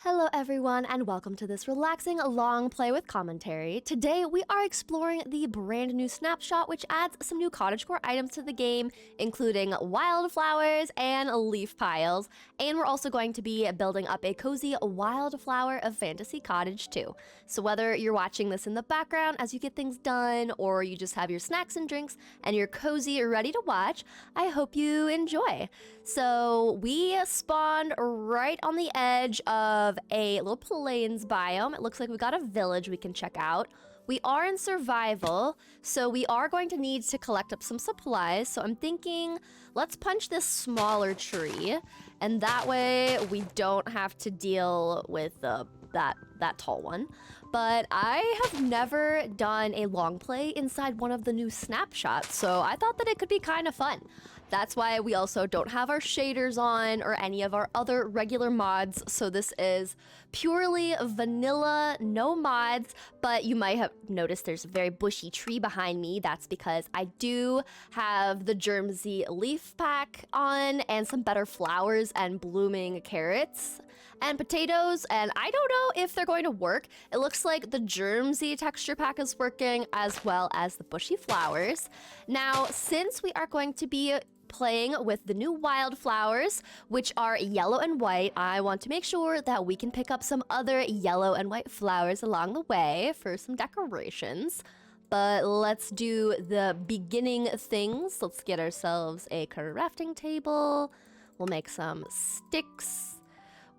Hello everyone and welcome to this relaxing long play with commentary. Today we are exploring the brand new snapshot which adds some new cottagecore items to the game, including wildflowers and leaf piles, and we're also going to be building up a cozy wildflower of fantasy cottage too. So whether you're watching this in the background as you get things done or you just have your snacks and drinks and you're cozy ready to watch, I hope you enjoy. So we spawned right on the edge of a little plains biome. It looks like we got a village we can check out. We are in survival, so we are going to need to collect up some supplies. So I'm thinking, let's punch this smaller tree, and that way we don't have to deal with that tall one. But I have never done a long play inside one of the new snapshots, so I thought that it could be kind of fun. That's why we also don't have our shaders on or any of our other regular mods, so this is purely vanilla, no mods, but you might have noticed there's a very bushy tree behind me. That's because I do have the Germsy leaf pack on and some better flowers and blooming carrots and potatoes, and I don't know if they're going to work. It looks like the Germsy texture pack is working as well as the bushy flowers. Now, since we are going to be playing with the new wildflowers, which are yellow and white, I want to make sure that we can pick up some other yellow and white flowers along the way for some decorations. But let's do the beginning things. Let's get ourselves a crafting table. We'll make some sticks.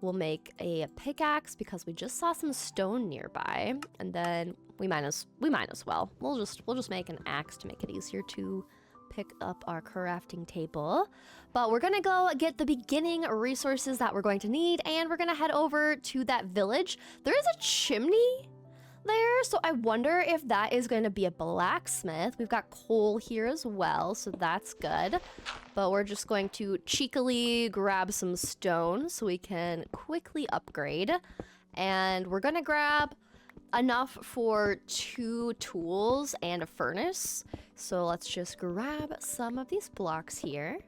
We'll make a pickaxe because we just saw some stone nearby, and then we might as well. We'll just make an axe to make it easier to pick up our crafting table. But we're gonna go get the beginning resources that we're going to need, and we're gonna head over to that village. There is a chimney there, so I wonder if that is going to be a blacksmith. We've got coal here as well, so that's good. But we're just going to cheekily grab some stone so we can quickly upgrade. And we're gonna grab enough for 2 tools and a furnace. So let's just grab some of these blocks here.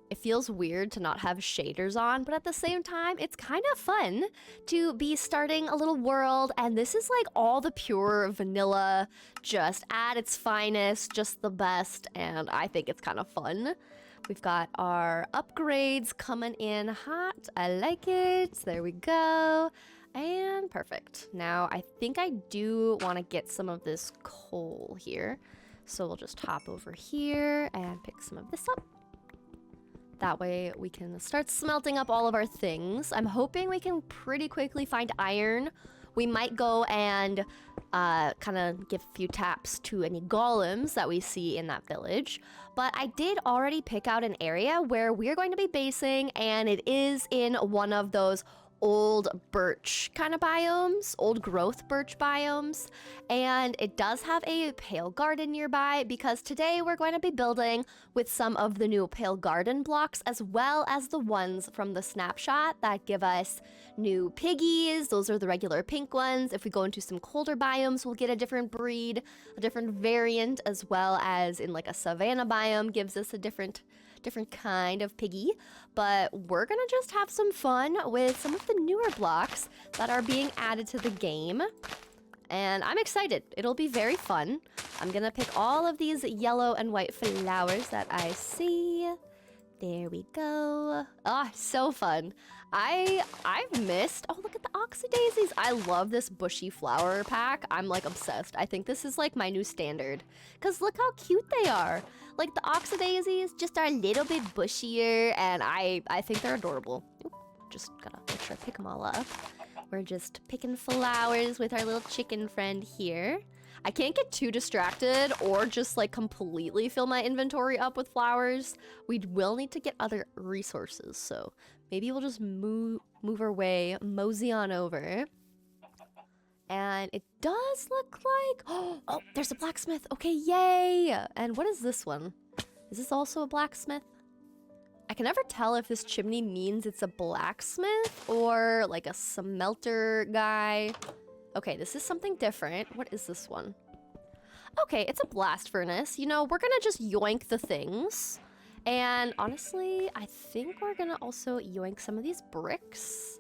It feels weird to not have shaders on, but at the same time, it's kind of fun to be starting a little world, and this is like all the pure vanilla, just at its finest, just the best, and I think it's kind of fun. We've got our upgrades coming in hot. I like it. There we go. And perfect. Now, I think I do want to get some of this coal here. So we'll just hop over here and pick some of this up. That way we can start smelting up all of our things. I'm hoping we can pretty quickly find iron. We might go and kind of give a few taps to any golems that we see in that village. But I did already pick out an area where we're going to be basing, and it is in one of those old birch kind of biomes, old growth birch biomes, and it does have a pale garden nearby because today we're going to be building with some of the new pale garden blocks as well as the ones from the snapshot that give us new piggies. Those are the regular pink ones. If we go into some colder biomes, we'll get a different breed, a different variant, as well as in like a savanna biome gives us a different kind of piggy. But we're gonna just have some fun with some of the newer blocks that are being added to the game, and I'm excited. It'll be very fun. I'm gonna pick all of these yellow and white flowers that I see. There we go. Ah, so fun. I've missed, oh, look at the oxydaisies. I love this bushy flower pack. I'm like obsessed. I think this is like my new standard because look how cute they are. Like the oxydaisies just are a little bit bushier, and I think they're adorable. Oop, just gotta make sure I pick them all up. We're just picking flowers with our little chicken friend here. I can't get too distracted or just like completely fill my inventory up with flowers. We will need to get other resources, so maybe we'll just move our way, mosey on over. And it does look like, oh, there's a blacksmith. Okay, yay. And what is this one? Is this also a blacksmith? I can never tell if this chimney means it's a blacksmith or like a smelter guy. Okay, this is something different. What is this one? Okay, it's a blast furnace. You know, we're gonna just yoink the things. And honestly, I think we're gonna also yoink some of these bricks.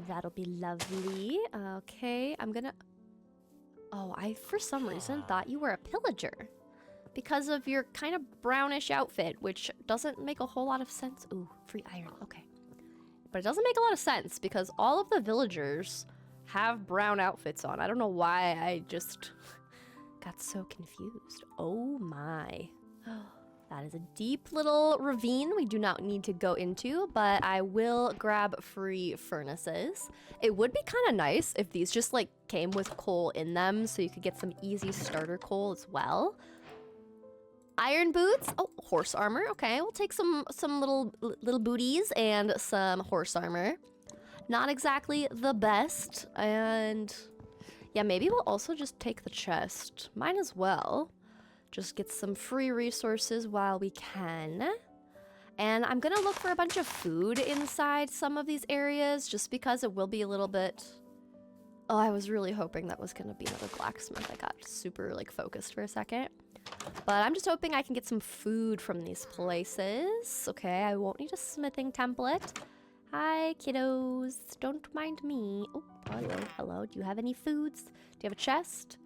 That'll be lovely. Okay, I'm gonna... Oh, I for some reason thought you were a pillager because of your kind of brownish outfit, which doesn't make a whole lot of sense. Ooh, free iron. Okay. But it doesn't make a lot of sense because all of the villagers have brown outfits on. I don't know why I just got so confused. Oh my. That is a deep little ravine we do not need to go into, but I will grab free furnaces. It would be kind of nice if these just like came with coal in them so you could get some easy starter coal as well. Iron boots. Oh, horse armor. Okay, we'll take some little booties and some horse armor. Not exactly the best. And yeah, maybe we'll also just take the chest. Might as well. Just get some free resources while we can. And I'm gonna look for a bunch of food inside some of these areas just because it will be a little bit... Oh, I was really hoping that was gonna be another blacksmith. I got super like focused for a second. But I'm just hoping I can get some food from these places. Okay, I won't need a smithing template. Hi, kiddos. Don't mind me. Oh, hello, hello. Do you have any foods? Do you have a chest?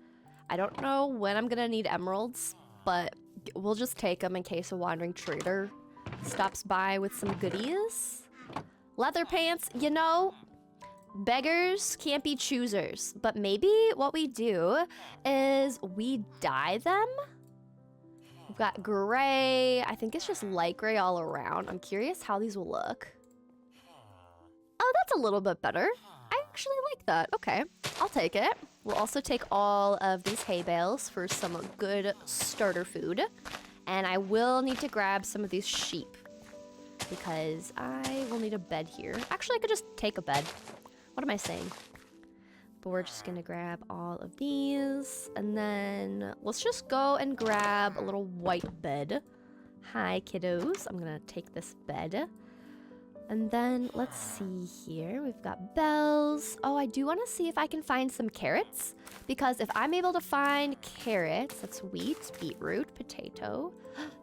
I don't know when I'm gonna need emeralds, but we'll just take them in case a wandering trader stops by with some goodies. Leather pants, you know, beggars can't be choosers. But maybe what we do is we dye them. We've got gray. I think it's just light gray all around. I'm curious how these will look. Oh, that's a little bit better. I actually like that. Okay, I'll take it. We'll also take all of these hay bales for some good starter food. And I will need to grab some of these sheep because I will need a bed here. Actually, I could just take a bed. What am I saying? But we're just gonna grab all of these and then let's just go and grab a little white bed. Hi, kiddos. I'm gonna take this bed. And then let's see here. We've got bells. Oh, I do want to see if I can find some carrots because if I'm able to find carrots, that's wheat, beetroot, potato.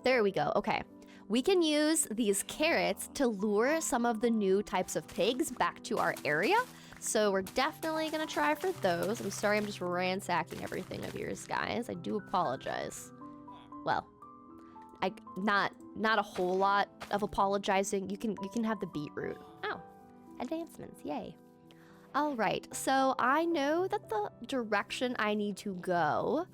There we go. Okay. We can use these carrots to lure some of the new types of pigs back to our area. So we're definitely going to try for those. I'm sorry, I'm just ransacking everything of yours, guys. I do apologize. Well, not a whole lot of apologizing. You can have the beetroot. Oh, advancements, yay. All right, so I know that the direction I need to go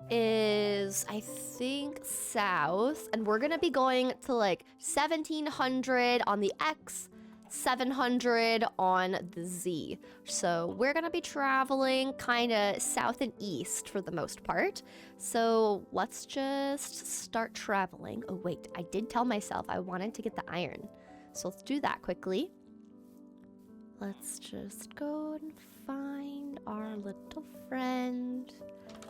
is, I think, south, and we're gonna be going to like 1700 on the X, 700 on the Z. So we're gonna be traveling kind of south and east for the most part. So let's just start traveling. Oh wait, I did tell myself I wanted to get the iron. So let's do that quickly. Let's just go and find our little friend.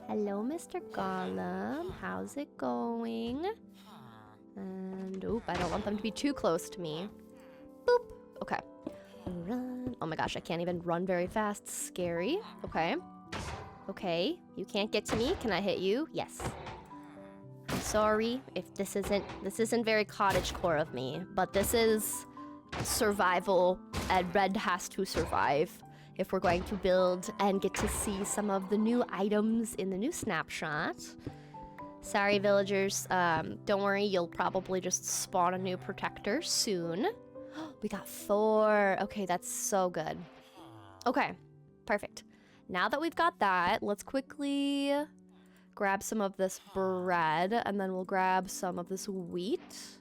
Hello, Mr. Golem. How's it going? And oop, I don't want them to be too close to me. Boop. Okay. Run. Oh my gosh, I can't even run very fast. Scary. Okay. Okay. You can't get to me. Can I hit you? Yes. I'm sorry if this isn't very cottagecore of me, but this is survival and Red has to survive if we're going to build and get to see some of the new items in the new snapshot. Sorry, villagers. Don't worry, you'll probably just spawn a new protector soon. We got 4. Okay, that's so good. Okay, perfect. Now that we've got that, let's quickly grab some of this bread, and then we'll grab some of this wheat.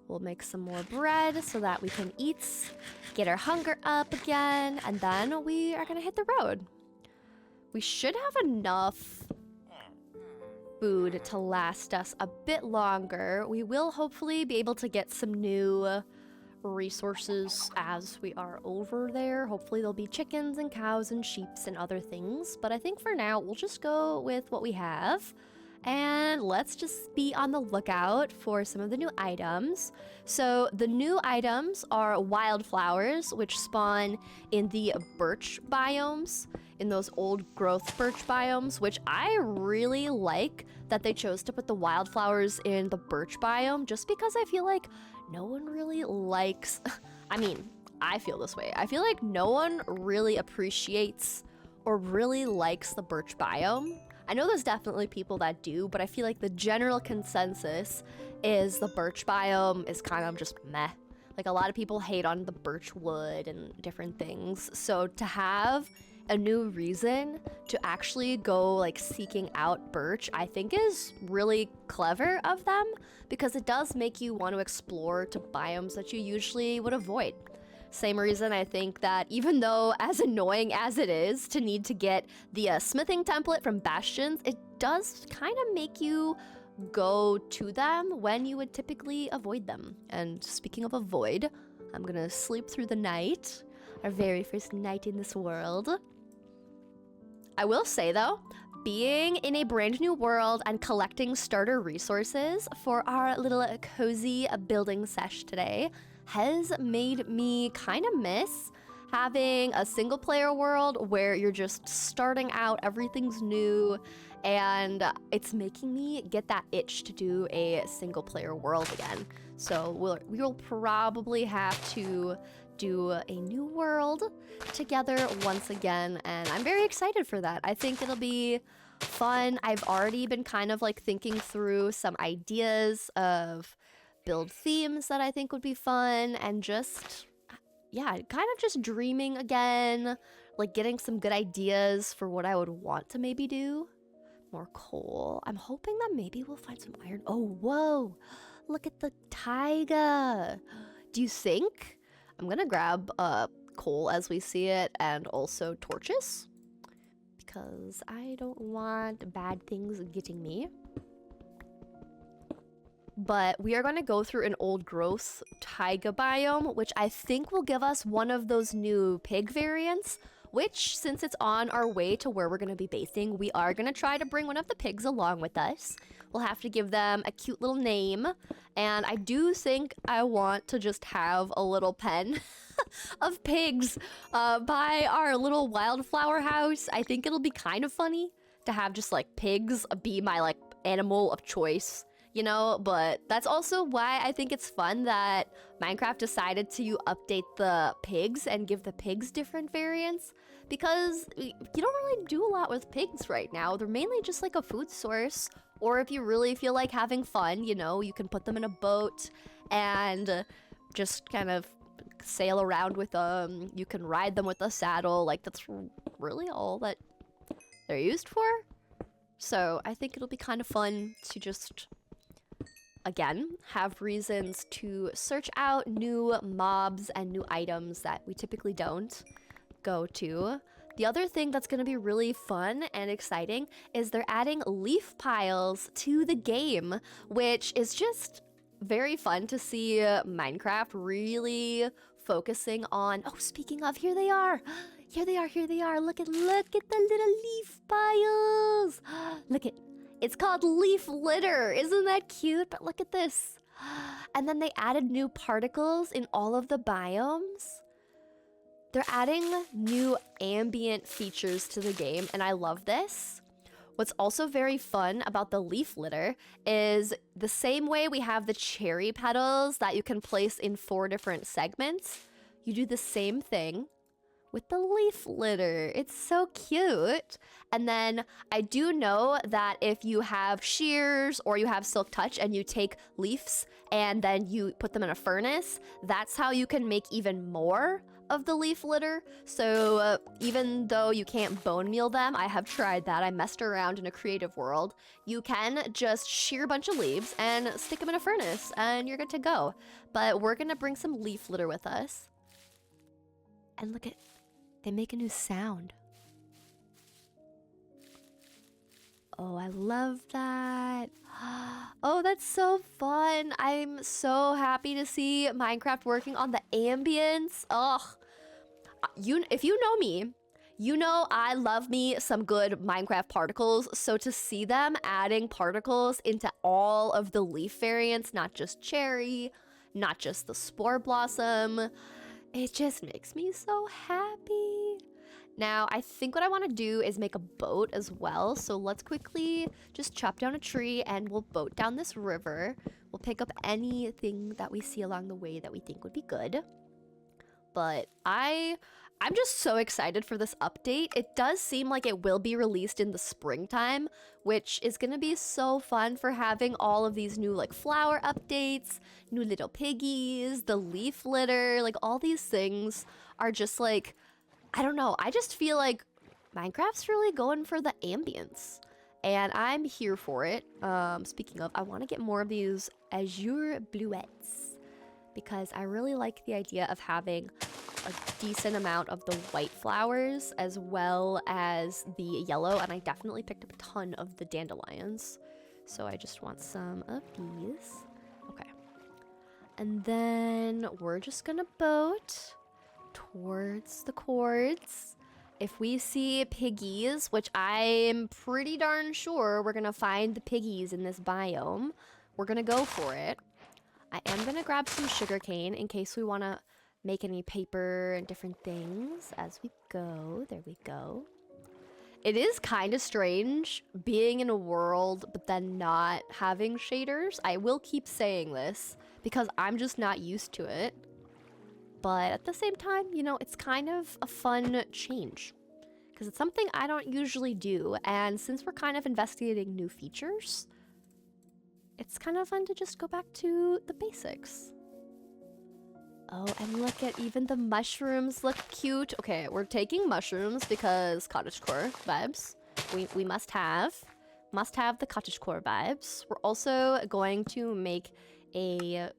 We'll make some more bread so that we can eat, get our hunger up again, and then we are gonna hit the road. We should have enough food to last us a bit longer. We will hopefully be able to get some new resources as we are over there. Hopefully there'll be chickens and cows and sheep and other things, but I think for now we'll just go with what we have. And let's just be on the lookout for some of the new items. So the new items are wildflowers, which spawn in the birch biomes, in those old growth birch biomes, which I really like that they chose to put the wildflowers in the birch biome, just because I feel like no one really likes, I mean, I feel this way. I feel like no one really appreciates or really likes the birch biome. I know there's definitely people that do, but I feel like the general consensus is the birch biome is kind of just meh. Like a lot of people hate on the birch wood and different things. So to have a new reason to actually go like seeking out birch, I think is really clever of them, because it does make you want to explore to biomes that you usually would avoid. Same reason I think that even though as annoying as it is to need to get the smithing template from bastions, it does kind of make you go to them when you would typically avoid them. And speaking of avoid, I'm gonna sleep through the night, our very first night in this world. I will say though, being in a brand new world and collecting starter resources for our little cozy building sesh today has made me kind of miss having a single player world where you're just starting out, everything's new, and it's making me get that itch to do a single player world again. So we will probably have to do a new world together once again, and I'm very excited for that. I think it'll be fun. I've already been kind of like thinking through some ideas of build themes that I think would be fun, and just, yeah, kind of just dreaming again, like getting some good ideas for what I would want to maybe do. More coal. I'm hoping that maybe we'll find some iron. Oh, whoa, look at the taiga. Do you think? I'm gonna grab coal as we see it, and also torches, because I don't want bad things getting me. But we are going to go through an old growth taiga biome, which I think will give us one of those new pig variants, which, since it's on our way to where we're going to be basing, we are going to try to bring one of the pigs along with us. We'll have to give them a cute little name, and I do think I want to just have a little pen of pigs by our little wildflower house. I think it'll be kind of funny to have just like pigs be my like animal of choice, you know, but that's also why I think it's fun that Minecraft decided to update the pigs and give the pigs different variants, because you don't really do a lot with pigs right now. They're mainly just like a food source, or if you really feel like having fun, you know, you can put them in a boat and just kind of sail around with them. You can ride them with a saddle. Like, that's really all that they're used for. So I think it'll be kind of fun to just, again, have reasons to search out new mobs and new items that we typically don't go to. The other thing that's going to be really fun and exciting is they're adding leaf piles to the game, which is just very fun to see Minecraft really focusing on. Oh, speaking of, here they are. Here they are, here they are. Look at the little leaf piles. Look at, it's called leaf litter. Isn't that cute? But look at this. And then they added new particles in all of the biomes. They're adding new ambient features to the game, and I love this. What's also very fun about the leaf litter is the same way we have the cherry petals that you can place in 4 different segments, you do the same thing with the leaf litter. It's so cute. And then I do know that if you have shears or you have silk touch and you take leaves and then you put them in a furnace, that's how you can make even more of the leaf litter. So even though you can't bone meal them, I have tried that. I messed around in a creative world. You can just shear a bunch of leaves and stick them in a furnace and you're good to go. But we're gonna bring some leaf litter with us. And look at, they make a new sound. Oh, I love that. Oh, that's so fun. I'm so happy to see Minecraft working on the ambience. Ugh. If you know me, you know I love me some good Minecraft particles. So to see them adding particles into all of the leaf variants, not just cherry, not just the spore blossom, it just makes me so happy. Now, I think what I want to do is make a boat as well. So let's quickly just chop down a tree and we'll boat down this river. We'll pick up anything that we see along the way that we think would be good. but I'm just so excited for this update. It does seem like it will be released in the springtime, which is gonna be so fun for having all of these new like flower updates, new little piggies, the leaf litter, like all these things are just like, I don't know, I just feel like Minecraft's really going for the ambience. And I'm here for it. Speaking of, I want to get more of these azure bluettes because I really like the idea of having a decent amount of the white flowers as well as the yellow, and I definitely picked up a ton of the dandelions. So I just want some of these. Okay. And then we're just gonna boat towards the quartz. If we see piggies, which I'm pretty darn sure we're gonna find the piggies in this biome, we're gonna go for it. I am gonna grab some sugarcane in case we wanna make any paper and different things as we go. There we go. It is kind of strange being in a world but then not having shaders. I will keep saying this because I'm just not used to it. But at the same time, you know, it's kind of a fun change because it's something I don't usually do. And since we're kind of investigating new features, it's kind of fun to just go back to the basics. Oh, and look at even the mushrooms look cute. Okay, we're taking mushrooms because cottagecore vibes. We must have the cottagecore vibes. We're also going to make a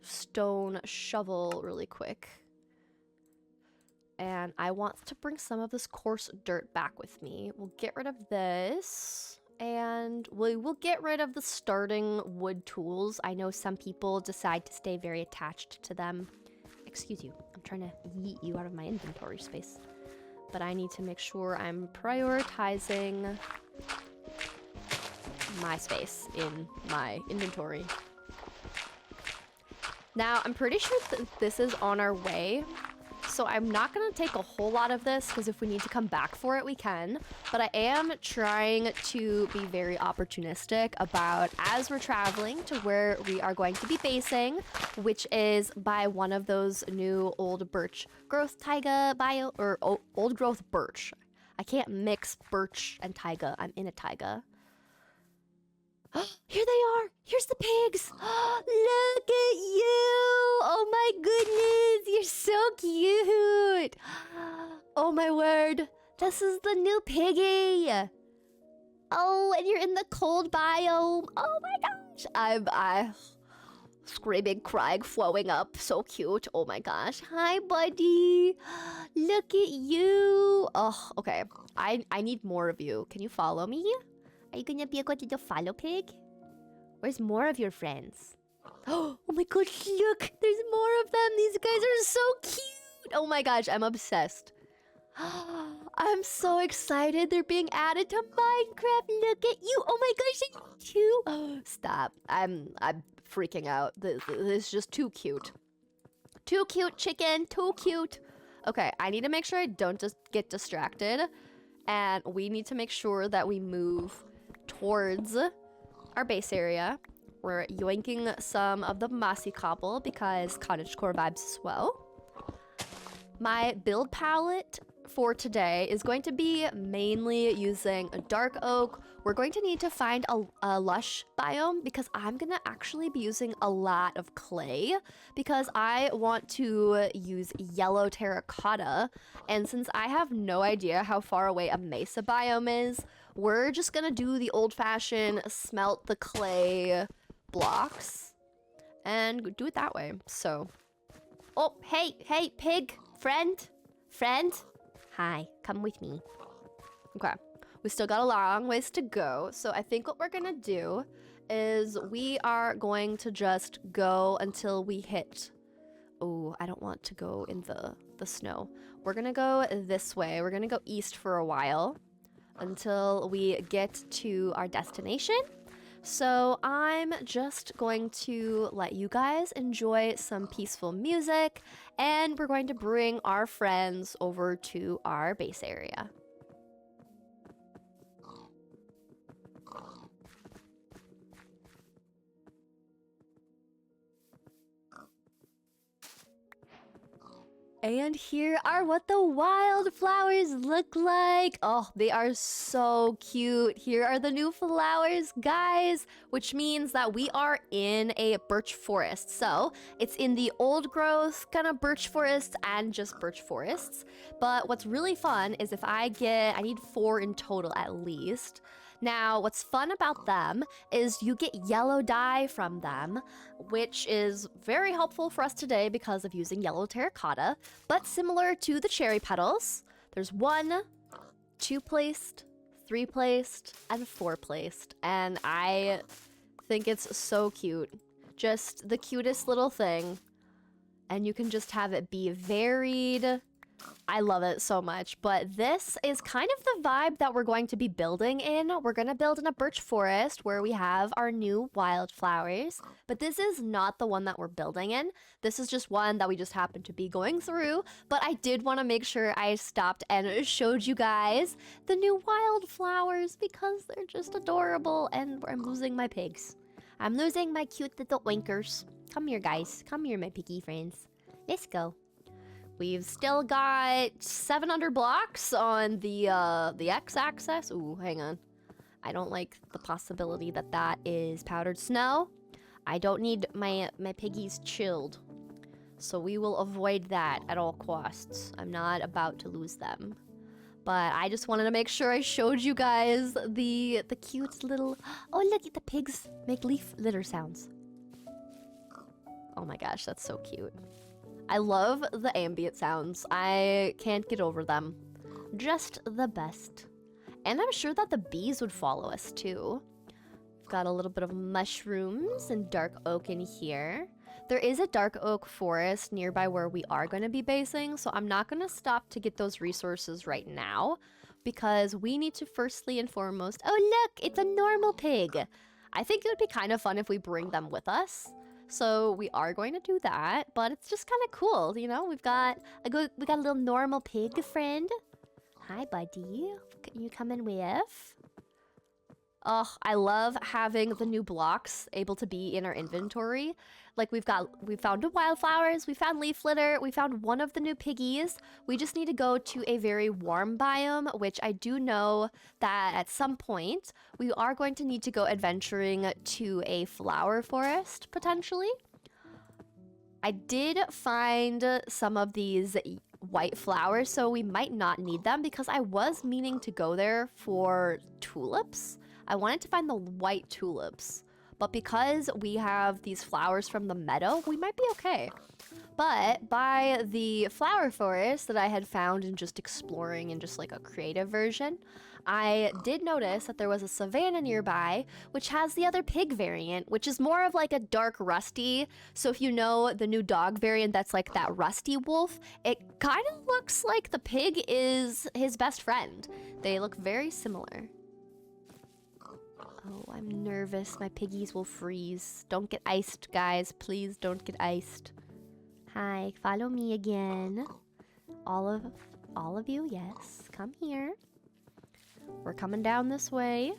stone shovel really quick. And I want to bring some of this coarse dirt back with me. We'll get rid of this. And we will get rid of the starting wood tools. I know some people decide to stay very attached to them. Excuse you, I'm trying to yeet you out of my inventory space. But I need to make sure I'm prioritizing my space in my inventory. Now, I'm pretty sure that this is on our way. So I'm not gonna take a whole lot of this because if we need to come back for it, we can. But I am trying to be very opportunistic about as we're traveling to where we are going to be basing, which is by one of those new old birch growth taiga bio, or old growth birch. I can't mix birch and taiga. I'm in a taiga. Here they are! Here's the pigs! Look at you! Oh my goodness! You're so cute! Oh my word! This is the new piggy! Oh, and you're in the cold biome! Oh my gosh! I'm screaming, crying, flowing up. So cute. Oh my gosh. Hi, buddy! Look at you! Oh, okay. I need more of you. Can you follow me? Are you gonna be a good little follow pig? Where's more of your friends? Oh my gosh, look! There's more of them! These guys are so cute! Oh my gosh, I'm obsessed. I'm so excited they're being added to Minecraft! Look at you! Oh my gosh, and you too! Stop. I'm freaking out. This is just too cute. Too cute, chicken! Too cute! Okay, I need to make sure I don't just get distracted. And we need to make sure that we move towards our base area. We're yoinking some of the mossy cobble because cottagecore vibes as well. My build palette for today is going to be mainly using a dark oak. We're going to need to find a lush biome because I'm gonna actually be using a lot of clay because I want to use yellow terracotta. And since I have no idea how far away a mesa biome is, we're just gonna do the old-fashioned smelt the clay blocks and do it that way. So, oh, hey, pig, friend. Hi, come with me. Okay, we still got a long ways to go. So I think what we're gonna do is we are going to just go until we hit. Oh, I don't want to go in the snow. We're gonna go this way. We're gonna go east for a while until we get to our destination. So I'm just going to let you guys enjoy some peaceful music, and we're going to bring our friends over to our base area. And here are what the wildflowers look like. Oh, they are so cute. Here are the new flowers, guys, which means that we are in a birch forest. So it's in the old growth kind of birch forests and just birch forests. But what's really fun is if I need 4 in total at least. Now, what's fun about them is you get yellow dye from them, which is very helpful for us today because of using yellow terracotta. But similar to the cherry petals, there's 1, 2 placed, 3 placed, and 4 placed. And I think it's so cute. Just the cutest little thing. And you can just have it be varied. I love it so much, but this is kind of the vibe that we're going to be building in. We're going to build in a birch forest where we have our new wildflowers, but this is not the one that we're building in. This is just one that we just happen to be going through, but I did want to make sure I stopped and showed you guys the new wildflowers because they're just adorable, and I'm losing my pigs. I'm losing my cute little oinkers. Come here, guys. Come here, my piggy friends. Let's go. We've still got 700 blocks on the x-axis. Ooh, hang on. I don't like the possibility that that is powdered snow. I don't need my piggies chilled. So we will avoid that at all costs. I'm not about to lose them. But I just wanted to make sure I showed you guys the cute little... Oh, look at the pigs make leaf litter sounds. Oh my gosh, that's so cute. I love the ambient sounds. I can't get over them. Just the best. And I'm sure that the bees would follow us too. We've got a little bit of mushrooms and dark oak in here. There is a dark oak forest nearby where we are going to be basing, so I'm not going to stop to get those resources right now because we need to firstly and foremost... Oh, look! It's a normal pig! I think it would be kind of fun if we bring them with us. So we are going to do that, but it's just kind of cool, you know? We got a little normal pig friend. Hi, buddy. Can you come in with? Oh, I love having the new blocks able to be in our inventory. Like we found the wildflowers, we found leaf litter, we found one of the new piggies. We just need to go to a very warm biome, which I do know that at some point we are going to need to go adventuring to a flower forest, potentially. I did find some of these white flowers, so we might not need them because I was meaning to go there for tulips. I wanted to find the white tulips, but because we have these flowers from the meadow, we might be okay. But by the flower forest that I had found in just exploring in just like a creative version, I did notice that there was a savanna nearby, which has the other pig variant, which is more of like a dark rusty. So if you know the new dog variant that's like that rusty wolf, it kind of looks like the pig is his best friend. They look very similar. Oh, I'm nervous. My piggies will freeze. Don't get iced, guys. Please don't get iced. Hi, follow me again. All of you, yes. Come here. We're coming down this way.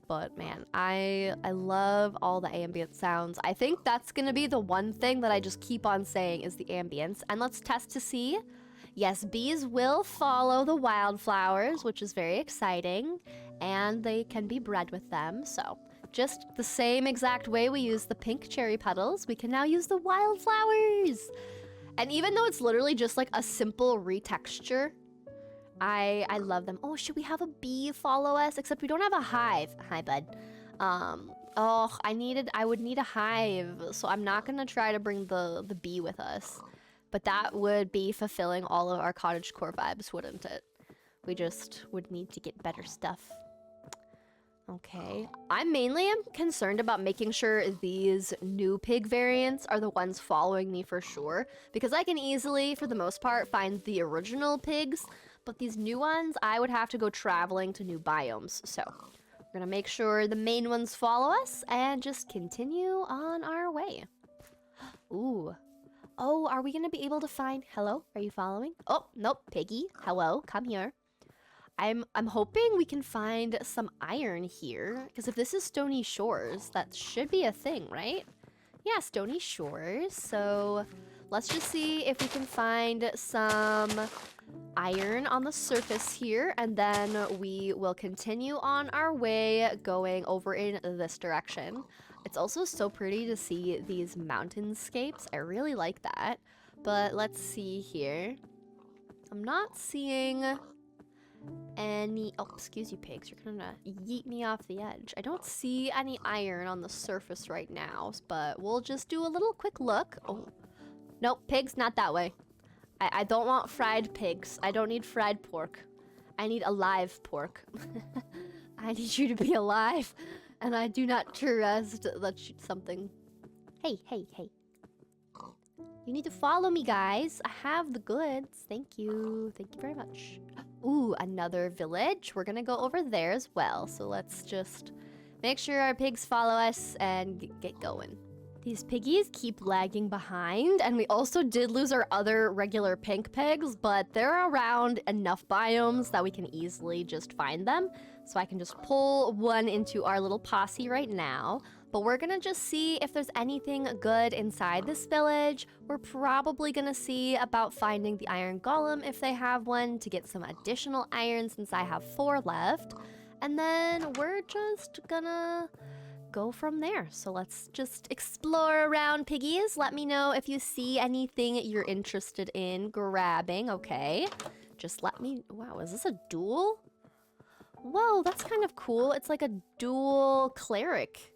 But man, I love all the ambient sounds. I think that's gonna be the one thing that I just keep on saying is the ambience. And let's test to see. Yes, bees will follow the wildflowers, which is very exciting. And they can be bred with them, so just the same exact way we use the pink cherry petals, we can now use the wildflowers. And even though it's literally just like a simple retexture, I love them. Oh, should we have a bee follow us? Except we don't have a hive. Hi, bud. Oh, I would need a hive, so I'm not gonna try to bring the bee with us. But that would be fulfilling all of our cottagecore vibes, wouldn't it? We just would need to get better stuff. Okay. I mainly am concerned about making sure these new pig variants are the ones following me for sure, because I can easily, for the most part, find the original pigs, but these new ones, I would have to go traveling to new biomes. So we're gonna make sure the main ones follow us and just continue on our way. Ooh. Oh, are we gonna be able to find... Hello? Are you following? Oh, nope. Piggy. Hello. Come here. I'm hoping we can find some iron here, because if this is Stony Shores, that should be a thing, right? Yeah, Stony Shores. So let's just see if we can find some iron on the surface here, and then we will continue on our way going over in this direction. It's also so pretty to see these mountainscapes. I really like that. But let's see here. I'm not seeing any... Oh, excuse you, pigs. You're gonna yeet me off the edge. I don't see any iron on the surface right now, but we'll just do a little quick look. Oh, nope, pigs, not that way. I don't want fried pigs. I don't need fried pork. I need alive pork. I need you to be alive, and I do not trust something. Hey, hey, hey. You need to follow me, guys. I have the goods. Thank you. Thank you very much. Ooh, another village. We're gonna go over there as well. So let's just make sure our pigs follow us and get going. These piggies keep lagging behind, and we also did lose our other regular pink pigs, but they're around enough biomes that we can easily just find them. So I can just pull one into our little posse right now. But we're gonna just see if there's anything good inside this village. We're probably gonna see about finding the iron golem if they have one to get some additional iron since I have 4 left. And then we're just gonna go from there. So let's just explore around, piggies. Let me know if you see anything you're interested in grabbing, okay? Just let me... Wow, is this a duel? Whoa, that's kind of cool. It's like a dual cleric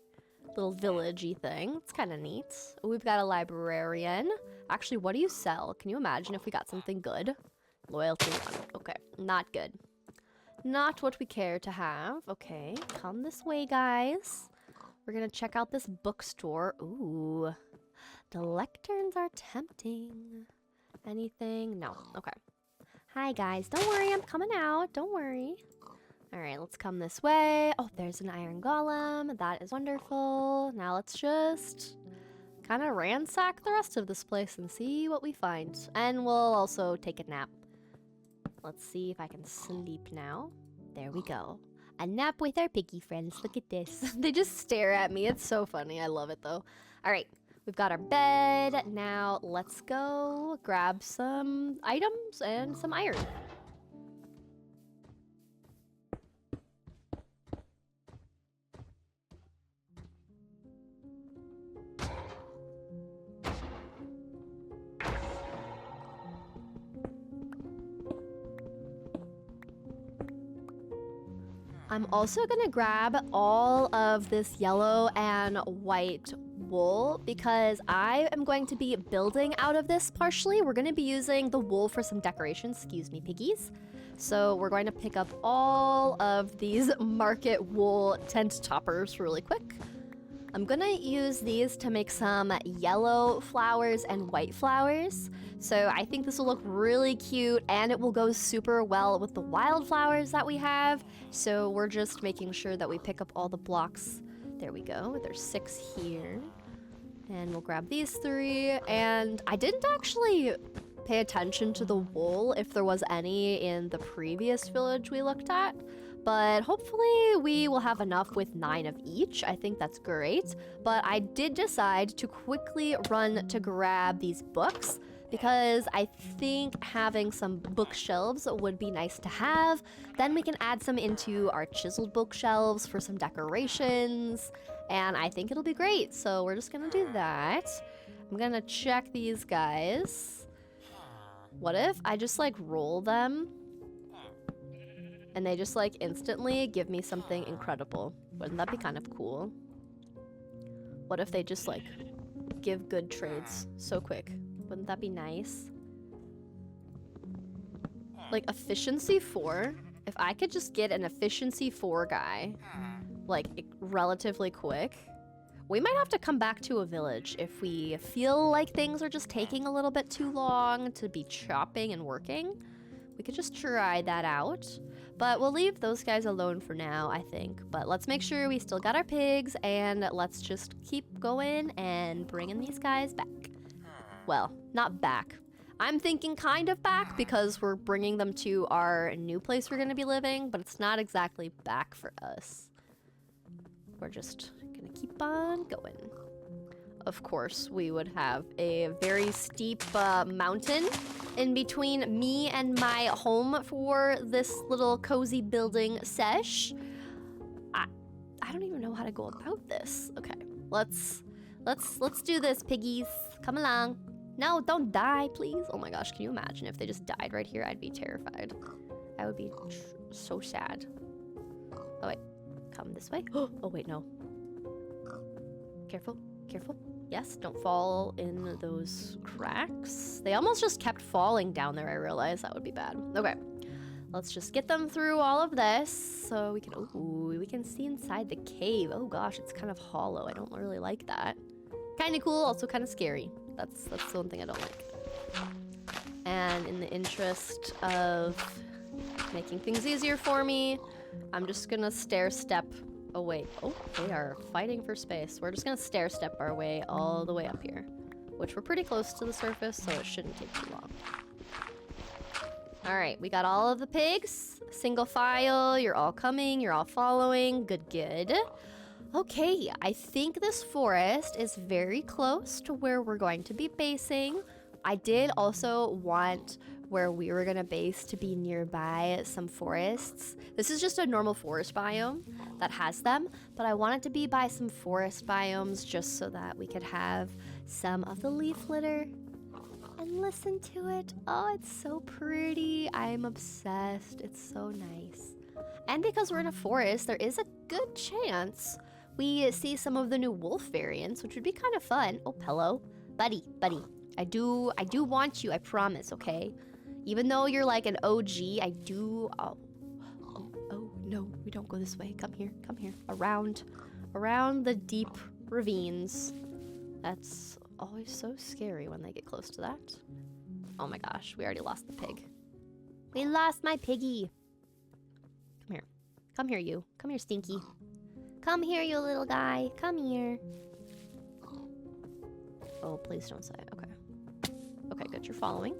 little villagey thing. It's kind of neat. Ooh, we've got a librarian. Actually, what do you sell? Can you imagine if we got something good? Loyalty 1. Okay, not good. Not what we care to have. Okay, come this way, guys. We're gonna check out this bookstore. Ooh, the lecterns are tempting. Anything? No. Okay. Hi, guys. Don't worry, I'm coming out. Don't worry. All right, let's come this way. Oh, there's an iron golem. That is wonderful. Now let's just kind of ransack the rest of this place and see what we find. And we'll also take a nap. Let's see if I can sleep now. There we go. A nap with our piggy friends. Look at this. They just stare at me. It's so funny. I love it, though. All right, we've got our bed. Now let's go grab some items and some iron. I'm also gonna grab all of this yellow and white wool because I am going to be building out of this partially. We're gonna be using the wool for some decorations, excuse me, piggies. So we're going to pick up all of these market wool tent toppers really quick. I'm gonna use these to make some yellow flowers and white flowers. So I think this will look really cute and it will go super well with the wildflowers that we have. So we're just making sure that we pick up all the blocks. There we go, there's 6 here. And we'll grab these 3. And I didn't actually pay attention to the wool if there was any in the previous village we looked at. But hopefully we will have enough with 9 of each. I think that's great. But I did decide to quickly run to grab these books because I think having some bookshelves would be nice to have. Then we can add some into our chiseled bookshelves for some decorations. And I think it'll be great. So we're just gonna do that. I'm gonna check these guys. What if I just like roll them? And they just like instantly give me something incredible. Wouldn't that be kind of cool? What if they just like give good trades so quick? Wouldn't that be nice? Like efficiency 4. If I could just get an efficiency 4 guy, like relatively quick, we might have to come back to a village if we feel like things are just taking a little bit too long to be chopping and working. We could just try that out. But we'll leave those guys alone for now, I think. But let's make sure we still got our pigs, and let's just keep going and bringing these guys back. Well, not back. I'm thinking kind of back because we're bringing them to our new place we're going to be living, but it's not exactly back for us. We're just going to keep on going. of course, we would have a very steep mountain in between me and my home for this little cozy building sesh. I don't even know how to go about this. Okay, let's do this, piggies. Come along. No, don't die, please. Oh my gosh, can you imagine if they just died right here? I'd be terrified. I would be so sad. Oh wait, come this way. Oh wait, no. Careful, careful. Yes, don't fall in those cracks. They almost just kept falling down there, I realized. That would be bad. Okay, let's just get them through all of this so we can, ooh, we can see inside the cave. Oh gosh, it's kind of hollow. I don't really like that. Kind of cool, also kind of scary. That's the one thing I don't like. And in the interest of making things easier for me, I'm just gonna stair step away. Oh, they are fighting for space. We're just gonna stair step our way all the way up here, which we're pretty close to the surface, so it shouldn't take too long. All right, we got all of the pigs. Single file, you're all coming, you're all following. Good, good. Okay, I think this forest is very close to where we're going to be basing. I did also want where we were gonna base to be nearby some forests. This is just a normal forest biome that has them, but I want it to be by some forest biomes just so that we could have some of the leaf litter and listen to it. Oh, it's so pretty. I'm obsessed. It's so nice. And because we're in a forest, there is a good chance we see some of the new wolf variants, which would be kind of fun. Oh, hello. Buddy. I do want you, I promise, okay? Even though you're like an OG, I do... Oh, no, we don't go this way. Come here. Around the deep ravines. That's always so scary when they get close to that. Oh my gosh, we already lost the pig. We lost my piggy. Come here. Come here, you. Come here, Stinky. Come here, you little guy. Come here. Oh, please don't say it. Okay. Okay, good. You're following.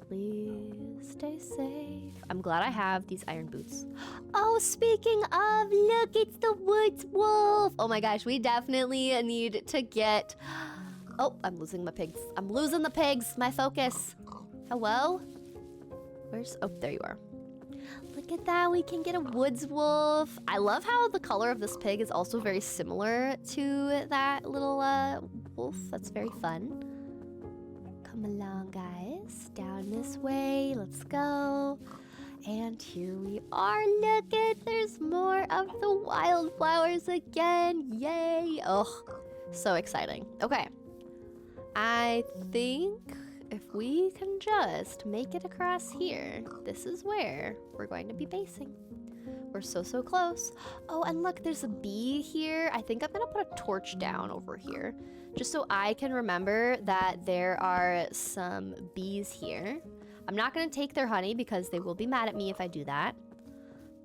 Please stay safe. I'm glad I have these iron boots. Oh, speaking of, look, it's the woods wolf. Oh my gosh, we definitely need to get... Oh, I'm losing my pigs. I'm losing the pigs. My focus. Hello? Where's... Oh, there you are. Look at that, we can get a woods wolf. I love how the color of this pig is also very similar to that little wolf. That's very fun. Come along, guys. Down this way, let's go. And here we are. Look at, there's more of the wildflowers again. Yay. Oh, so exciting. Okay. I think if we can just make it across here, this is where we're going to be basing. We're so close. Oh, and look, there's a bee here. I think I'm gonna put a torch down over here, just so I can remember that there are some bees here. I'm not gonna take their honey because they will be mad at me if I do that,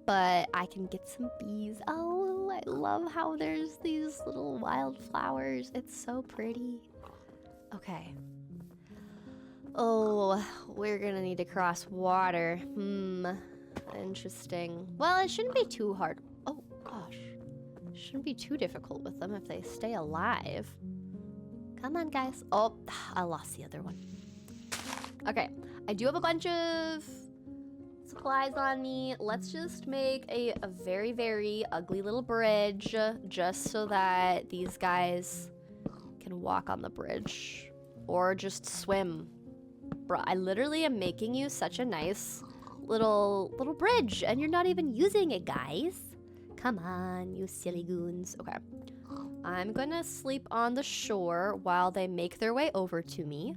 but I can get some bees. Oh, I love how there's these little wildflowers. It's so pretty. Okay. Oh, we're gonna need to cross water. Interesting. Well, it shouldn't be too hard. Oh, gosh. It shouldn't be too difficult with them if they stay alive. Come on, guys. Oh, I lost the other one. Okay, I do have a bunch of supplies on me. Let's just make a very, very ugly little bridge just so that these guys can walk on the bridge or just swim. Bro, I literally am making you such a nice little bridge, and you're not even using it, guys. Come on, you silly goons. Okay. I'm gonna sleep on the shore while they make their way over to me.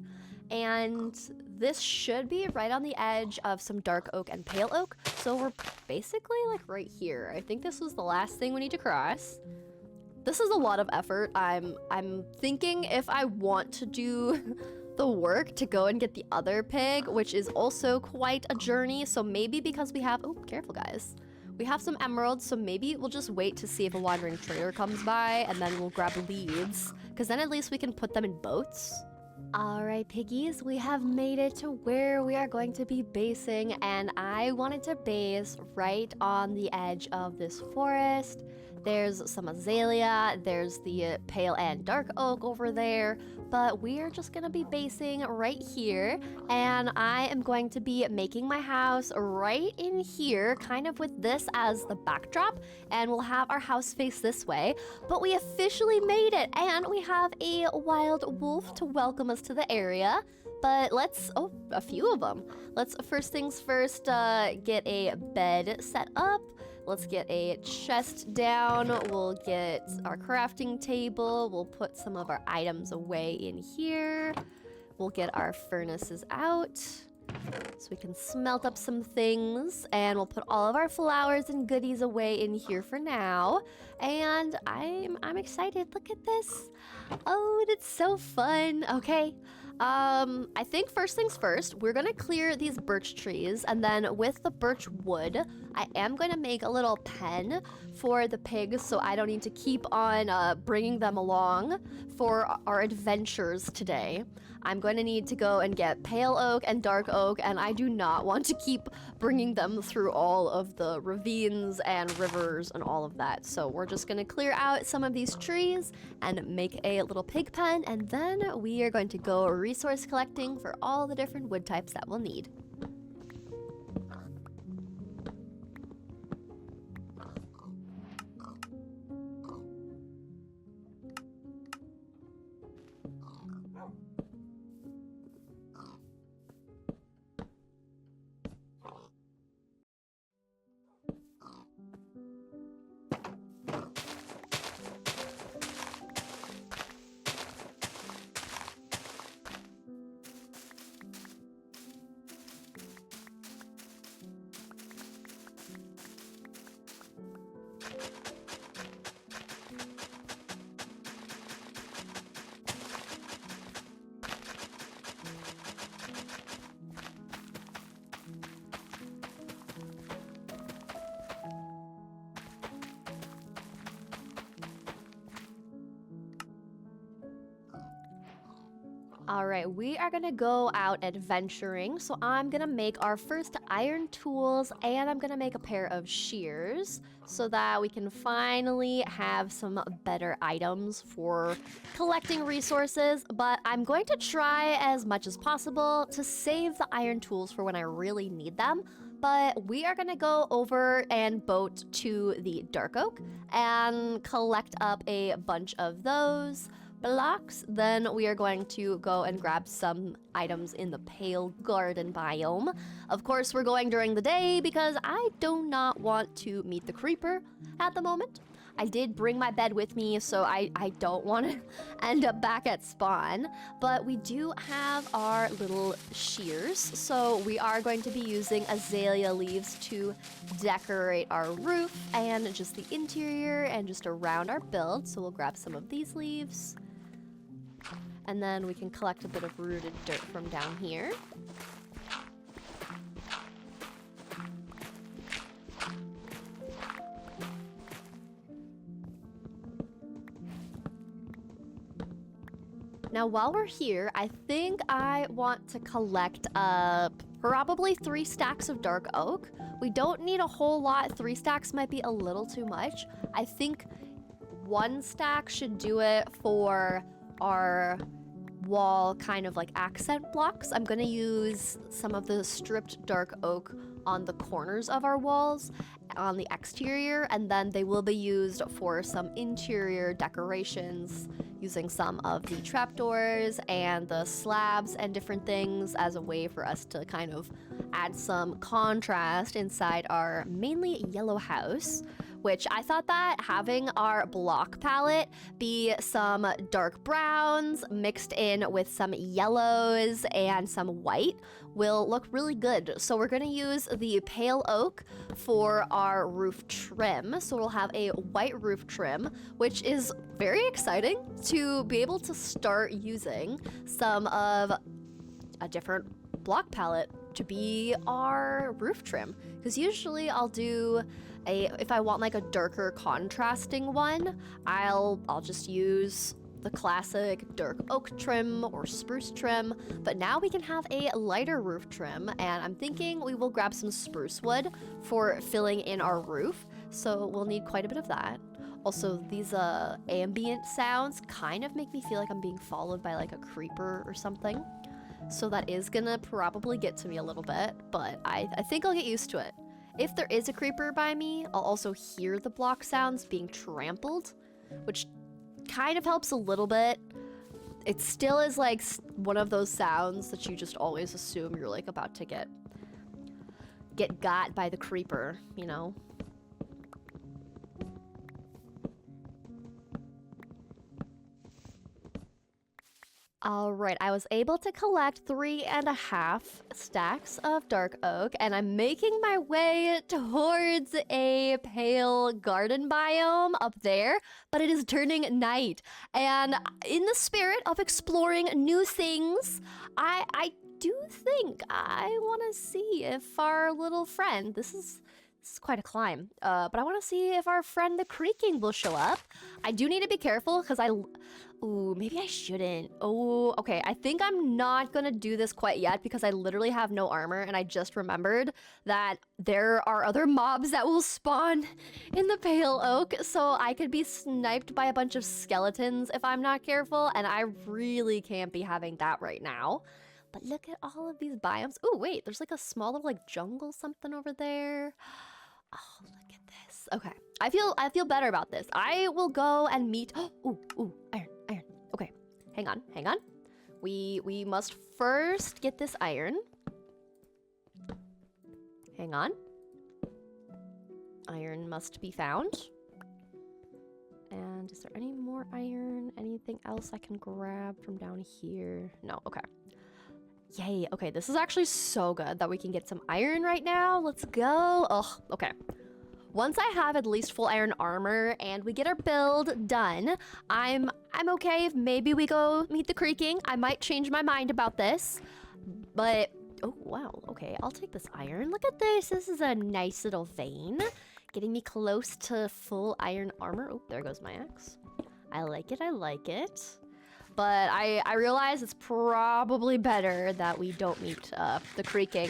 And this should be right on the edge of some dark oak and pale oak. So we're basically like right here. I think this was the last thing we need to cross. This is a lot of effort. I'm thinking if I want to do the work to go and get the other pig, which is also quite a journey. So maybe because we have, oh, careful guys. We have some emeralds, so maybe we'll just wait to see if a wandering trader comes by and then we'll grab leads, because then at least we can put them in boats. All right, piggies, we have made it to where we are going to be basing, and I wanted to base right on the edge of this forest. There's some azalea, there's the pale and dark oak over there, but we're just gonna be basing right here, and I am going to be making my house right in here, kind of with this as the backdrop, and we'll have our house face this way. But we officially made it, and we have a wild wolf to welcome us to the area. But let's, oh, a few of them. Let's first things first, get a bed set up. Let's get a chest down. We'll get our crafting table. We'll put some of our items away in here. We'll get our furnaces out so we can smelt up some things, and we'll put all of our flowers and goodies away in here for now. And I'm excited. Look at this. Oh, it's so fun. Okay. I think first things first, we're gonna clear these birch trees, and then with the birch wood, I am gonna make a little pen for the pigs so I don't need to keep on bringing them along for our adventures today. I'm going to need to go and get pale oak and dark oak, and I do not want to keep bringing them through all of the ravines and rivers and all of that. So we're just going to clear out some of these trees and make a little pig pen, and then we are going to go resource collecting for all the different wood types that we'll need. All right, we are gonna go out adventuring. So I'm gonna make our first iron tools, and I'm gonna make a pair of shears so that we can finally have some better items for collecting resources. But I'm going to try as much as possible to save the iron tools for when I really need them. But we are gonna go over and boat to the dark oak and collect up a bunch of those blocks. Then we are going to go and grab some items in the pale garden biome. Of course, we're going during the day because I do not want to meet the creeper at the moment. I did bring my bed with me, so I don't want to end up back at spawn. But we do have our little shears, so we are going to be using azalea leaves to decorate our roof and just the interior and just around our build. So we'll grab some of these leaves, and then we can collect a bit of rooted dirt from down here. Now, while we're here, I think I want to collect probably 3 stacks of dark oak. We don't need a whole lot. 3 stacks might be a little too much. I think 1 stack should do it for our wall kind of like accent blocks. I'm gonna use some of the stripped dark oak on the corners of our walls on the exterior, and then they will be used for some interior decorations using some of the trapdoors and the slabs and different things as a way for us to kind of add some contrast inside our mainly yellow house, which I thought that having our block palette be some dark browns mixed in with some yellows and some white will look really good. So we're gonna use the pale oak for our roof trim. So we'll have a white roof trim, which is very exciting to be able to start using some of a different block palette to be our roof trim. Because usually I'll do if I want like a darker contrasting one, I'll just use the classic dark oak trim or spruce trim, but now we can have a lighter roof trim, and I'm thinking we will grab some spruce wood for filling in our roof, so we'll need quite a bit of that. Also, these ambient sounds kind of make me feel like I'm being followed by like a creeper or something. So that is gonna probably get to me a little bit, but I think I'll get used to it. If there is a creeper by me, I'll also hear the block sounds being trampled, which kind of helps a little bit. It still is like one of those sounds that you just always assume you're like about to get got by the creeper, you know? All right, I was able to collect 3.5 stacks of dark oak, and I'm making my way towards a pale garden biome up there, but it is turning night. And in the spirit of exploring new things, I do think I want to see if our little friend, this is quite a climb, but I want to see if our friend the creaking will show up. I do need to be careful because ooh, maybe I shouldn't. Oh, okay. I think I'm not gonna do this quite yet because I literally have no armor, and I just remembered that there are other mobs that will spawn in the pale oak, so I could be sniped by a bunch of skeletons if I'm not careful, and I really can't be having that right now. But look at all of these biomes. Oh, wait, there's like a small little like jungle something over there. Oh, look at this. Okay, I feel better about this. I will go and meet. Ooh, iron. Okay, hang on. We must first get this iron. Hang on. Iron must be found. And is there any more iron? Anything else I can grab from down here? No, okay. Yay, okay, this is actually so good that we can get some iron right now. Let's go. Oh, okay. Once I have at least full iron armor and we get our build done, I'm okay if maybe we go meet the creaking. I might change my mind about this, but oh wow, okay, I'll take this iron. Look at this. This is a nice little vein, getting me close to full iron armor. Oh, there goes my axe. I like it. But I realize it's probably better that we don't meet the creaking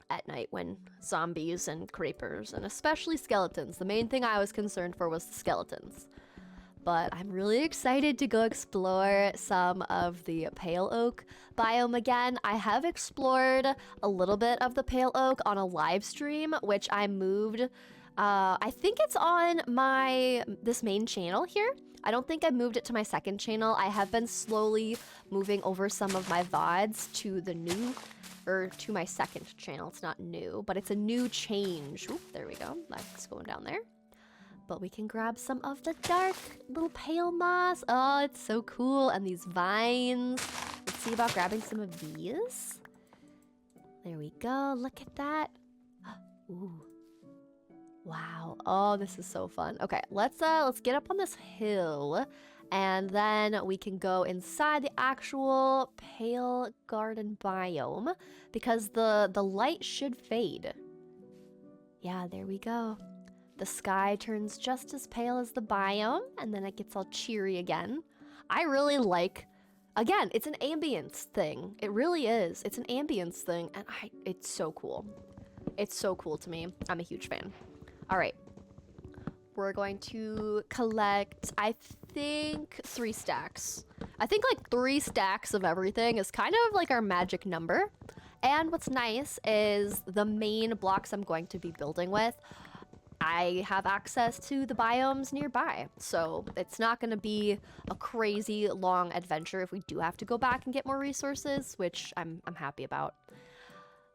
at night when zombies and creepers, and especially skeletons. The main thing I was concerned for was the skeletons. But I'm really excited to go explore some of the pale oak biome again. I have explored a little bit of the pale oak on a live stream, which I moved. I think it's on this main channel here. I don't think I moved it to my second channel. I have been slowly moving over some of my VODs to the new, or to my second channel. It's not new, but it's a new change. Oop, there we go. That's going down there. But we can grab some of the dark little pale moss. Oh, it's so cool. And these vines. Let's see about grabbing some of these. There we go. Look at that. Ooh. Wow. Oh, this is so fun. Okay, let's get up on this hill, and then we can go inside the actual pale garden biome because the light should fade. Yeah, there we go. The sky turns just as pale as the biome, and then it gets all cheery again. I really like, again, it's an ambience thing. It really is. It's an ambience thing, and it's so cool. It's so cool to me. I'm a huge fan. All right, we're going to collect, I think, 3 stacks. I think like 3 stacks of everything is kind of like our magic number. And what's nice is the main blocks I'm going to be building with, I have access to the biomes nearby. So it's not going to be a crazy long adventure if we do have to go back and get more resources, which I'm happy about.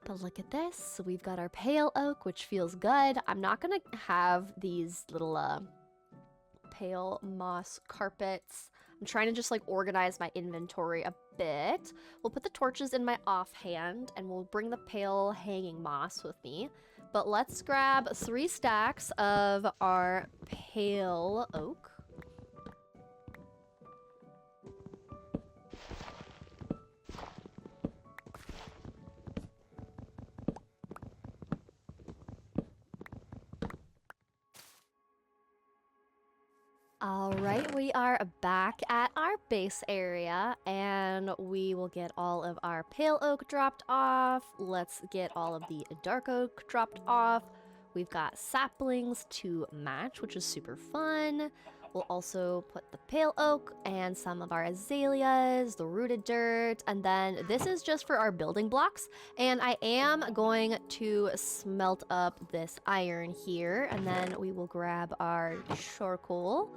But look at this. So we've got our pale oak, which feels good. I'm not gonna have these little pale moss carpets. I'm trying to just like organize my inventory a bit. We'll put the torches in my offhand and we'll bring the pale hanging moss with me. But let's grab 3 stacks of our pale oak. All right, we are back at our base area and we will get all of our pale oak dropped off. Let's get all of the dark oak dropped off. We've got saplings to match, which is super fun. We'll also put the pale oak and some of our azaleas, the rooted dirt, and then this is just for our building blocks. And I am going to smelt up this iron here, and then we will grab our charcoal.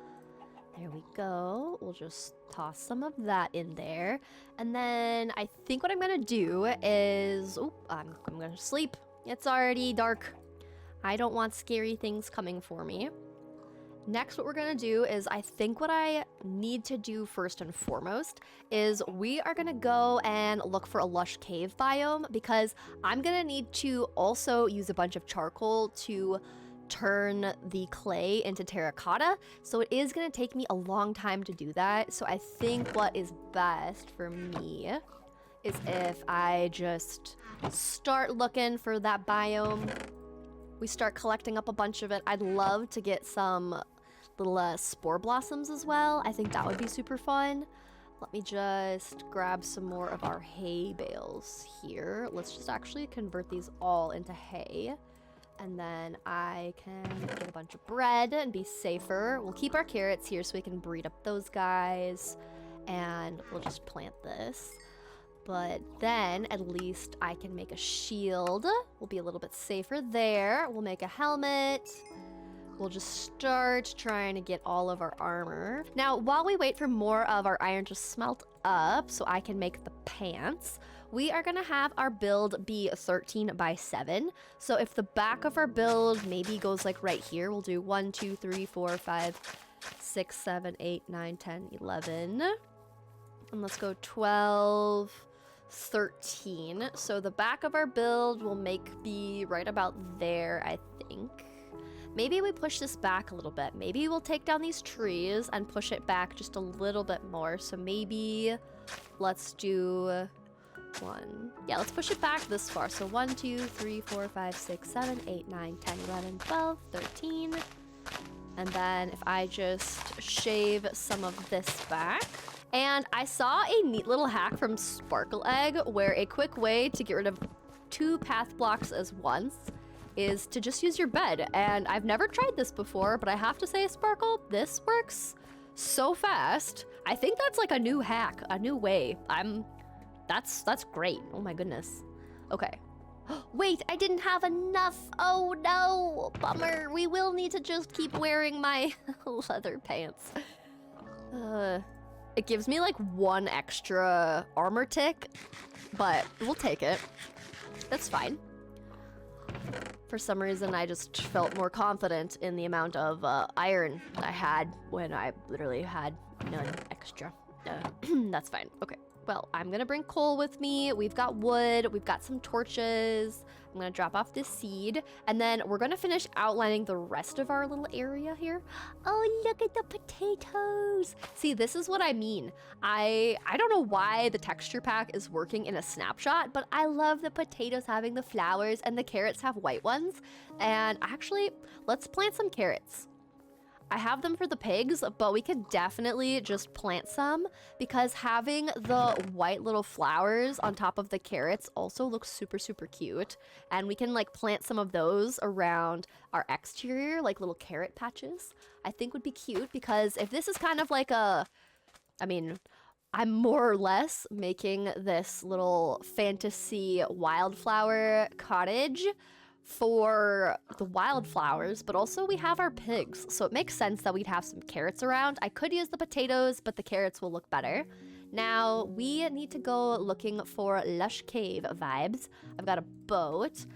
There we go. We'll just toss some of that in there. And then I think what I'm gonna do is, I'm gonna sleep. It's already dark. I don't want scary things coming for me. Next, what we're gonna do is, I think what I need to do first and foremost is we are gonna go and look for a lush cave biome, because I'm gonna need to also use a bunch of charcoal to turn the clay into terracotta. So it is gonna take me a long time to do that. So I think what is best for me is if I just start looking for that biome. We start collecting up a bunch of it. I'd love to get some little spore blossoms as well. I think that would be super fun. Let me just grab some more of our hay bales here. Let's just actually convert these all into hay. And then I can get a bunch of bread and be safer. We'll keep our carrots here so we can breed up those guys. And we'll just plant this. But then at least I can make a shield. We'll be a little bit safer there. We'll make a helmet. We'll just start trying to get all of our armor. Now, while we wait for more of our iron to smelt up so I can make the pants, we are gonna have our build be 13 by 7. So if the back of our build maybe goes like right here, we'll do 1, 2, 3, 4, 5, 6, 7, 8, 9, 10, 11. And let's go 12, 13. So the back of our build will be right about there, I think. Maybe we push this back a little bit. Maybe we'll take down these trees and push it back just a little bit more. So maybe let's do let's push it back this far. So 1, 2, 3, 4, 5, 6, 7, 8, 9, 10, 11, 12, 13. And then if I just shave some of this back. And I saw a neat little hack from Sparkle Egg where a quick way to get rid of 2 path blocks as once is to just use your bed. And I've never tried this before, but I have to say, Sparkle, this works so fast. I think that's like a new hack, a new way. That's great. Oh my goodness. Okay. Wait, I didn't have enough. Oh no, bummer. We will need to just keep wearing my leather pants. It gives me like 1 extra armor tick, but we'll take it. That's fine. For some reason, I just felt more confident in the amount of iron I had when I literally had none extra. That's fine. Okay. Well, I'm gonna bring coal with me. We've got wood. We've got some torches. I'm gonna drop off this seed. And then we're gonna finish outlining the rest of our little area here. Oh, look at the potatoes. See, this is what I mean. I don't know why the texture pack is working in a snapshot, but I love the potatoes having the flowers and the carrots have white ones. And actually, let's plant some carrots. I have them for the pigs, but we could definitely just plant some because having the white little flowers on top of the carrots also looks super, super cute. And we can like plant some of those around our exterior, like little carrot patches. I think would be cute because if this is kind of like I'm more or less making this little fantasy wildflower cottage for the wildflowers, but also we have our pigs, so it makes sense that we'd have some carrots around. I could use the potatoes, but the carrots will look better. Now, we need to go looking for lush cave vibes. I've got a boat.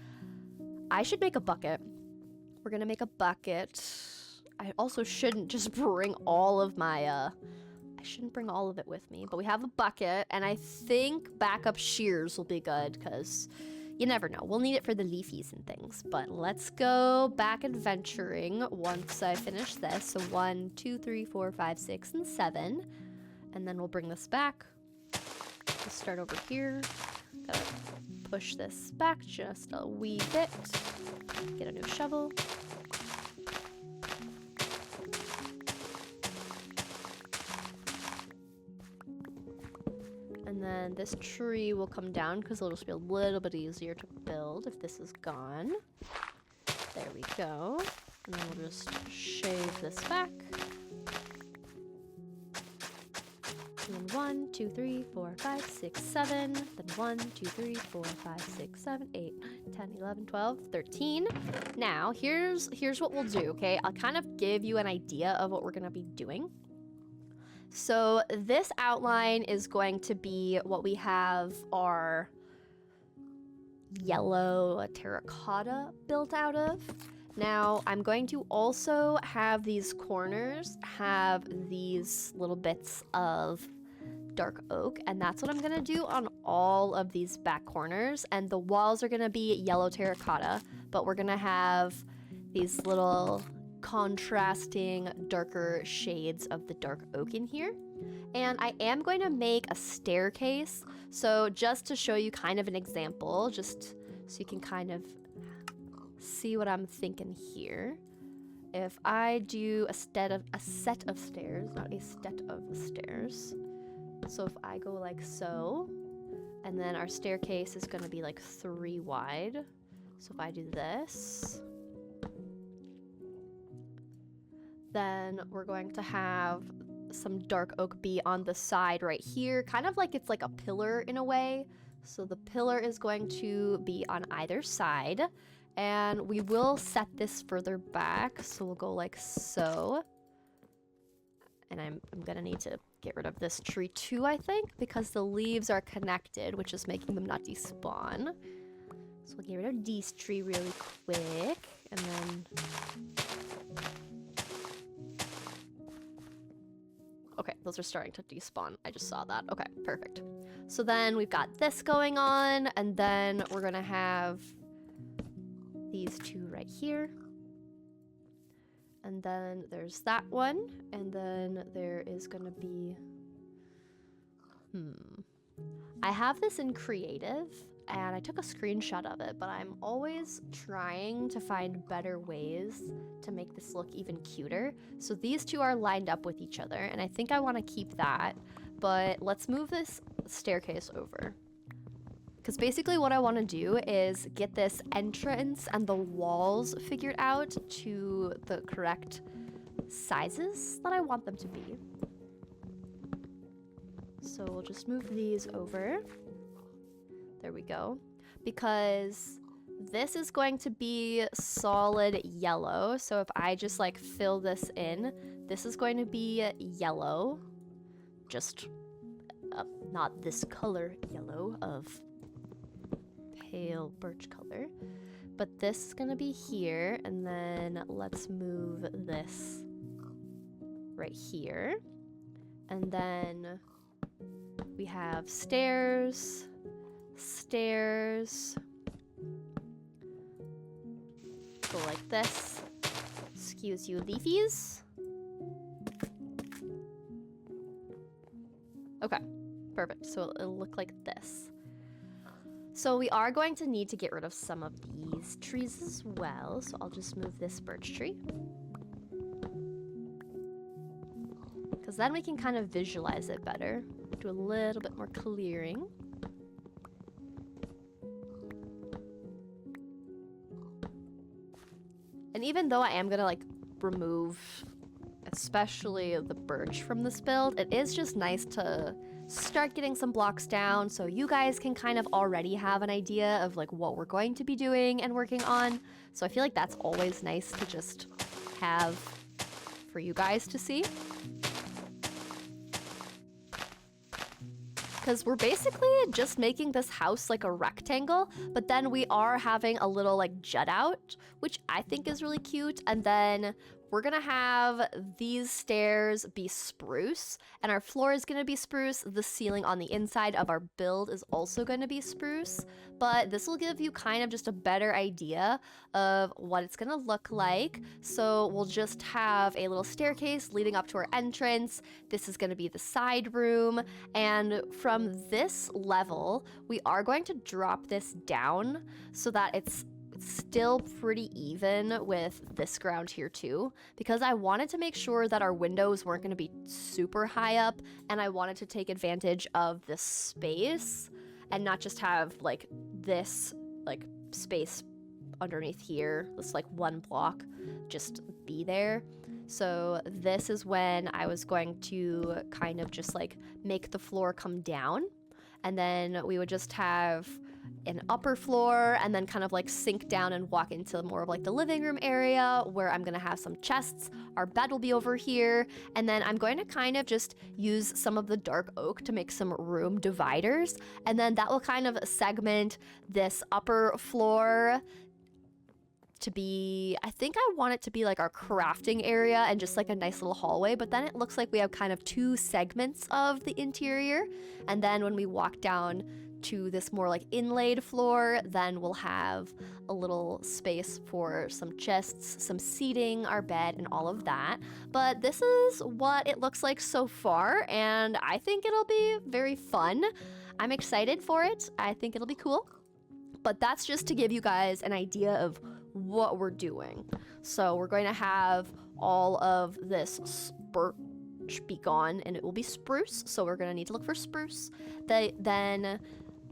I should make a bucket. We're gonna make a bucket. I also shouldn't just bring all of my, I shouldn't bring all of it with me, but we have a bucket, and I think backup shears will be good, because you never know. We'll need it for the leafies and things. But let's go back adventuring once I finish this. So 1, 2, 3, 4, 5, 6, and 7. And then we'll bring this back. We'll start over here. Gotta push this back just a wee bit. Get a new shovel. And then this tree will come down because it'll just be a little bit easier to build if this is gone. There we go. And then we'll just shave this back. And then 1, 2, 3, 4, 5, 6, 7. Then 1, 2, 3, 4, 5, 6, 7, 8, 9, 10, 11, 12, 13. Now, here's what we'll do, okay? I'll kind of give you an idea of what we're gonna be doing. So this outline is going to be what we have our yellow terracotta built out of. Now, I'm going to also have these corners have these little bits of dark oak, and that's what I'm gonna do on all of these back corners. And the walls are gonna be yellow terracotta, but we're gonna have these little contrasting darker shades of the dark oak in here. And I am going to make a staircase, so just to show you kind of an example, just so you can kind of see what I'm thinking here. If I do a set of stairs, not a set of stairs. So if I go like so, and then our staircase is gonna be like 3 wide. So if I do this, then we're going to have some dark oak be on the side right here, kind of like it's like a pillar in a way. So the pillar is going to be on either side, and we will set this further back. So we'll go like so. And I'm gonna need to get rid of this tree too, I think, because the leaves are connected, which is making them not despawn. So we'll get rid of this tree really quick, and then... Okay, those are starting to despawn. I just saw that. Okay, perfect. So then we've got this going on, and then we're gonna have these two right here. And then there's that one, and then there is gonna be... I have this in creative, and I took a screenshot of it, but I'm always trying to find better ways to make this look even cuter. So these two are lined up with each other, and I think I want to keep that, but let's move this staircase over. Because basically what I want to do is get this entrance and the walls figured out to the correct sizes that I want them to be. So we'll just move these over. There we go. Because this is going to be solid yellow. So if I just like fill this in, this is going to be yellow. Just not this color yellow of pale birch color. But this is going to be here. And then let's move this right here. And then we have stairs. Stairs. Go like this. Excuse you, leafies. Okay, perfect. So it'll look like this. So we are going to need to get rid of some of these trees as well. So I'll just move this birch tree. Because then we can kind of visualize it better. Do a little bit more clearing. And even though I am gonna like remove especially the birch from this build, it is just nice to start getting some blocks down so you guys can kind of already have an idea of like what we're going to be doing and working on. So I feel like that's always nice to just have for you guys to see. Because we're basically just making this house like a rectangle, but then we are having a little like jut out, which I think is really cute. And then we're gonna have these stairs be spruce, and our floor is gonna be spruce. The ceiling on the inside of our build is also gonna be spruce, but this will give you kind of just a better idea of what it's gonna look like. So we'll just have a little staircase leading up to our entrance. This is gonna be the side room, and from this level, we are going to drop this down so that it's still pretty even with this ground here too, because I wanted to make sure that our windows weren't going to be super high up, and I wanted to take advantage of this space and not just have like this like space underneath here, this like one block, just be there. So this is when I was going to kind of just like make the floor come down, and then we would just have an upper floor and then kind of like sink down and walk into more of like the living room area where I'm gonna have some chests. Our bed will be over here, and then I'm going to kind of just use some of the dark oak to make some room dividers, and then that will kind of segment this upper floor to be, I think I want it to be like our crafting area and just like a nice little hallway, but then it looks like we have kind of two segments of the interior, and then when we walk down to this more like inlaid floor, then we'll have a little space for some chests, some seating, our bed, and all of that. But this is what it looks like so far, and I think it'll be very fun. I'm excited for it. I think it'll be cool. But that's just to give you guys an idea of what we're doing. So we're going to have all of this birch be gone, and it will be spruce, so we're going to need to look for spruce. Then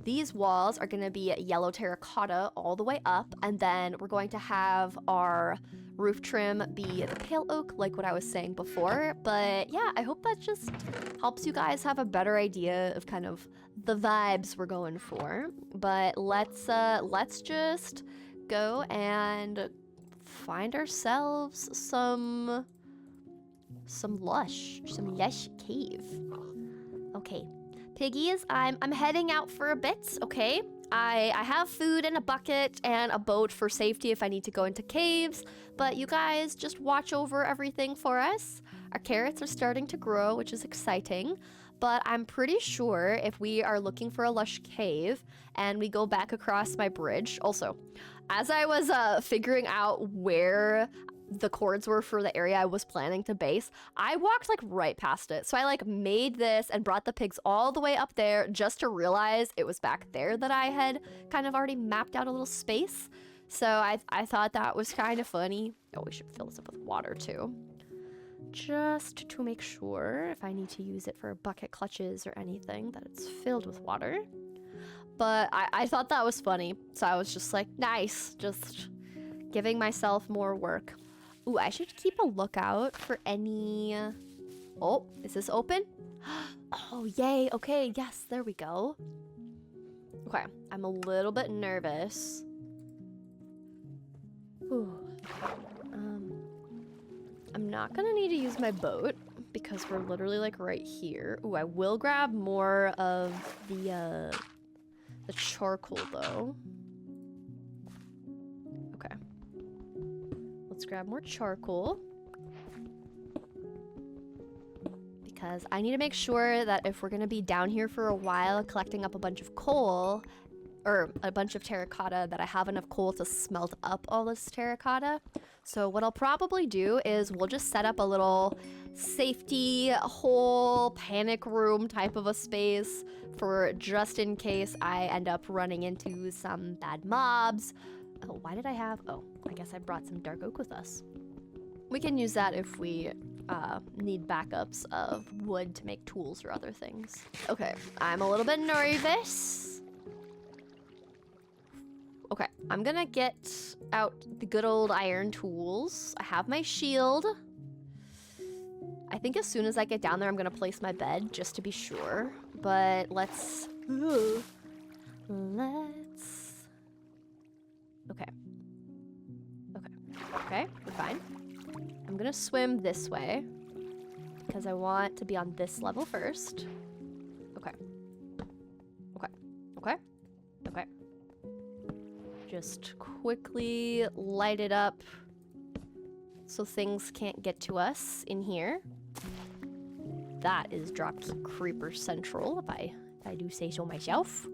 these walls are going to be yellow terracotta all the way up, and then we're going to have our roof trim be the pale oak, like what I was saying before. But yeah, I hope that just helps you guys have a better idea of kind of the vibes we're going for. But let's just go and find ourselves some lush cave. Okay, piggies, I'm heading out for a bit, okay? I have food in a bucket and a boat for safety if I need to go into caves, but you guys just watch over everything for us. Our carrots are starting to grow, which is exciting, but I'm pretty sure if we are looking for a lush cave and we go back across my bridge. Also, as I was figuring out where the cords were for the area I was planning to base, I walked like right past it. So I like made this and brought the pigs all the way up there just to realize it was back there that I had kind of already mapped out a little space. So I thought that was kind of funny. Oh, we should fill this up with water too, just to make sure if I need to use it for bucket clutches or anything that it's filled with water. But I thought that was funny, so I was just like, nice, just giving myself more work. Ooh, I should keep a lookout for any... Oh, is this open? Oh, yay. Okay, yes, there we go. Okay, I'm a little bit nervous. Ooh. I'm not gonna need to use my boat because we're literally like right here. Ooh, I will grab more of the charcoal though. Okay. Let's grab more charcoal because I need to make sure that if we're gonna be down here for a while collecting up a bunch of coal or a bunch of terracotta, that I have enough coal to smelt up all this terracotta. So what I'll probably do is we'll just set up a little safety hole, panic room type of a space for just in case I end up running into some bad mobs. Oh, why did I have... Oh, I guess I brought some dark oak with us. We can use that if we need backups of wood to make tools or other things. Okay, I'm a little bit nervous. Okay, I'm gonna get out the good old iron tools. I have my shield. I think as soon as I get down there, I'm gonna place my bed just to be sure. But let's... Okay. Okay. Okay, we're fine. I'm gonna swim this way because I want to be on this level first. Okay. Okay. Okay. Okay. Just quickly light it up so things can't get to us in here. That is Dropkeep Creeper Central, if I do say so myself.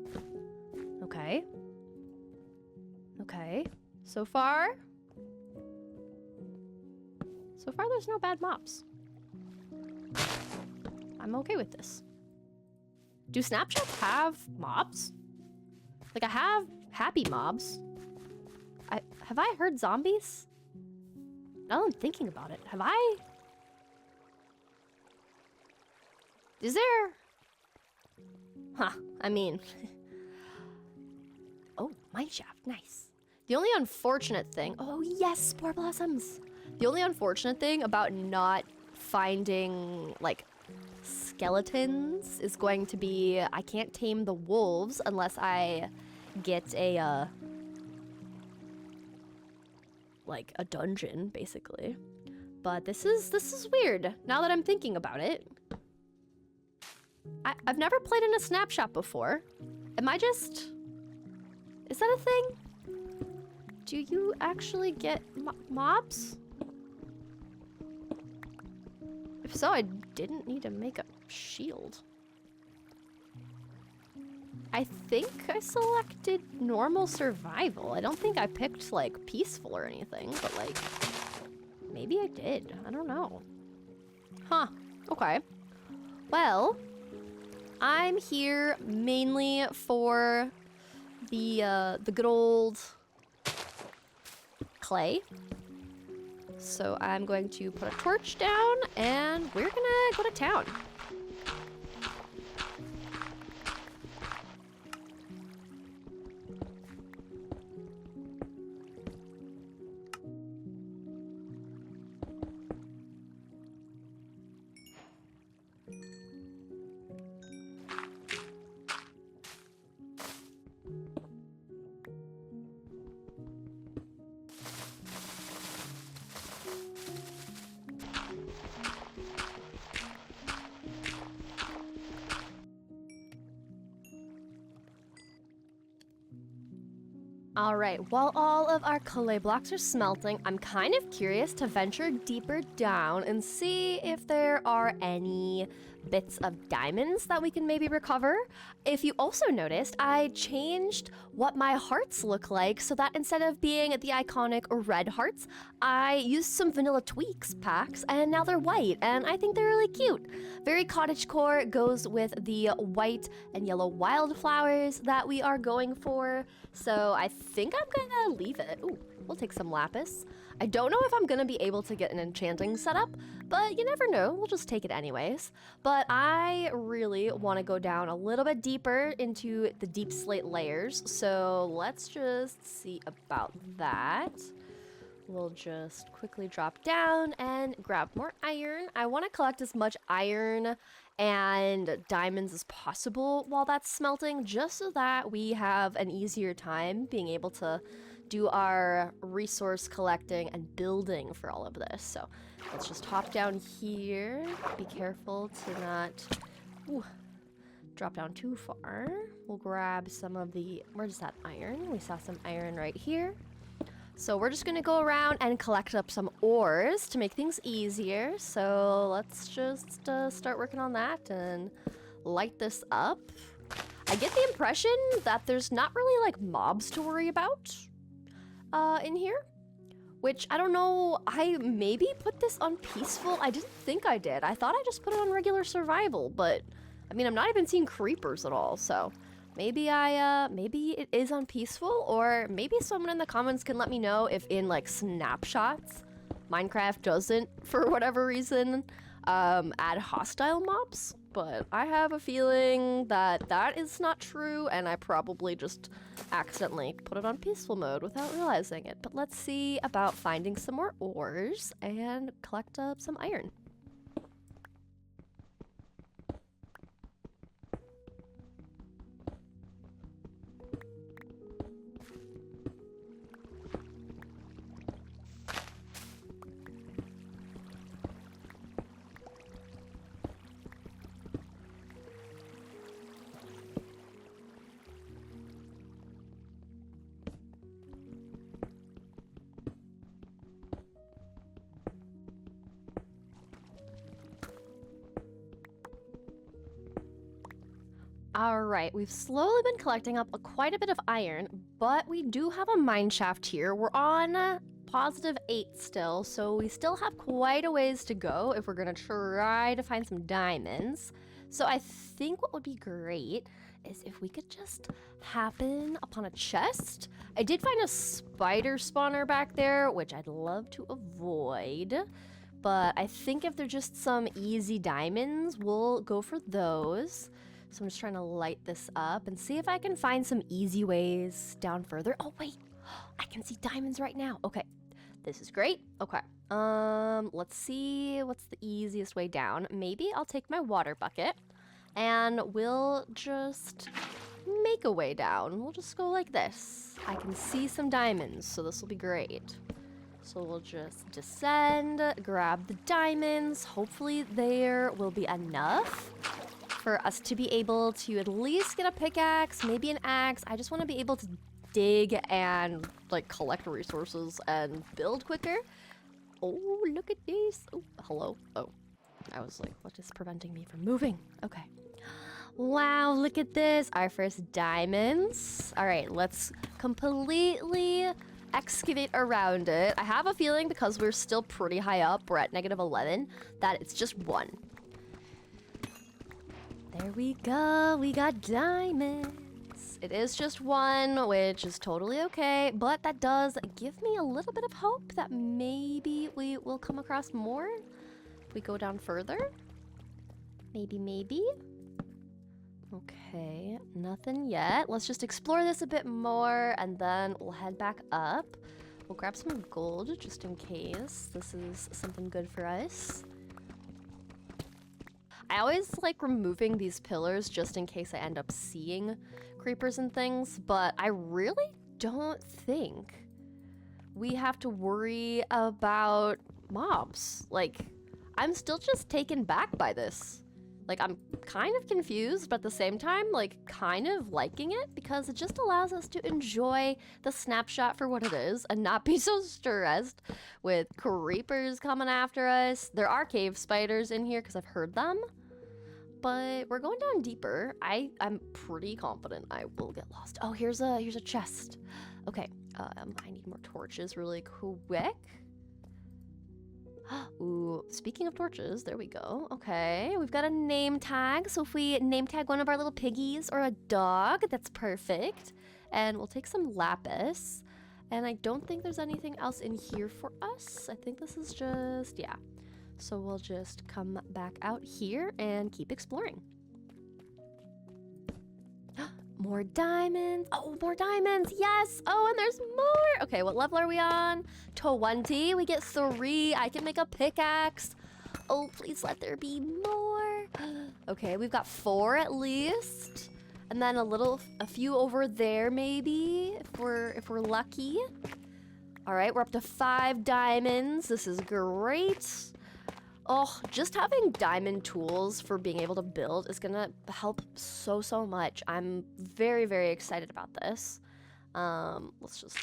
Okay. Okay. So far there's no bad mobs. I'm okay with this. Do snapshots have mobs? Like, I have happy mobs. Have I heard zombies? Now I'm thinking about it. Have I? Is there? Huh, I mean... Oh, mineshaft, nice. The only unfortunate thing, oh yes, spore blossoms. The only unfortunate thing about not finding like skeletons is going to be I can't tame the wolves unless I get a like a dungeon basically. But this is weird now that I'm thinking about it. I've never played in a snapshot before. Am I just... Is that a thing? Do you actually get mobs? If so, I didn't need to make a shield. I think I selected normal survival. I don't think I picked like peaceful or anything, but like maybe I did. I don't know. Huh. Okay. Well, I'm here mainly for the good old clay. So I'm going to put a torch down and we're gonna go to town. All right, while all of our clay blocks are smelting, I'm kind of curious to venture deeper down and see if there are any bits of diamonds that we can maybe recover. If you also noticed, I changed what my hearts look like so that instead of being the iconic red hearts, I used some vanilla tweaks packs and now they're white and I think they're really cute. Very cottagecore, goes with the white and yellow wildflowers that we are going for. So I think I'm gonna leave it. Ooh, we'll take some lapis. I don't know if I'm gonna be able to get an enchanting setup, but you never know, we'll just take it anyways. But I really wanna go down a little bit deeper into the deep slate layers, so let's just see about that. We'll just quickly drop down and grab more iron. I wanna collect as much iron and diamonds as possible while that's smelting, just so that we have an easier time being able to do our resource collecting and building for all of this. So let's just hop down here. Be careful to not drop down too far. We'll grab some of the, where's that iron? We saw some iron right here. So we're just gonna go around and collect up some ores to make things easier. So let's just start working on that and light this up. I get the impression that there's not really like mobs to worry about in here, which I don't know. I maybe put this on peaceful. I didn't think I did. I thought I just put it on regular survival, but I mean, I'm not even seeing creepers at all. So maybe maybe it is on peaceful, or maybe someone in the comments can let me know if in like snapshots, Minecraft doesn't, for whatever reason, add hostile mobs. But I have a feeling that that is not true, and I probably just accidentally put it on peaceful mode without realizing it. But let's see about finding some more ores and collect up some iron. All right, we've slowly been collecting up quite a bit of iron, but we do have a mine shaft here. We're on +8 still, so we still have quite a ways to go if we're gonna try to find some diamonds. So I think what would be great is if we could just happen upon a chest. I did find a spider spawner back there, which I'd love to avoid, but I think if they're just some easy diamonds, we'll go for those. So I'm just trying to light this up and see if I can find some easy ways down further. Oh, wait. I can see diamonds right now. Okay, this is great. Okay, let's see what's the easiest way down. Maybe I'll take my water bucket and we'll just make a way down. We'll just go like this. I can see some diamonds, so this will be great. So we'll just descend, grab the diamonds. Hopefully there will be enough for us to be able to at least get a pickaxe, maybe an axe. I just want to be able to dig and like collect resources and build quicker. Oh, look at this. Oh, hello. Oh, I was like, what is preventing me from moving? Okay. Wow, look at this. Our first diamonds. All right, let's completely excavate around it. I have a feeling because we're still pretty high up, we're at -11, that it's just one. There we go, we got diamonds. It is just one, which is totally okay, but that does give me a little bit of hope that maybe we will come across more if we go down further. Maybe. Okay, nothing yet. Let's just explore this a bit more and then we'll head back up. We'll grab some gold just in case this is something good for us. I always like removing these pillars just in case I end up seeing creepers and things, but I really don't think we have to worry about mobs. Like, I'm still just taken back by this. Like, I'm kind of confused, but at the same time, like, kind of liking it because it just allows us to enjoy the snapshot for what it is and not be so stressed with creepers coming after us. There are cave spiders in here because I've heard them, but we're going down deeper. I'm pretty confident I will get lost. Oh, here's a chest. Okay, I need more torches really quick. Ooh, speaking of torches, there we go. Okay, we've got a name tag. So if we name tag one of our little piggies or a dog, that's perfect. And we'll take some lapis. And I don't think there's anything else in here for us. I think this is just, yeah. So we'll just come back out here and keep exploring. More diamonds. Oh, more diamonds. Yes. Oh, and there's more. Okay, what level are we on? 20. We get 3. I can make a pickaxe. Oh, please let there be more. Okay, we've got 4 at least. And then a few over there maybe if we're lucky. All right, we're up to 5 diamonds. This is great. Oh, just having diamond tools for being able to build is gonna help so much. I'm very, very excited about this. Let's just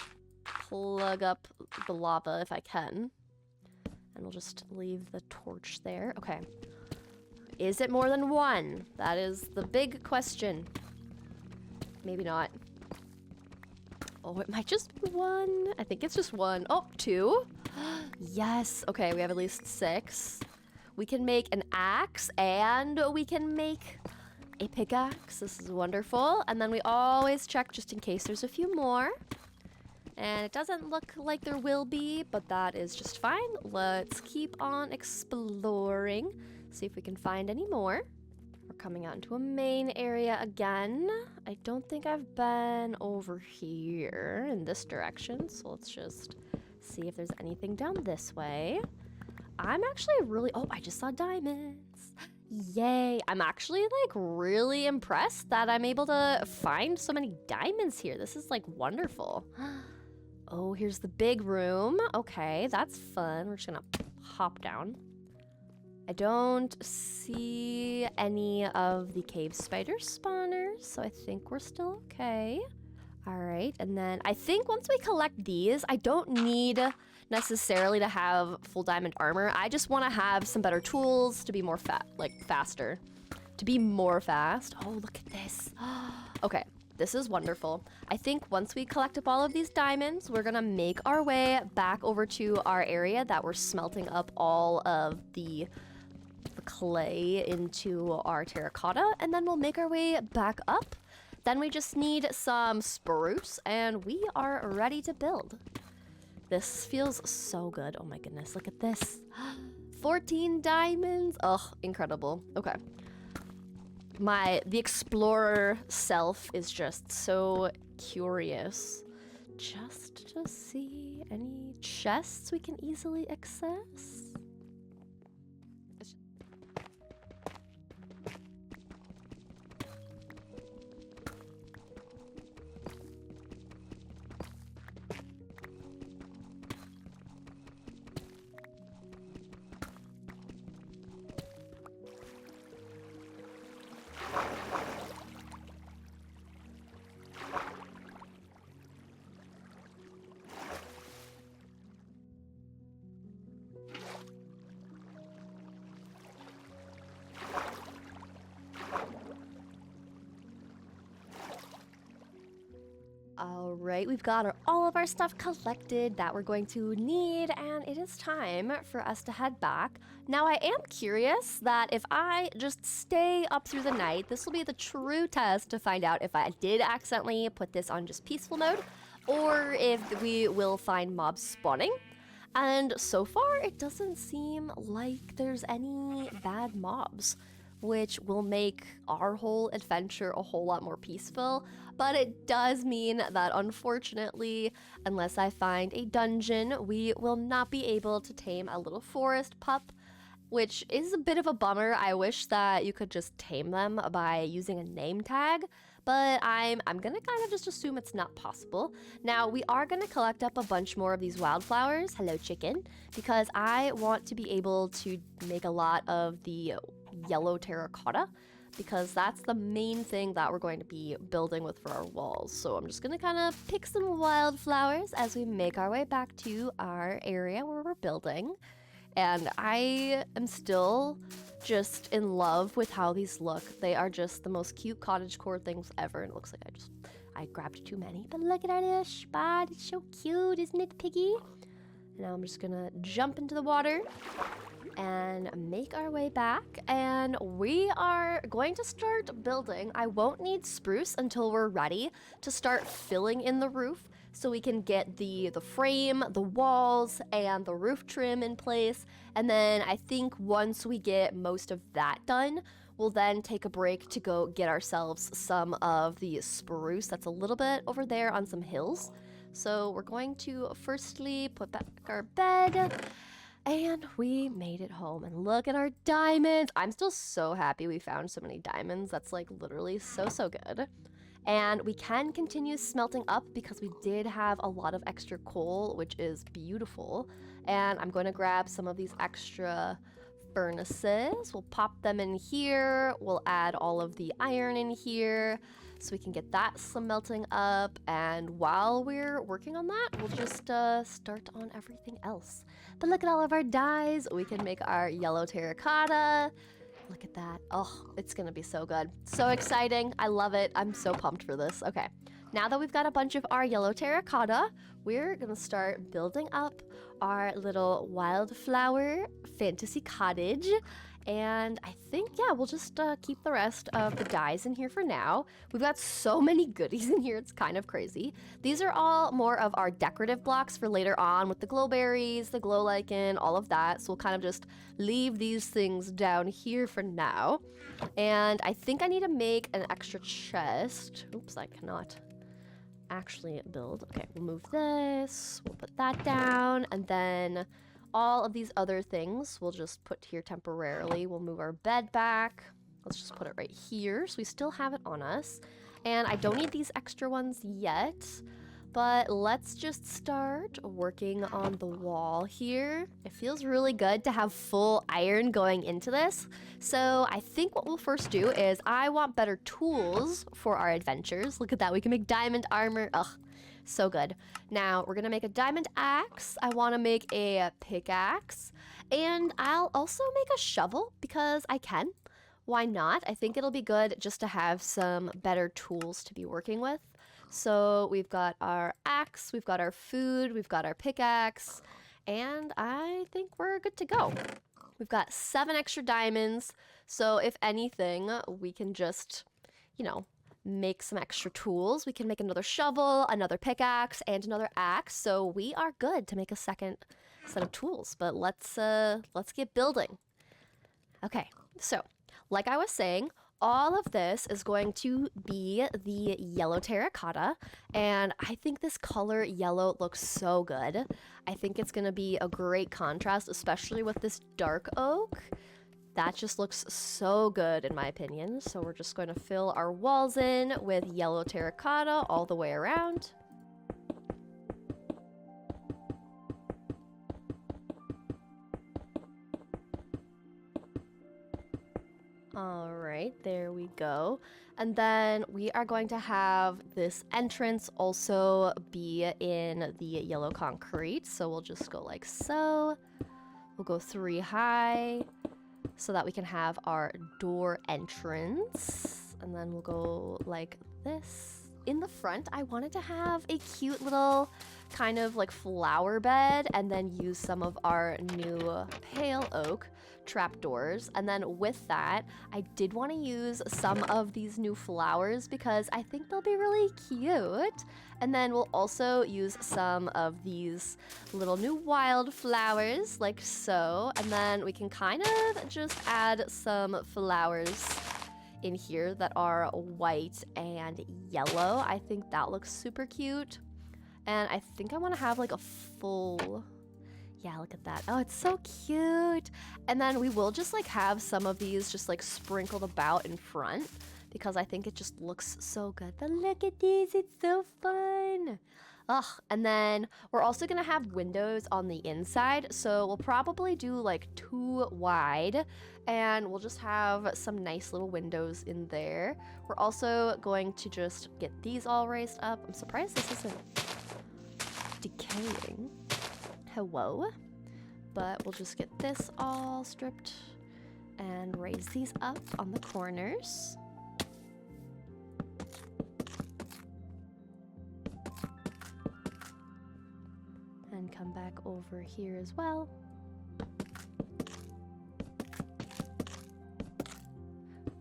plug up the lava if I can. And we'll just leave the torch there. Okay. Is it more than 1? That is the big question. Maybe not. Oh, it might just be 1. I think it's just 1. Oh, 2. Yes. Okay, we have at least 6. We can make an axe and we can make a pickaxe. This is wonderful. And then we always check just in case there's a few more. And it doesn't look like there will be, but that is just fine. Let's keep on exploring. See if we can find any more. We're coming out into a main area again. I don't think I've been over here in this direction. So let's just see if there's anything down this way. I'm actually really, oh, I just saw diamonds. Yay. I'm actually like really impressed that I'm able to find so many diamonds here. This is like wonderful. Oh, here's the big room. Okay, that's fun. We're just gonna hop down. I don't see any of the cave spider spawners, so I think we're still okay. All right, and then I think once we collect these, I don't need necessarily to have full diamond armor. I just want to have some better tools to be more faster. To be more fast. Oh, look at this. Okay, this is wonderful. I think once we collect up all of these diamonds, we're gonna make our way back over to our area that we're smelting up all of the clay into our terracotta, and then we'll make our way back up. Then we just need some spruce, and we are ready to build. This feels so good. Oh my goodness, look at this. 14 diamonds. Oh, incredible. Okay. The explorer self is just so curious just to see any chests we can easily access. All right, we've got all of our stuff collected that we're going to need, and it is time for us to head back. Now, I am curious that if I just stay up through the night, this will be the true test to find out if I did accidentally put this on just peaceful mode, or if we will find mobs spawning. And so far, it doesn't seem like there's any bad mobs, which will make our whole adventure a whole lot more peaceful. But it does mean that, unfortunately, unless I find a dungeon, we will not be able to tame a little forest pup, which is a bit of a bummer. I wish that you could just tame them by using a name tag, but I'm gonna kind of just assume it's not possible. Now, we are gonna collect up a bunch more of these wildflowers, hello chicken, because I want to be able to make a lot of the yellow terracotta, because that's the main thing that we're going to be building with for our walls. So I'm just gonna kind of pick some wildflowers as we make our way back to our area where we're building. And I am still just in love with how these look. They are just the most cute cottagecore things ever. And it looks like I grabbed too many, but look at our little spot. It's so cute, isn't it, Piggy? Now I'm just gonna jump into the water and make our way back, and we are going to start building. I won't need spruce until we're ready to start filling in the roof, so we can get the frame, the walls, and the roof trim in place. And then I think once we get most of that done, we'll then take a break to go get ourselves some of the spruce that's a little bit over there on some hills. So we're going to firstly put back our bed. And we made it home, and look at our diamonds. I'm still so happy we found so many diamonds. That's like literally so good. And we can continue smelting up because we did have a lot of extra coal, which is beautiful. And I'm going to grab some of these extra furnaces. We'll pop them in here. We'll add all of the iron in here so we can get that smelting up. And while we're working on that, we'll just start on everything else. But look at all of our dyes. We can make our yellow terracotta. Look at that. Oh, it's gonna be so good. So exciting. I love it. I'm so pumped for this. Okay, now that we've got a bunch of our yellow terracotta, we're gonna start building up our little wildflower fantasy cottage. And I think, yeah, we'll just keep the rest of the dyes in here for now. We've got so many goodies in here, it's kind of crazy. These are all more of our decorative blocks for later on with the glowberries, the glow lichen, all of that. So we'll kind of just leave these things down here for now. And I think I need to make an extra chest. Oops, I cannot actually build. Okay, we'll move this, we'll put that down, and then all of these other things we'll just put here temporarily. We'll move our bed back. Let's just put it right here so we still have it on us. And I don't need these extra ones yet, but let's just start working on the wall here. It feels really good to have full iron going into this. So I think what we'll first do is I want better tools for our adventures. Look at that, we can make diamond armor. Ugh. So good. Now we're gonna make a diamond axe. I want to make a pickaxe, and I'll also make a shovel because I can. Why not? I think it'll be good just to have some better tools to be working with. So we've got our axe, we've got our food, we've got our pickaxe, and I think we're good to go. We've got 7 extra diamonds, so if anything, we can just, you know, make some extra tools. We can make another shovel, another pickaxe, and another axe. So we are good to make a second set of tools. But let's get building. Okay, so like I was saying, All of this is going to be the yellow terracotta, and I think this color yellow looks so good. I think it's gonna be a great contrast, especially with this dark oak. That just looks so good in my opinion. So we're just going to fill our walls in with yellow terracotta all the way around. All right, there we go. And then we are going to have this entrance also be in the yellow concrete. So we'll just go like so. We'll go 3 high so that we can have our door entrance. And then we'll go like this. In the front, I wanted to have a cute little kind of like flower bed and then use some of our new pale oak trapdoors. And then with that, I did want to use some of these new flowers because I think they'll be really cute. And then we'll also use some of these little new wildflowers like so. And then we can kind of just add some flowers in here that are white and yellow. I think that looks super cute. And I think I want to have like a full... Yeah, look at that. Oh, it's so cute. And then we will just like have some of these just like sprinkled about in front because I think it just looks so good. But look at these, it's so fun. Ugh, and then we're also gonna have windows on the inside. So we'll probably do like 2 wide and we'll just have some nice little windows in there. We're also going to just get these all raised up. I'm surprised this isn't decaying. Hello. But we'll just get this all stripped and raise these up on the corners. And come back over here as well.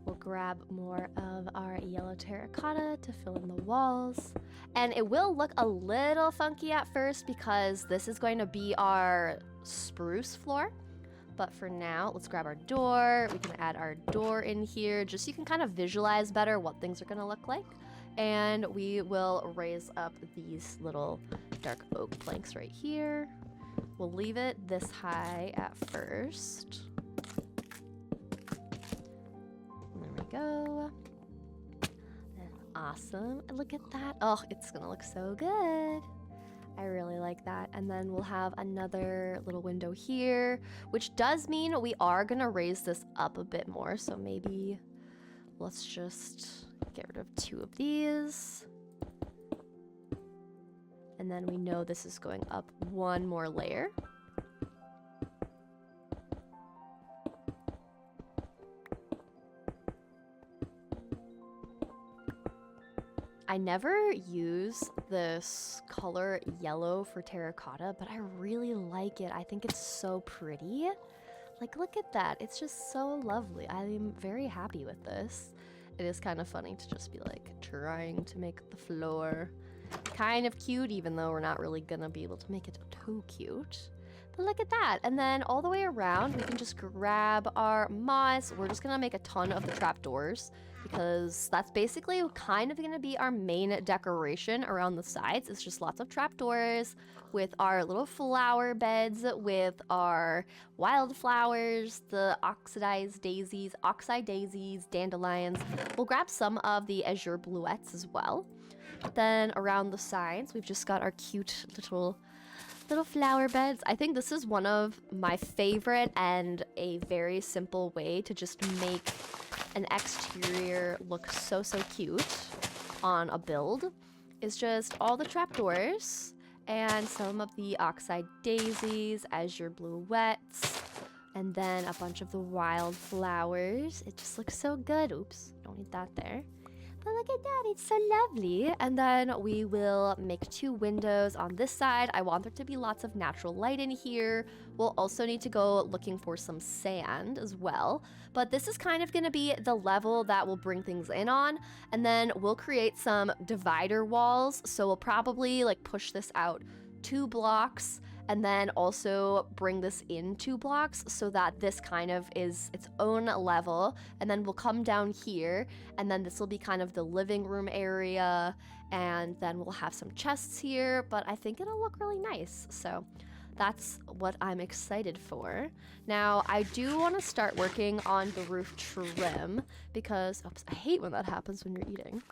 We'll grab more of our yellow terracotta to fill in the walls. And it will look a little funky at first because this is going to be our spruce floor. But for now, let's grab our door. We can add our door in here just so you can kind of visualize better what things are going to look like. And we will raise up these little dark oak planks right here. We'll leave it this high at first. There we go. Awesome. Look at that. Oh, it's gonna look so good. I really like that. And then we'll have another little window here, which does mean we are gonna raise this up a bit more. So maybe let's just get rid of 2 of these. And then we know this is going up 1 more layer. I never use this color yellow for terracotta, but I really like it. I think it's so pretty. Like, look at that. It's just so lovely. I'm very happy with this. It is kind of funny to just be like trying to make the floor kind of cute, even though we're not really gonna be able to make it too cute. But look at that. And then all the way around, we can just grab our moss. We're just gonna make a ton of the trapdoors because that's basically kind of gonna be our main decoration around the sides. It's just lots of trapdoors with our little flower beds, with our wildflowers, the oxide daisies, dandelions. We'll grab some of the azure bluettes as well. Then around the sides, we've just got our cute little flower beds. I think this is one of my favorite and a very simple way to just make an exterior look so cute on a build. Is just all the trapdoors and some of the oxide daisies, azure bluettes, and then a bunch of the wildflowers. It just looks so good. Oops, don't need that there. But look at that, it's so lovely. And then we will make 2 windows on this side. I want there to be lots of natural light in here. We'll also need to go looking for some sand as well. But this is kind of gonna be the level that we'll bring things in on. And then we'll create some divider walls. So we'll probably like push this out 2 blocks and then also bring this in 2 blocks so that this kind of is its own level, and then we'll come down here, and then this will be kind of the living room area, and then we'll have some chests here, but I think it'll look really nice. So that's what I'm excited for. Now, I do want to start working on the roof trim because, oops, I hate when that happens when you're eating.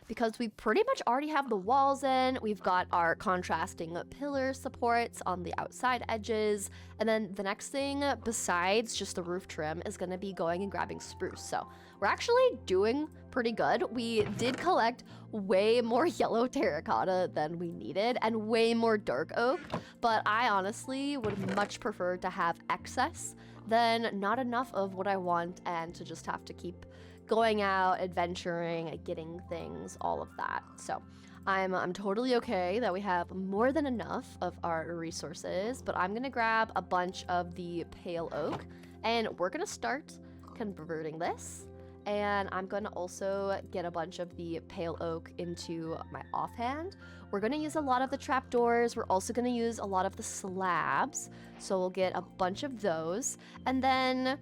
Because we pretty much already have the walls in, we've got our contrasting pillar supports on the outside edges, and then the next thing besides just the roof trim is gonna be going and grabbing spruce. So we're actually doing pretty good. We did collect way more yellow terracotta than we needed and way more dark oak, but I honestly would much prefer to have excess than not enough of what I want and to just have to keep going out, adventuring, getting things, all of that. So I'm totally okay that we have more than enough of our resources, but I'm gonna grab a bunch of the pale oak and we're gonna start converting this. And I'm gonna also get a bunch of the pale oak into my offhand. We're gonna use a lot of the trapdoors. We're also gonna use a lot of the slabs. So we'll get a bunch of those. And then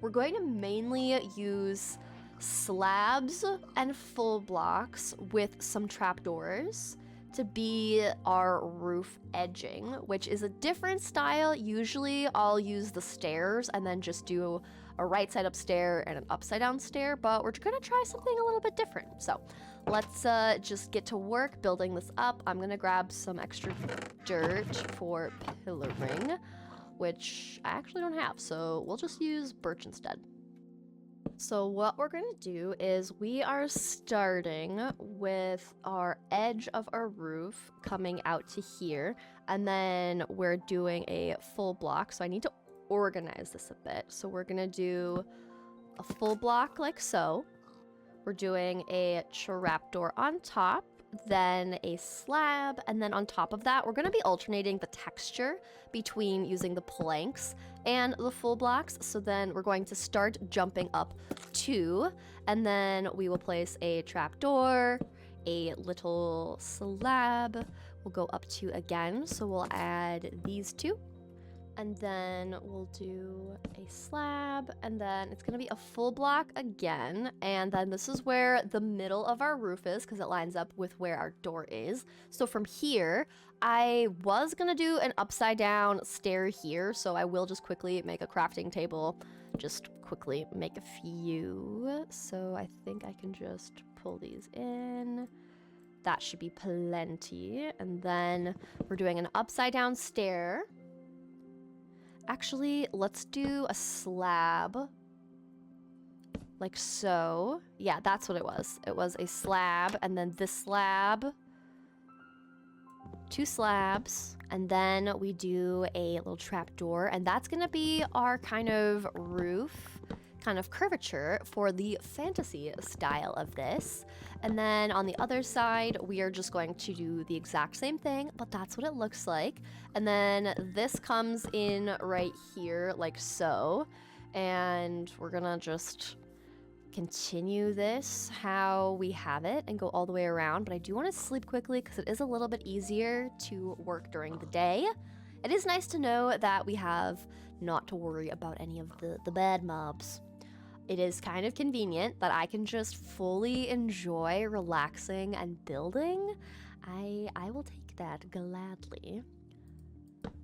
we're going to mainly use slabs and full blocks with some trapdoors to be our roof edging, which is a different style. Usually I'll use the stairs and then just do a right side up stair and an upside down stair, but we're gonna try something a little bit different. So let's just get to work building this up. I'm gonna grab some extra dirt for pillaring, which I actually don't have, so we'll just use birch instead. So what we're gonna do is we are starting with our edge of our roof coming out to here, and then we're doing a full block. So I need to organize this a bit. So we're gonna do a full block like so. We're doing a trapdoor on top, then a slab, and then on top of that, we're gonna be alternating the texture between using the planks and the full blocks. So then we're going to start jumping up 2, and then we will place a trapdoor, a little slab, we'll go up 2 again. So we'll add these 2. And then we'll do a slab, and then it's gonna be a full block again. And then this is where the middle of our roof is because it lines up with where our door is. So from here, I was gonna do an upside down stair here. So I will just quickly make a crafting table, just quickly make a few. So I think I can just pull these in. That should be plenty. And then we're doing an upside down stair. Actually, let's do a slab, like so. Yeah, that's what it was. It was a slab, and then this slab, 2 slabs, and then we do a little trapdoor, and that's gonna be our kind of roof, kind of curvature for the fantasy style of this. And then on the other side, we are just going to do the exact same thing, but that's what it looks like. And then this comes in right here, like so. And we're gonna just continue this how we have it and go all the way around. But I do want to sleep quickly because it is a little bit easier to work during the day. It is nice to know that we have not to worry about any of the bad mobs. It is kind of convenient that I can just fully enjoy relaxing and building. I will take that gladly.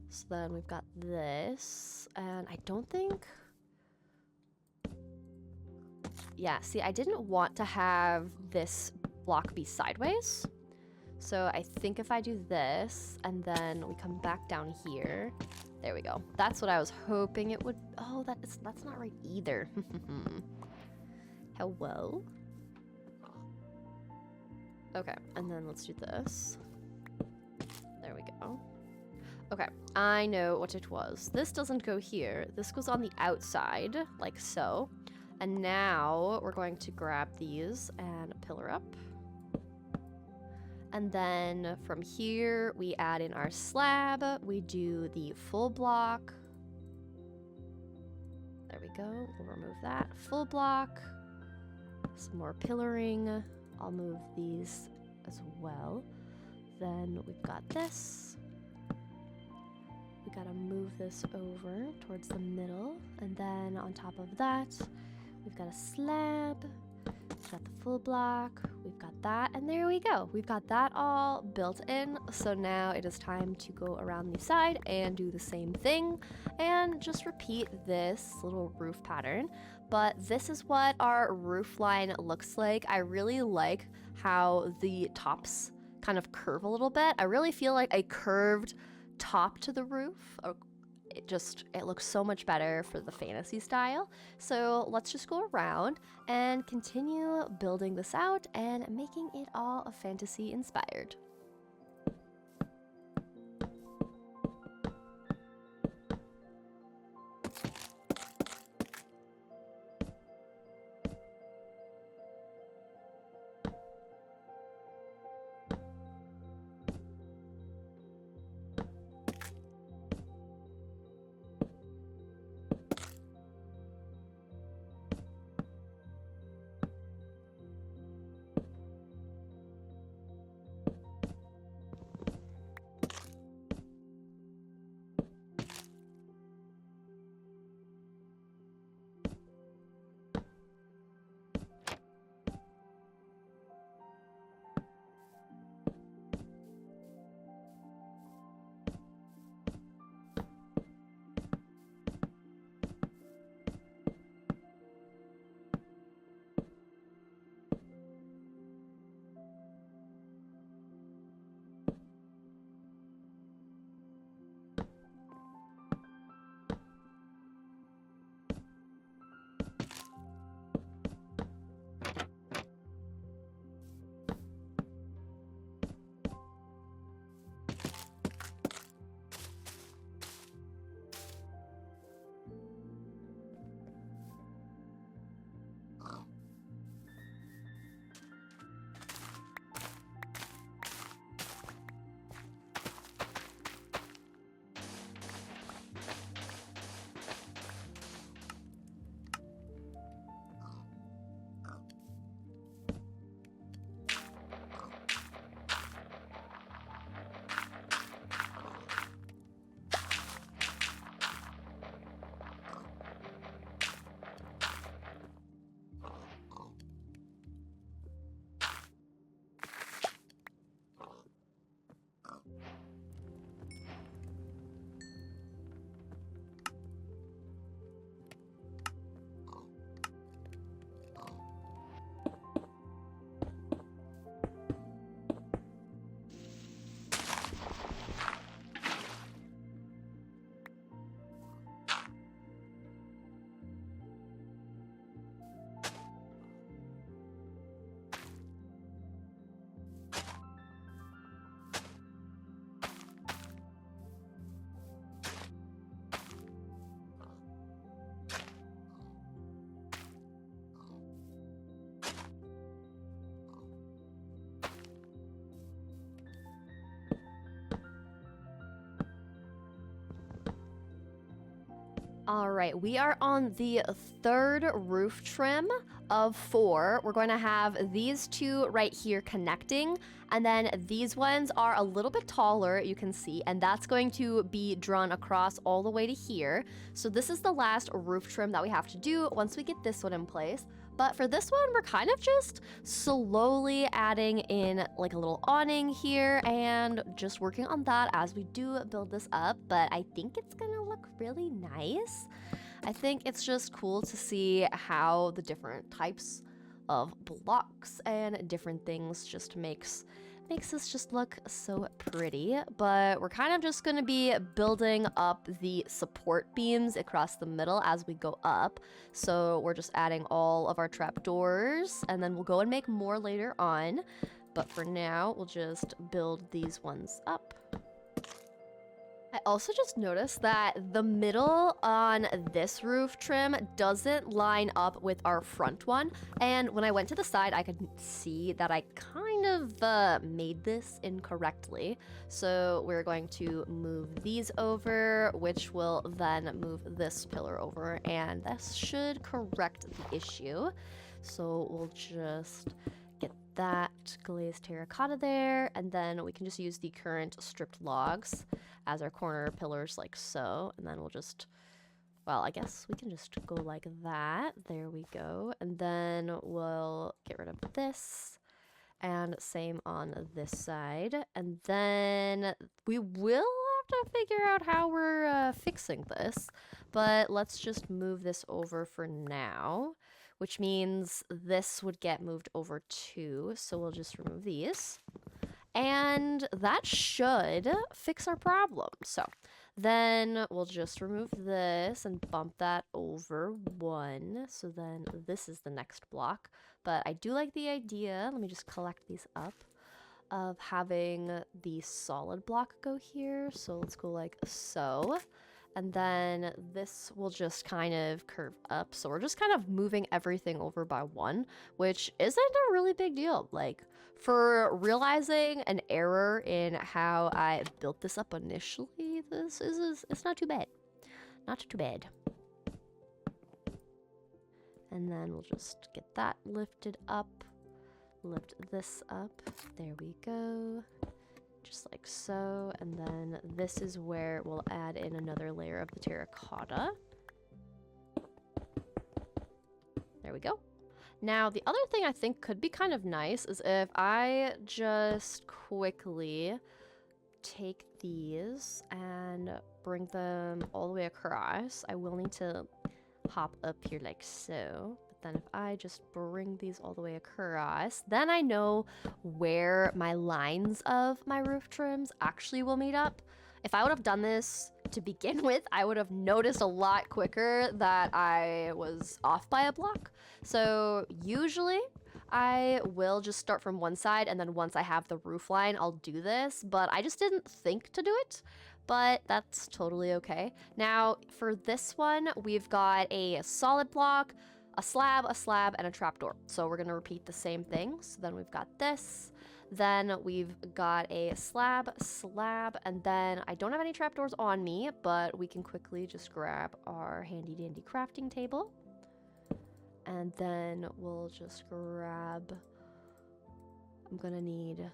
So then we've got this, and I don't think... Yeah, see, I didn't want to have this block be sideways. So I think if I do this, and then we come back down here... There we go. That's what I was hoping it would... Oh, that's not right either. Hello? Okay, and then let's do this. There we go. Okay, I know what it was. This doesn't go here. This goes on the outside, like so. And now we're going to grab these and pillar up. And then from here, we add in our slab. We do the full block. There we go. We'll remove that. Full block. Some more pillaring. I'll move these as well. Then we've got this. we gotta move this over towards the middle, and then on top of that, we've got a slab. We've got the full block, we've got that, and there we go. We've got that all built in, so now it is time to go around the side and do the same thing and just repeat this little roof pattern. But this is what our roof line looks like. I really like how the tops kind of curve a little bit. I really feel like a curved top to the roof. It looks so much better for the fantasy style. So let's just go around and continue building this out and making it all fantasy inspired. All right, we are on the third roof trim of 4. We're going to have these two right here connecting, and then these ones are a little bit taller, you can see, and that's going to be drawn across all the way to here. So this is the last roof trim that we have to do once we get this one in place. But for this one, we're kind of just slowly adding in like a little awning here and just working on that as we do build this up. But I think it's gonna look really nice. I think it's just cool to see how the different types of blocks and different things just makes this just look so pretty. But we're kind of just going to be building up the support beams across the middle as we go up. So we're just adding all of our trapdoors, and then we'll go and make more later on. But for now, we'll just build these ones up. I also just noticed that the middle on this roof trim doesn't line up with our front one. And when I went to the side, I could see that I kind of made this incorrectly. So we're going to move these over, which will then move this pillar over, and this should correct the issue. So we'll just Get that glazed terracotta there, and then we can just use the current stripped logs as our corner pillars like so, and then we'll just, well, I guess we can just go like that. There we go. And then we'll get rid of this. And same on this side. And then we will have to figure out how we're fixing this. But let's just move this over for now, which means this would get moved over too. So we'll just remove these. And that should fix our problem. So then we'll just remove this and bump that over 1. So then this is the next block. But I do like the idea, let me just collect these up, of having the solid block go here. So let's go like so. And then this will just kind of curve up. So we're just kind of moving everything over by 1, which isn't a really big deal. Like, for realizing an error in how I built this up initially, this is it's not too bad. Not too bad. And then we'll just get that lifted up. Lift this up. There we go. Just like so. And then this is where we'll add in another layer of the terracotta. There we go. Now, the other thing I think could be kind of nice is if I just quickly take these and bring them all the way across. I will need to hop up here like so. But then if I just bring these all the way across, then I know where my lines of my roof trims actually will meet up. If I would have done this to begin with, I would have noticed a lot quicker that I was off by a block. So usually I will just start from one side, and then once I have the roof line, I'll do this, but I just didn't think to do it. But that's totally okay. Now, for this one, we've got a solid block, a slab, and a trapdoor. So we're gonna repeat the same thing. So then we've got this, then we've got a slab, and then I don't have any trapdoors on me, but we can quickly just grab our handy dandy crafting table. And then we'll just grab, I'm gonna need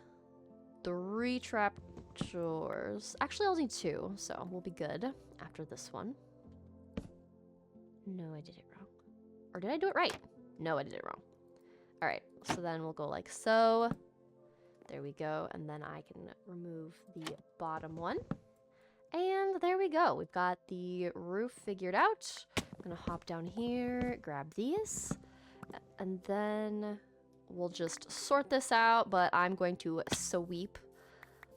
3 trapdoors. Actually, I'll need 2, so we'll be good after this one. No, I did it wrong. Or did I do it right? No, I did it wrong. All right, so then we'll go like so. There we go, and then I can remove the bottom one. And there we go. We've got the roof figured out. I'm gonna hop down here, grab these, and then we'll just sort this out, but I'm going to sweep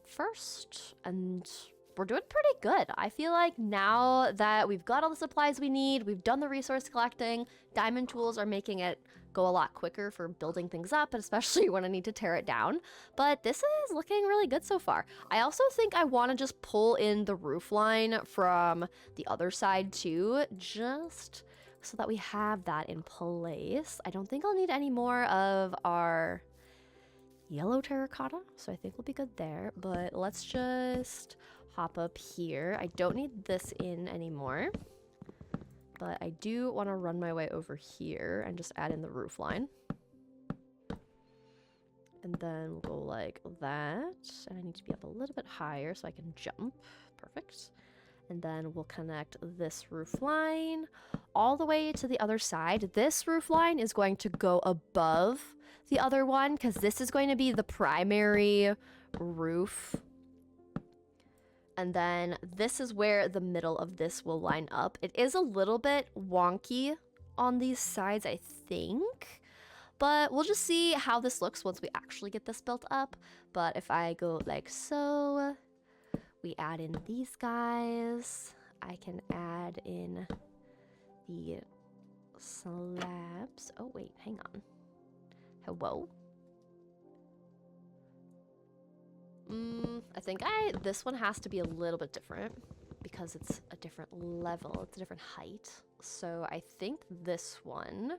first, and we're doing pretty good. I feel like now that we've got all the supplies we need, we've done the resource collecting, diamond tools are making it go a lot quicker for building things up, and especially when I need to tear it down. But this is looking really good so far. I also think I want to just pull in the roof line from the other side too, just so that we have that in place. I don't think I'll need any more of our yellow terracotta, so I think we'll be good there. But let's just hop up here. I don't need this in anymore, but I do want to run my way over here and just add in the roof line. And then we'll go like that. And I need to be up a little bit higher so I can jump. Perfect. And then we'll connect this roof line all the way to the other side. This roof line is going to go above the other one because this is going to be the primary roof. And then this is where the middle of this will line up. It is a little bit wonky on these sides, I think. But we'll just see how this looks once we actually get this built up. But if I go like so, we add in these guys. I can add in the slabs. Oh, wait, hang on. Hello? I think this one has to be a little bit different because it's a different level. It's a different height. So I think this one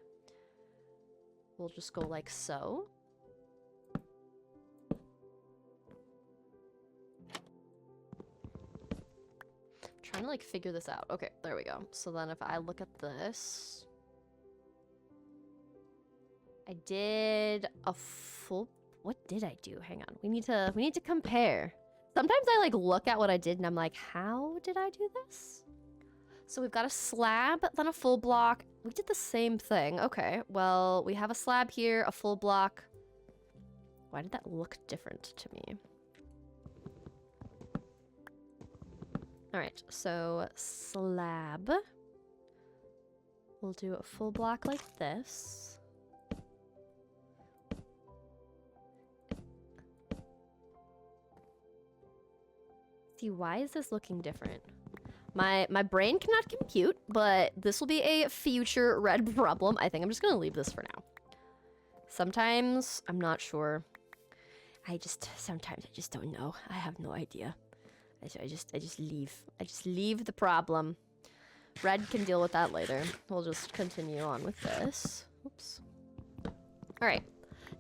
will just go like so. I'm trying to like figure this out. Okay, there we go. So then if I look at this, I did a full, what did I do? Hang on, we need to compare. Sometimes I like look at what I did and I'm like, how did I do this? So we've got a slab, then a full block. We did the same thing. Okay, well, we have a slab here, a full block. Why did that look different to me? All right, so slab. We'll do a full block like this. See, why is this looking different? My brain cannot compute, but this will be a future red problem. I think I'm just gonna leave this for now. Sometimes I'm not sure. Sometimes I just don't know. I have no idea. I just leave the problem. Red can deal with that later. We'll just continue on with this. Oops. All right.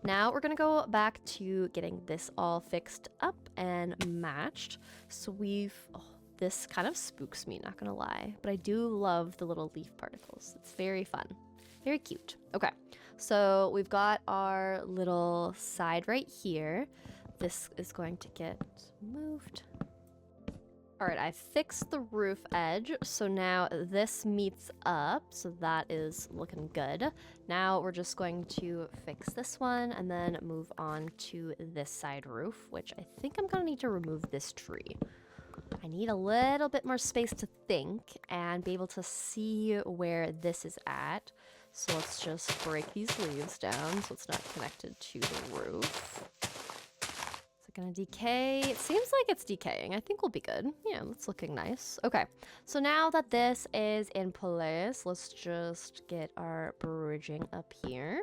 Now we're gonna go back to getting this all fixed up and matched. So this kind of spooks me, not gonna lie, but I do love the little leaf particles. It's very fun, very cute. Okay, so we've got our little side right here. This is going to get moved. All right, I fixed the roof edge, so now this meets up, so that is looking good. Now we're just going to fix this one and then move on to this side roof, which I think I'm gonna need to remove this tree. I need a little bit more space to think and be able to see where this is at. So let's just break these leaves down so it's not connected to the roof. Is it gonna decay? It seems like it's decaying. I think we'll be good. Yeah, that's looking nice. Okay, so now that this is in place, let's just get our bridging up here.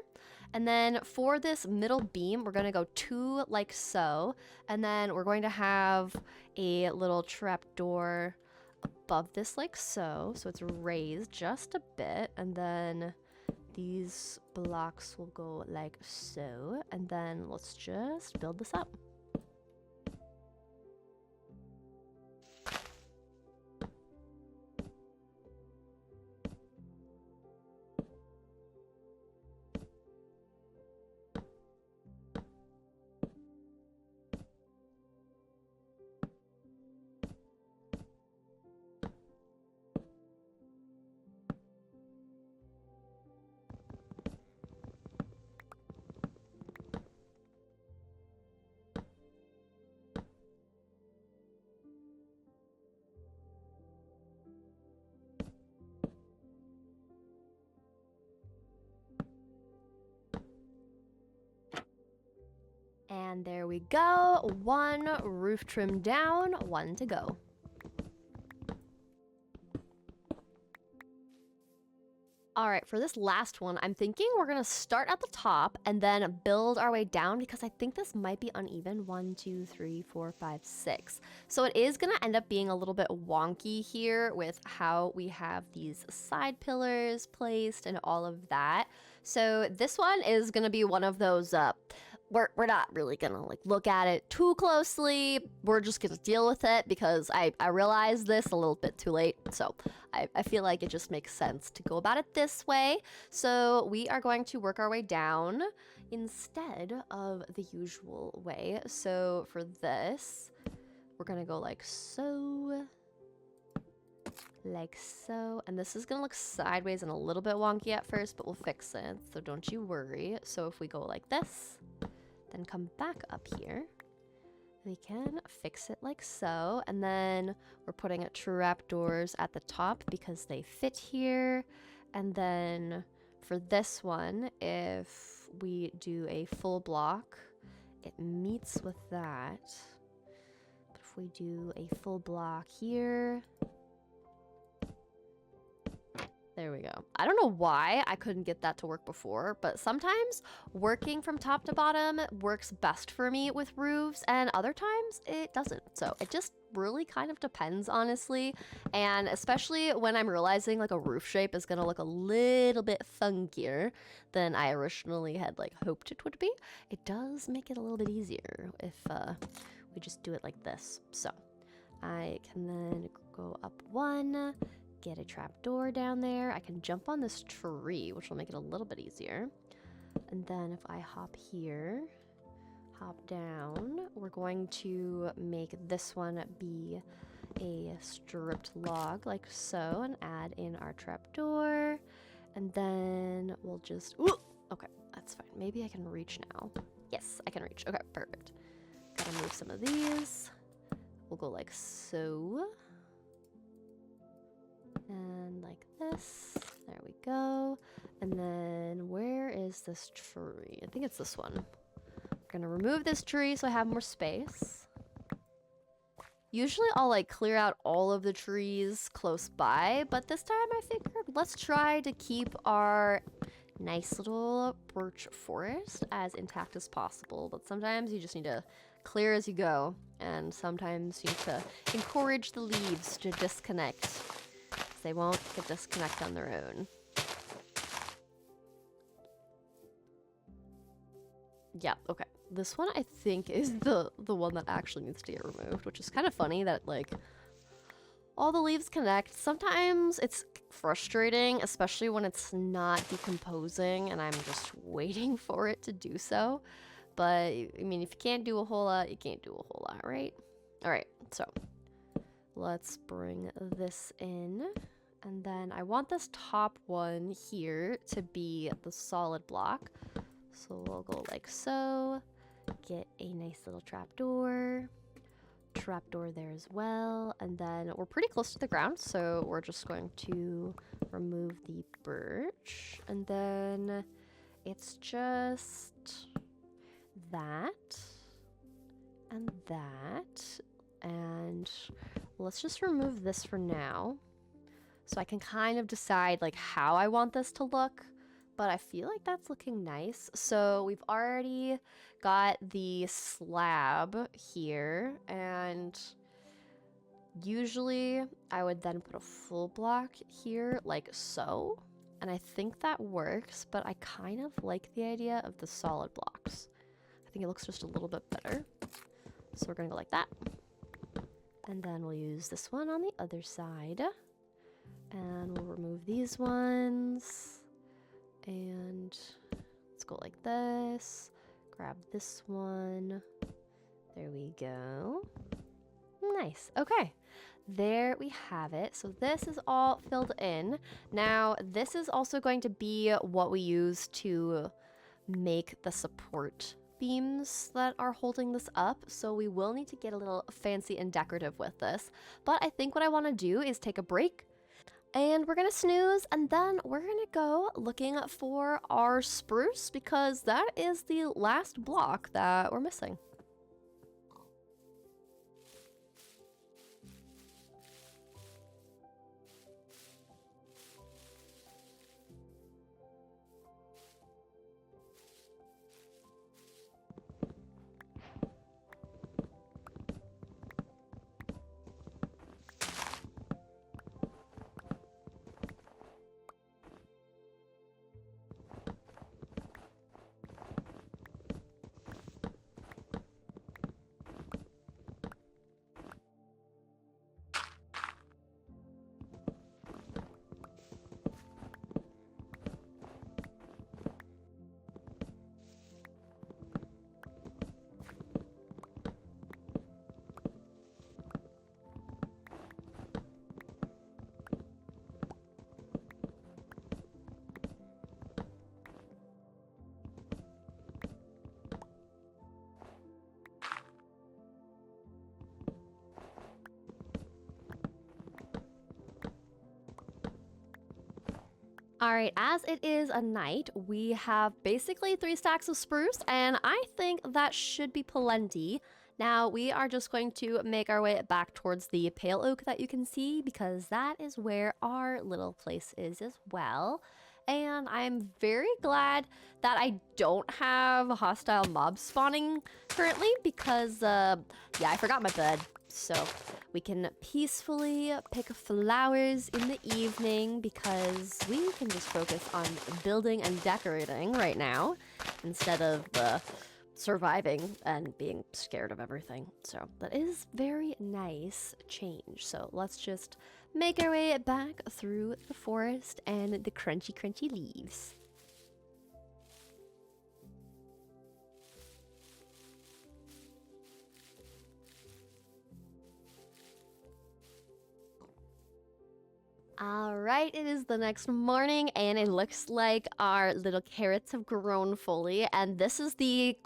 And then for this middle beam, we're gonna go 2 like so. And then we're going to have a little trap door above this like so. So it's raised just a bit. And then these blocks will go like so. And then let's just build this up. And there we go. 1 roof trim down, 1 to go. All right, for this last one, I'm thinking we're gonna start at the top and then build our way down because I think this might be uneven. 1, 2, 3, 4, 5, 6. So it is gonna end up being a little bit wonky here with how we have these side pillars placed and all of that. So this one is gonna be one of those, we're not really gonna like look at it too closely. We're just gonna deal with it because I realized this a little bit too late. So I feel like it just makes sense to go about it this way. So we are going to work our way down instead of the usual way. So for this, we're gonna go like so, and this is gonna look sideways and a little bit wonky at first, but we'll fix it, so don't you worry. So if we go like this, then come back up here, we can fix it like so, and then we're putting trap doors at the top because they fit here. And then for this one, if we do a full block, it meets with that. But if we do a full block here, there we go. I don't know why I couldn't get that to work before, but sometimes working from top to bottom works best for me with roofs, and other times it doesn't. So it just really kind of depends, honestly. And especially when I'm realizing like a roof shape is gonna look a little bit funkier than I originally had like hoped it would be, it does make it a little bit easier if we just do it like this. So I can then go up 1, get a trap door down there. I can jump on this tree, which will make it a little bit easier. And then if I hop here, hop down, we're going to make this one be a stripped log like so and add in our trapdoor. And then we'll just, ooh, okay, that's fine. Maybe I can reach now. Yes, I can reach. Okay, perfect. Gotta move some of these. We'll go like so. And like this. There we go. And then where is this tree? I think it's this one. I'm gonna remove this tree so I have more space. Usually I'll like clear out all of the trees close by, but this time I figured let's try to keep our nice little birch forest as intact as possible. But sometimes you just need to clear as you go, and sometimes you need to encourage the leaves to disconnect. They won't get disconnect on their own. Yeah, okay. This one I think is the one that actually needs to get removed, which is kind of funny that like all the leaves connect. Sometimes it's frustrating, especially when it's not decomposing and I'm just waiting for it to do so. But I mean, if you can't do a whole lot, you can't do a whole lot, right? All right, so let's bring this in. And then I want this top one here to be the solid block. So we'll go like so. Get a nice little trapdoor there as well, and then we're pretty close to the ground, so we're just going to remove the birch, and then it's just that and that, and let's just remove this for now so I can kind of decide like how I want this to look. But I feel like that's looking nice. So we've already got the slab here, and usually I would then put a full block here like so. And I think that works, but I kind of like the idea of the solid blocks. I think it looks just a little bit better. So we're gonna go like that. And then we'll use this one on the other side. And we'll remove these ones. And let's go like this. Grab this one. There we go. Nice. Okay. There we have it. So this is all filled in. Now, this is also going to be what we use to make the support beams that are holding this up. So we will need to get a little fancy and decorative with this. But I think what I want to do is take a break. And we're gonna snooze, and then we're gonna go looking for our spruce because that is the last block that we're missing. All right, as it is a night, we have basically 3 stacks of spruce, and I think that should be plenty. Now, we are just going to make our way back towards the pale oak that you can see, because that is where our little place is as well. And I'm very glad that I don't have hostile mobs spawning currently, because, yeah, I forgot my bed. So we can peacefully pick flowers in the evening because we can just focus on building and decorating right now instead of surviving and being scared of everything. So that is very nice change. So let's just make our way back through the forest and the crunchy leaves. All right, it is the next morning, and it looks like our little carrots have grown fully. And this is the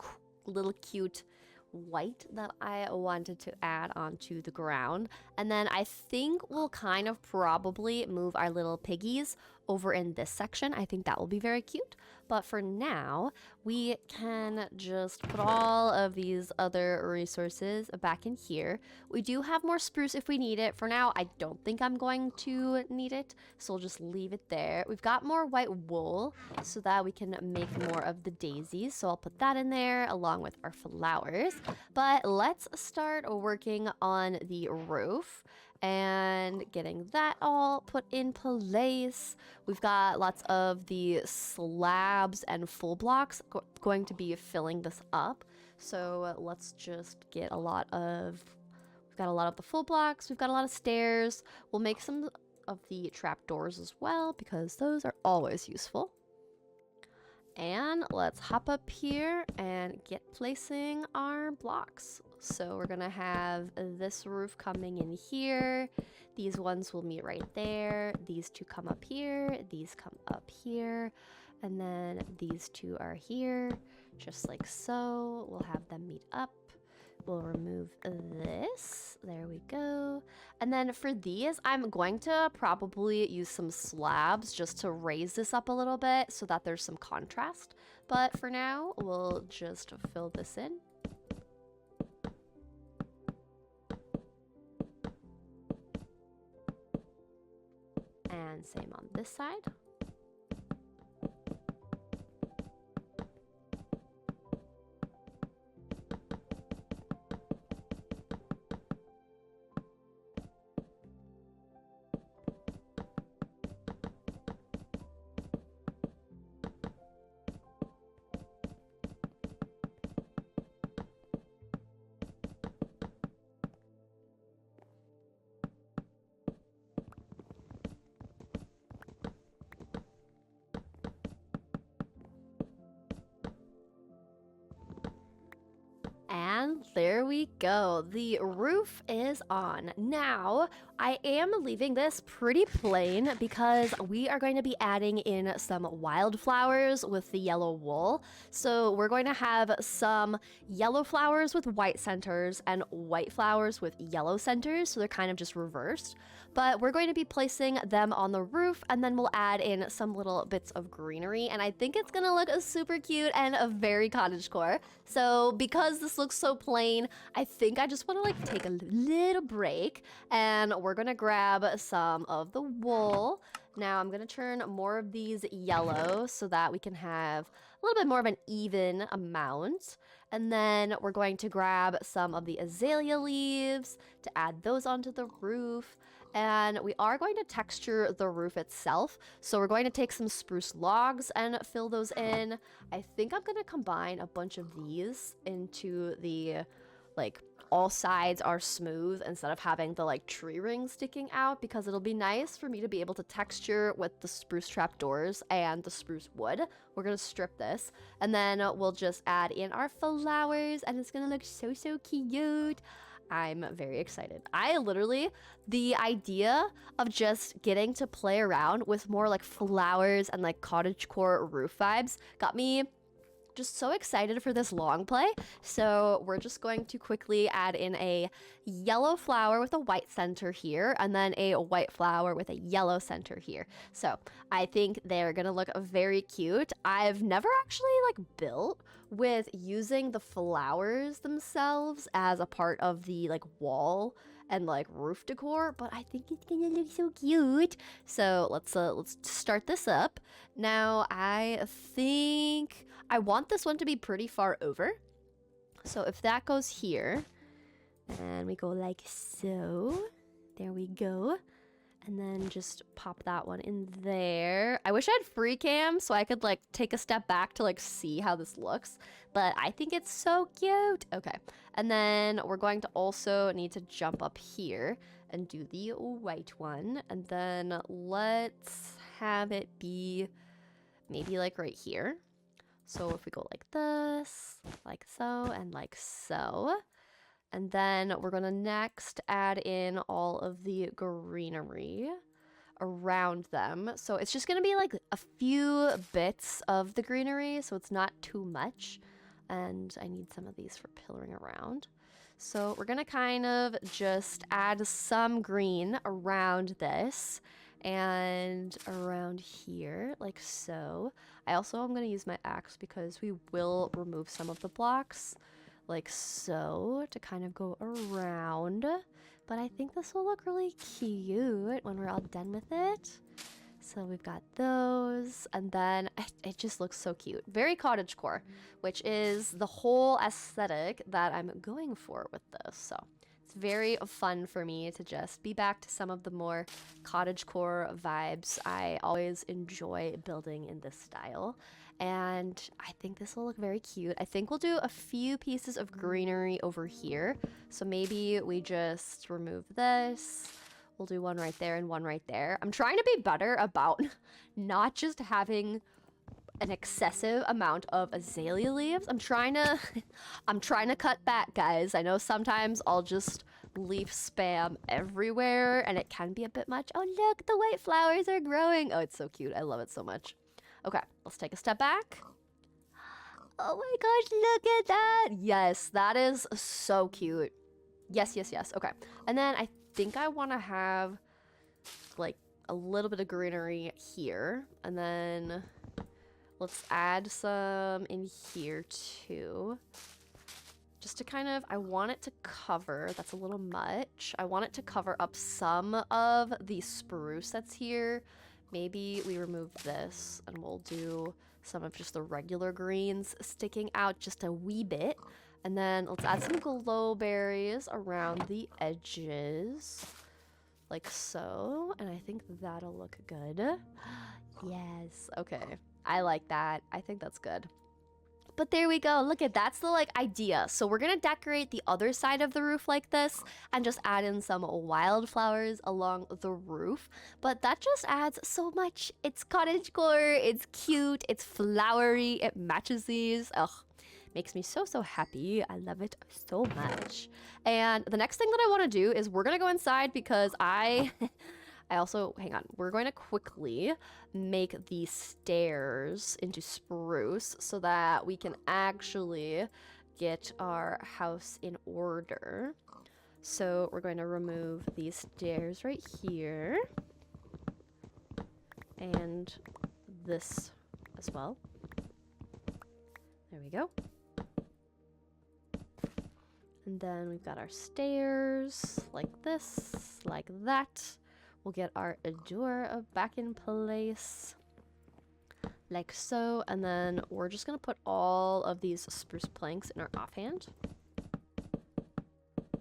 little cute white that I wanted to add onto the ground. And then I think we'll kind of probably move our little piggies over in this section. I think that will be very cute. But for now, we can just put all of these other resources back in here. We do have more spruce if we need it. For now, I don't think I'm going to need it, so we'll just leave it there. We've got more white wool so that we can make more of the daisies, so I'll put that in there along with our flowers. But let's start working on the roof and getting that all put in place. We've got lots of the slabs and full blocks going to be filling this up. So let's just get a lot of, we've got a lot of the full blocks, we've got a lot of stairs. We'll make some of the trapdoors as well because those are always useful. And let's hop up here and get placing our blocks. So we're gonna have this roof coming in here. These ones will meet right there. These two come up here. These come up here. And then these two are here, just like so. We'll have them meet up. We'll remove this. There we go. And then for these, I'm going to probably use some slabs just to raise this up a little bit so that there's some contrast. But for now, we'll just fill this in. And same on this side. And there we go. The roof is on. Now, I am leaving this pretty plain because we are going to be adding in some wildflowers with the yellow wool. So we're going to have some yellow flowers with white centers and white flowers with yellow centers. So they're kind of just reversed. But we're going to be placing them on the roof, and then we'll add in some little bits of greenery. And I think it's gonna look super cute and a very cottagecore. So because this looks so plain, I think I just want to like take a little break, and we're gonna grab some of the wool. Now I'm gonna turn more of these yellow so that we can have a little bit more of an even amount. And then we're going to grab some of the azalea leaves to add those onto the roof. And we are going to texture the roof itself. So we're going to take some spruce logs and fill those in. I think I'm going to combine a bunch of these into the, like, all sides are smooth instead of having the, like, tree rings sticking out, because it'll be nice for me to be able to texture with the spruce trapdoors and the spruce wood. We're going to strip this, and then we'll just add in our flowers, and it's going to look so, so cute. I'm very excited. The idea of just getting to play around with more like flowers and like cottagecore roof vibes got me just so excited for this long play. So we're just going to quickly add in a yellow flower with a white center here, and then a white flower with a yellow center here. So I think they're gonna look very cute. I've never actually like built with using the flowers themselves as a part of the like wall and like roof decor, but I think it's gonna look so cute. So let's start this up. Now I think I want this one to be pretty far over. So if that goes here, and we go like so, there we go. And then just pop that one in there. I wish I had free cam so I could like take a step back to like see how this looks, but I think it's so cute. Okay, and then we're going to also need to jump up here and do the white one, and then let's have it be maybe like right here. So if we go like this, like so, and like so, and then we're gonna next add in all of the greenery. around them. So it's just gonna be like a few bits of the greenery, so it's not too much. And I need some of these for pillaring around. So we're gonna kind of just add some green around this and around here, like so. I also am gonna use my axe because we will remove some of the blocks, like so, to kind of go around. But I think this will look really cute when we're all done with it. So we've got those, and then it just looks so cute. Very cottagecore, which is the whole aesthetic that I'm going for with this. So it's very fun for me to just be back to some of the more cottagecore vibes I always enjoy building in this style. And I think this will look very cute. I think we'll do a few pieces of greenery over here. So maybe we just remove this. We'll do one right there and one right there. I'm trying to be better about not just having an excessive amount of azalea leaves. I'm trying to cut back, guys. I know sometimes I'll just leaf spam everywhere and it can be a bit much. Oh, look, the white flowers are growing. Oh, it's so cute. I love it so much. Okay, let's take a step back. Oh my gosh, look at that. Yes, that is so cute. Yes, yes, yes. Okay. And then I think I want to have like a little bit of greenery here, and then let's add some in here too, just to kind of, I want it to cover, that's a little much, I want it to cover up some of the spruce that's here. Maybe we remove this and we'll do some of just the regular greens sticking out just a wee bit. And then let's add some glowberries around the edges, like so. And I think that'll look good. Yes, okay. I like that. I think that's good. But there we go. Look at that's the like idea. So we're gonna decorate the other side of the roof like this and just add in some wildflowers along the roof. But that just adds so much. It's cottagecore, it's cute, it's flowery, it matches these. Ugh. Makes me so, so happy. I love it so much. And the next thing that I want to do is we're going to go inside because I also, hang on, we're going to quickly make the stairs into spruce so that we can actually get our house in order. So we're going to remove these stairs right here. And this as well. There we go. And then we've got our stairs like this, like that. We'll get our door back in place like so. And then we're just going to put all of these spruce planks in our offhand.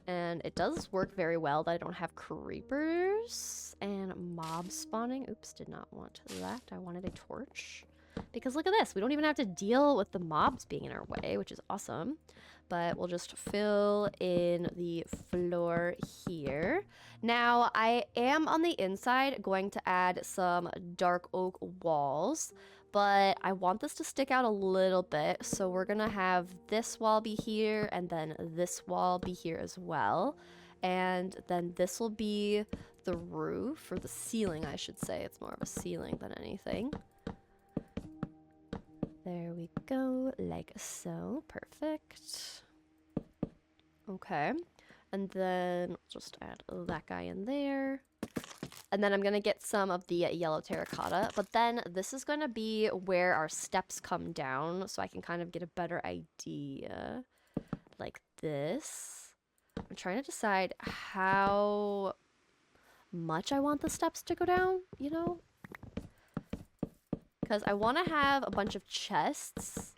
And it does work very well that I don't have creepers and mobs spawning. Oops, did not want that. I wanted a torch. Because look at this, we don't even have to deal with the mobs being in our way, which is awesome. But we'll just fill in the floor here. Now, I am on the inside going to add some dark oak walls, but I want this to stick out a little bit. So we're gonna have this wall be here and then this wall be here as well. And then this will be the roof, or the ceiling, I should say. It's more of a ceiling than anything. There we go, like so. Perfect. Okay. And then just add that guy in there. And then I'm going to get some of the yellow terracotta. But then this is going to be where our steps come down, so I can kind of get a better idea. Like this. I'm trying to decide how much I want the steps to go down, you know? Because I want to have a bunch of chests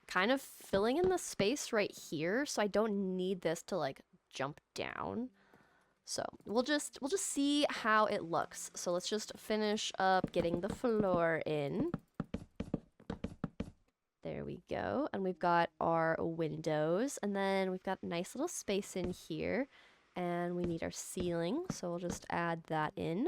kind of filling in the space right here, so I don't need this to like jump down. So we'll just see how it looks. So let's just finish up getting the floor in. There we go. And we've got our windows, and then we've got a nice little space in here, and we need our ceiling, so we'll just add that in.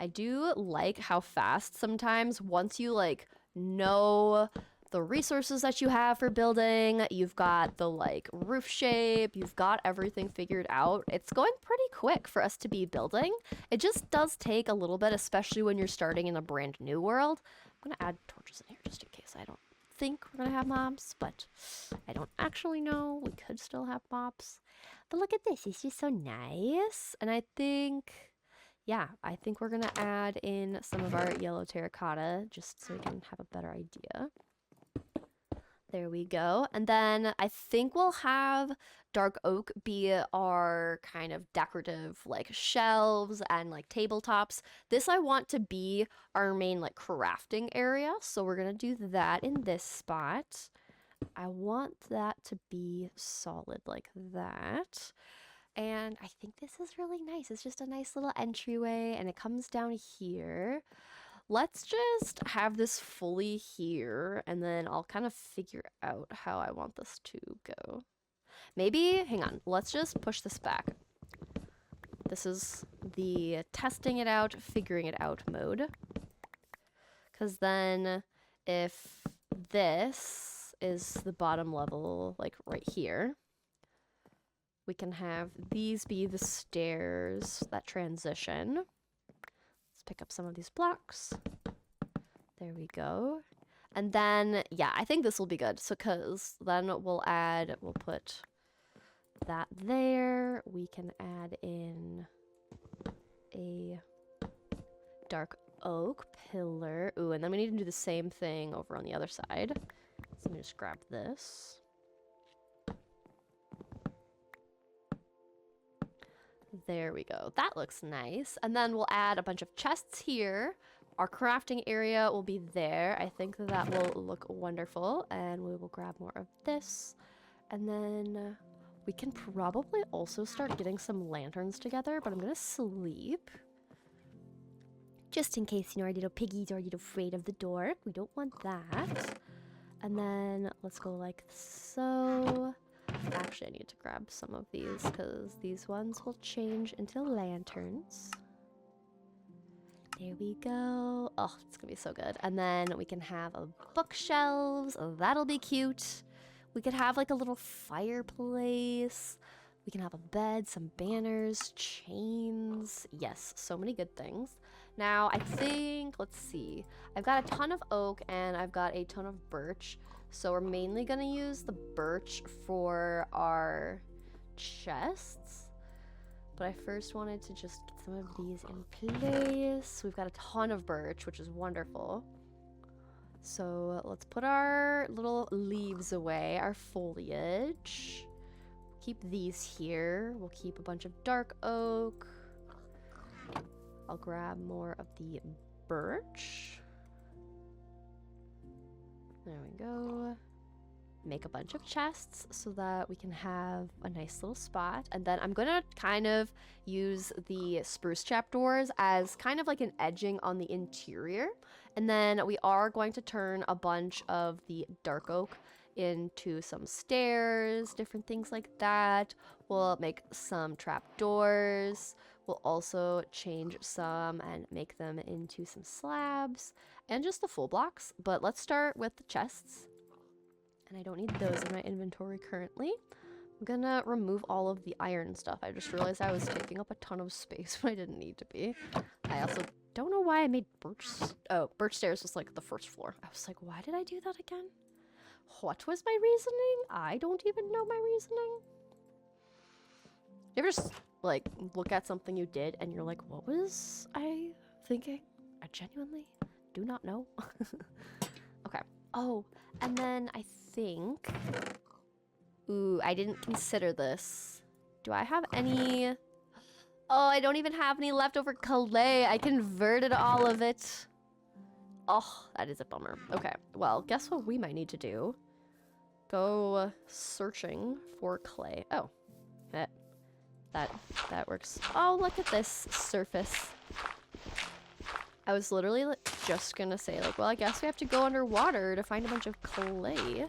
I do like how fast sometimes, once you like know the resources that you have for building, you've got the like roof shape, you've got everything figured out. It's going pretty quick for us to be building. It just does take a little bit, especially when you're starting in a brand new world. I'm gonna add torches in here just in case. I don't think we're gonna have mobs, but I don't actually know. We could still have mobs. But look at this, it's just so nice. And I think, yeah, I think we're gonna add in some of our yellow terracotta just so we can have a better idea. There we go. And then I think we'll have dark oak be our kind of decorative like shelves and like tabletops. This I want to be our main like crafting area. So we're going to do that in this spot. I want that to be solid like that. And I think this is really nice. It's just a nice little entryway and it comes down here. Let's just have this fully here, and then I'll kind of figure out how I want this to go. Maybe, hang on, let's just push this back. This is the testing it out, figuring it out mode. Because then if this is the bottom level, like right here, we can have these be the stairs that transition. Pick up some of these blocks. There we go. And then, yeah, I think this will be good. So, because then we'll put that there. We can add in a dark oak pillar. Ooh, and then we need to do the same thing over on the other side. So let me just grab this. There we go. That looks nice. And then we'll add a bunch of chests here. Our crafting area will be there. I think that will look wonderful. And we will grab more of this. And then we can probably also start getting some lanterns together, but I'm going to sleep. Just in case, you know, our little piggies are a little afraid of the dark. We don't want that. And then let's go like so. Actually, I need to grab some of these because these ones will change into lanterns. There we go. Oh, it's gonna be so good. And then we can have a bookshelves. That'll be cute. We could have like a little fireplace. We can have a bed, some banners, chains. Yes, so many good things. Now, I think, let's see. I've got a ton of oak and I've got a ton of birch. So we're mainly going to use the birch for our chests. But I first wanted to just get some of these in place. We've got a ton of birch, which is wonderful. So let's put our little leaves away, our foliage. Keep these here. We'll keep a bunch of dark oak. I'll grab more of the birch. There we go. Make a bunch of chests so that we can have a nice little spot. And then I'm going to kind of use the spruce trapdoors as kind of like an edging on the interior. And then we are going to turn a bunch of the dark oak into some stairs, different things like that. We'll make some trapdoors. We'll also change some and make them into some slabs and just the full blocks. But let's start with the chests. And I don't need those in my inventory currently. I'm gonna remove all of the iron stuff. I just realized I was taking up a ton of space when I didn't need to be. I also don't know why I made birch... Oh, birch stairs was like the first floor. I was like, why did I do that again? What was my reasoning? I don't even know my reasoning. You ever just, like, look at something you did and you're like, what was I thinking? I genuinely do not know. Okay. Oh, and then I think... Ooh, I didn't consider this. Do I have any... Oh, I don't even have any leftover clay. I converted all of it. Oh, that is a bummer. Okay, well, guess what we might need to do? Go searching for clay. Oh, that works. Oh, look at this surface. I was literally just gonna say, like, well, I guess we have to go underwater to find a bunch of clay.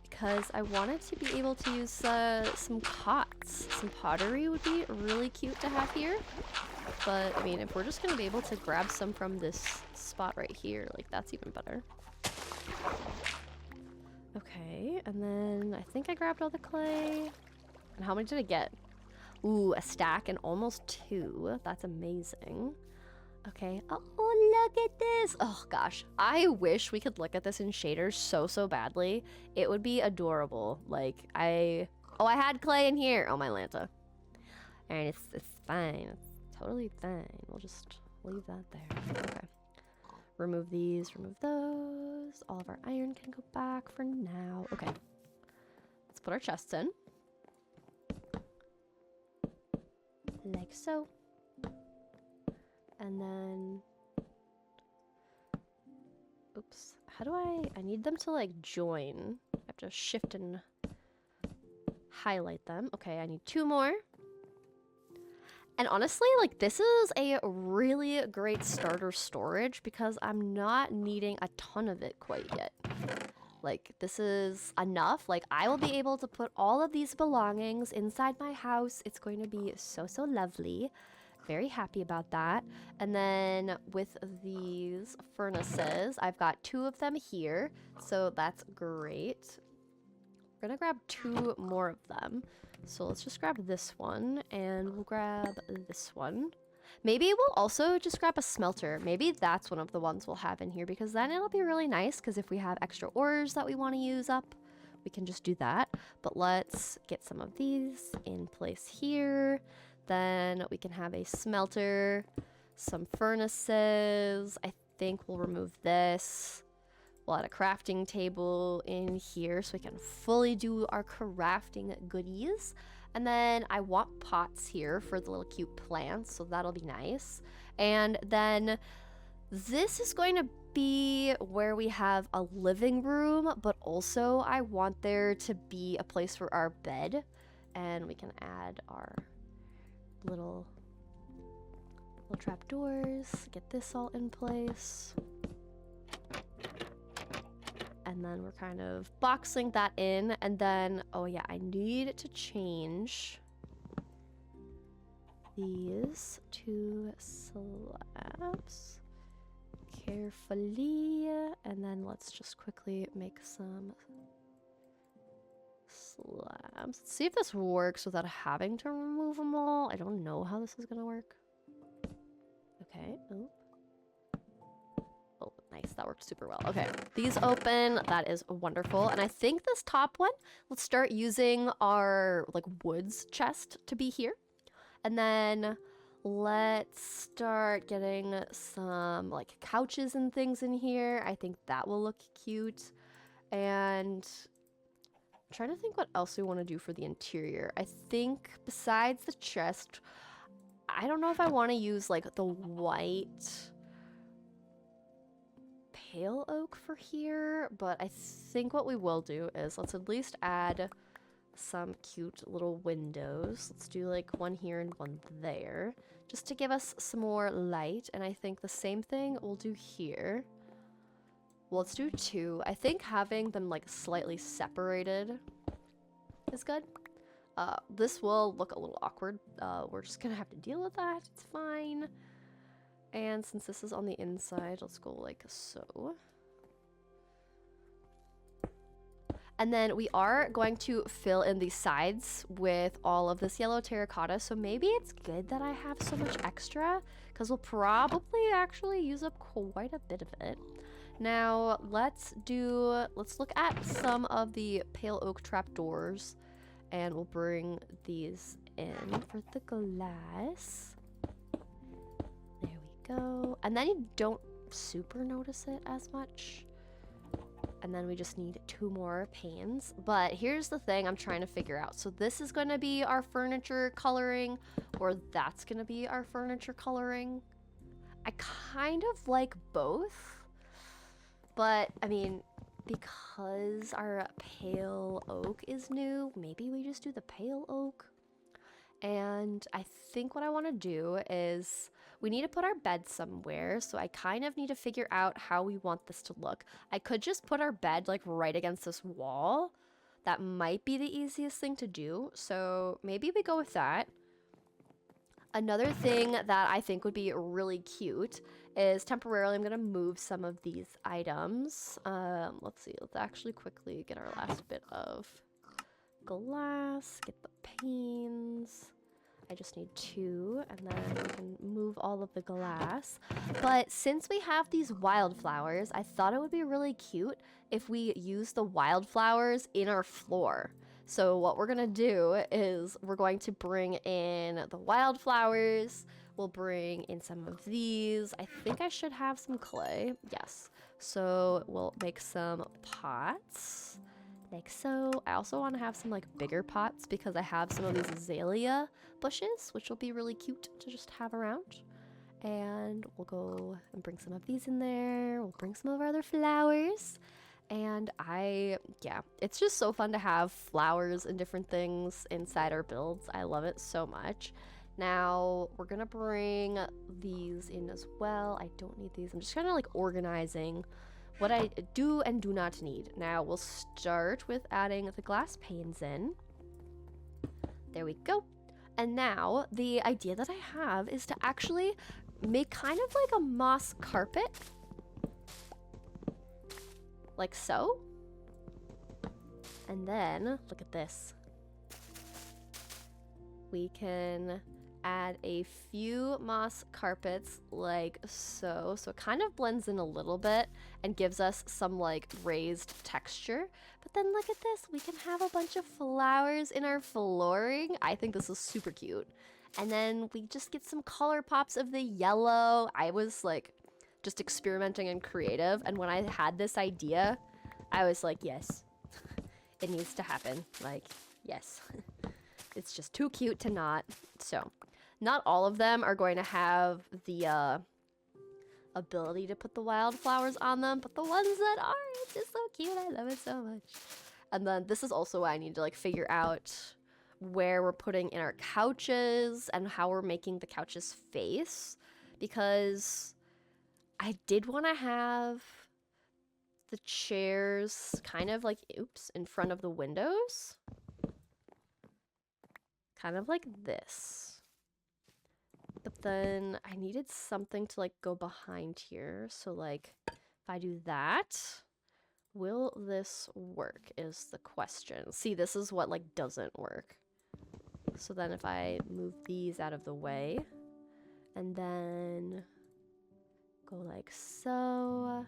Because I wanted to be able to use some pots. Some pottery would be really cute to have here. But, I mean, if we're just gonna be able to grab some from this spot right here, like, that's even better. Okay, and then I think I grabbed all the clay. And how many did I get? Ooh, a stack and almost 2. That's amazing. Okay. Oh, look at this. Oh, gosh. I wish we could look at this in shaders so badly. It would be adorable. Like, I had clay in here. Oh, my Lanta. Alright, it's fine. It's totally fine. We'll just leave that there. Okay. Remove these, remove those. All of our iron can go back for now. Okay. Let's put our chests in. Like so. And then... Oops. How do I need them to, like, join. I have to shift and highlight them. Okay, I need 2 more. And honestly, like, this is a really great starter storage because I'm not needing a ton of it quite yet. Like, this is enough. Like, I will be able to put all of these belongings inside my house. It's going to be so lovely. Very happy about that. And then with these furnaces, I've got 2 of them here. So that's great. We're gonna grab 2 more of them. So let's just grab this one, and we'll grab this one. Maybe we'll also just grab a smelter. Maybe that's one of the ones we'll have in here, because then it'll be really nice, because if we have extra ores that we want to use up, we can just do that. But let's get some of these in place here. Then we can have a smelter, some furnaces. I think we'll remove this. We'll add a crafting table in here so we can fully do our crafting goodies. And then I want pots here for the little cute plants, so that'll be nice. And then this is going to be where we have a living room, but also I want there to be a place for our bed. And we can add our little trapdoors, get this all in place. And then we're kind of boxing that in. And then, oh yeah, I need to change these 2 slabs carefully. And then let's just quickly make some slabs. Let's see if this works without having to remove them all. I don't know how this is gonna work. Okay. Oh. Oh, nice. That worked super well. Okay. These open. That is wonderful. And I think this top one, let's start using our, like, woods chest to be here. And then let's start getting some, like, couches and things in here. I think that will look cute. And I'm trying to think what else we want to do for the interior. I think besides the chest, I don't know if I want to use, like, the white pale oak for here, but I think what we will do is let's at least add some cute little windows. Let's do like one here and one there, just to give us some more light. And I think the same thing we'll do here. Well, let's do 2. I think having them like slightly separated is good. This will look a little awkward. We're just gonna have to deal with that. It's fine. And since this is on the inside, let's go like so. And then we are going to fill in the sides with all of this yellow terracotta. So maybe it's good that I have so much extra, because we'll probably actually use up quite a bit of it. Now let's look at some of the pale oak trapdoors, and we'll bring these in for the glass. There we go. And then you don't super notice it as much. And then we just need 2 more panes. But here's the thing I'm trying to figure out. So this is going to be our furniture coloring, or that's going to be our furniture coloring. I kind of like both. But, I mean, because our pale oak is new, maybe we just do the pale oak. And I think what I want to do is we need to put our bed somewhere. So I kind of need to figure out how we want this to look. I could just put our bed like right against this wall. That might be the easiest thing to do. So maybe we go with that. Another thing that I think would be really cute is temporarily I'm gonna move some of these items. Let's see, let's actually quickly get our last bit of glass, get the panes. I just need 2, and then we can move all of the glass. But since we have these wildflowers, I thought it would be really cute if we use the wildflowers in our floor. So what we're gonna do is we're going to bring in the wildflowers. We'll bring in some of these. I think I should have some clay. Yes. So we'll make some pots. Like so. I also want to have some like bigger pots because I have some of these azalea bushes, which will be really cute to just have around. And we'll go and bring some of these in there. We'll bring some of our other flowers. And yeah, it's just so fun to have flowers and different things inside our builds. I love it so much. Now we're gonna bring these in as well. I don't need these. I'm just kind of like organizing what I do and do not need. Now we'll start with adding the glass panes in. There we go. And now the idea that I have is to actually make kind of like a moss carpet. Like so. And then, look at this. We can add a few moss carpets like so. So it kind of blends in a little bit and gives us some like raised texture. But then look at this, we can have a bunch of flowers in our flooring. I think this is super cute. And then we just get some color pops of the yellow. I was like just experimenting and creative, and when I had this idea, I was like, yes, it needs to happen. Like, yes. It's just too cute to not. So not all of them are going to have the ability to put the wildflowers on them, but the ones that are, it's just so cute. I love it so much. And then this is also why I need to like figure out where we're putting in our couches and how we're making the couches face, because I did want to have the chairs kind of like, oops, in front of the windows. Kind of like this. But then I needed something to like go behind here. So like if I do that, will this work is the question. See, this is what like doesn't work. So then if I move these out of the way and then go like so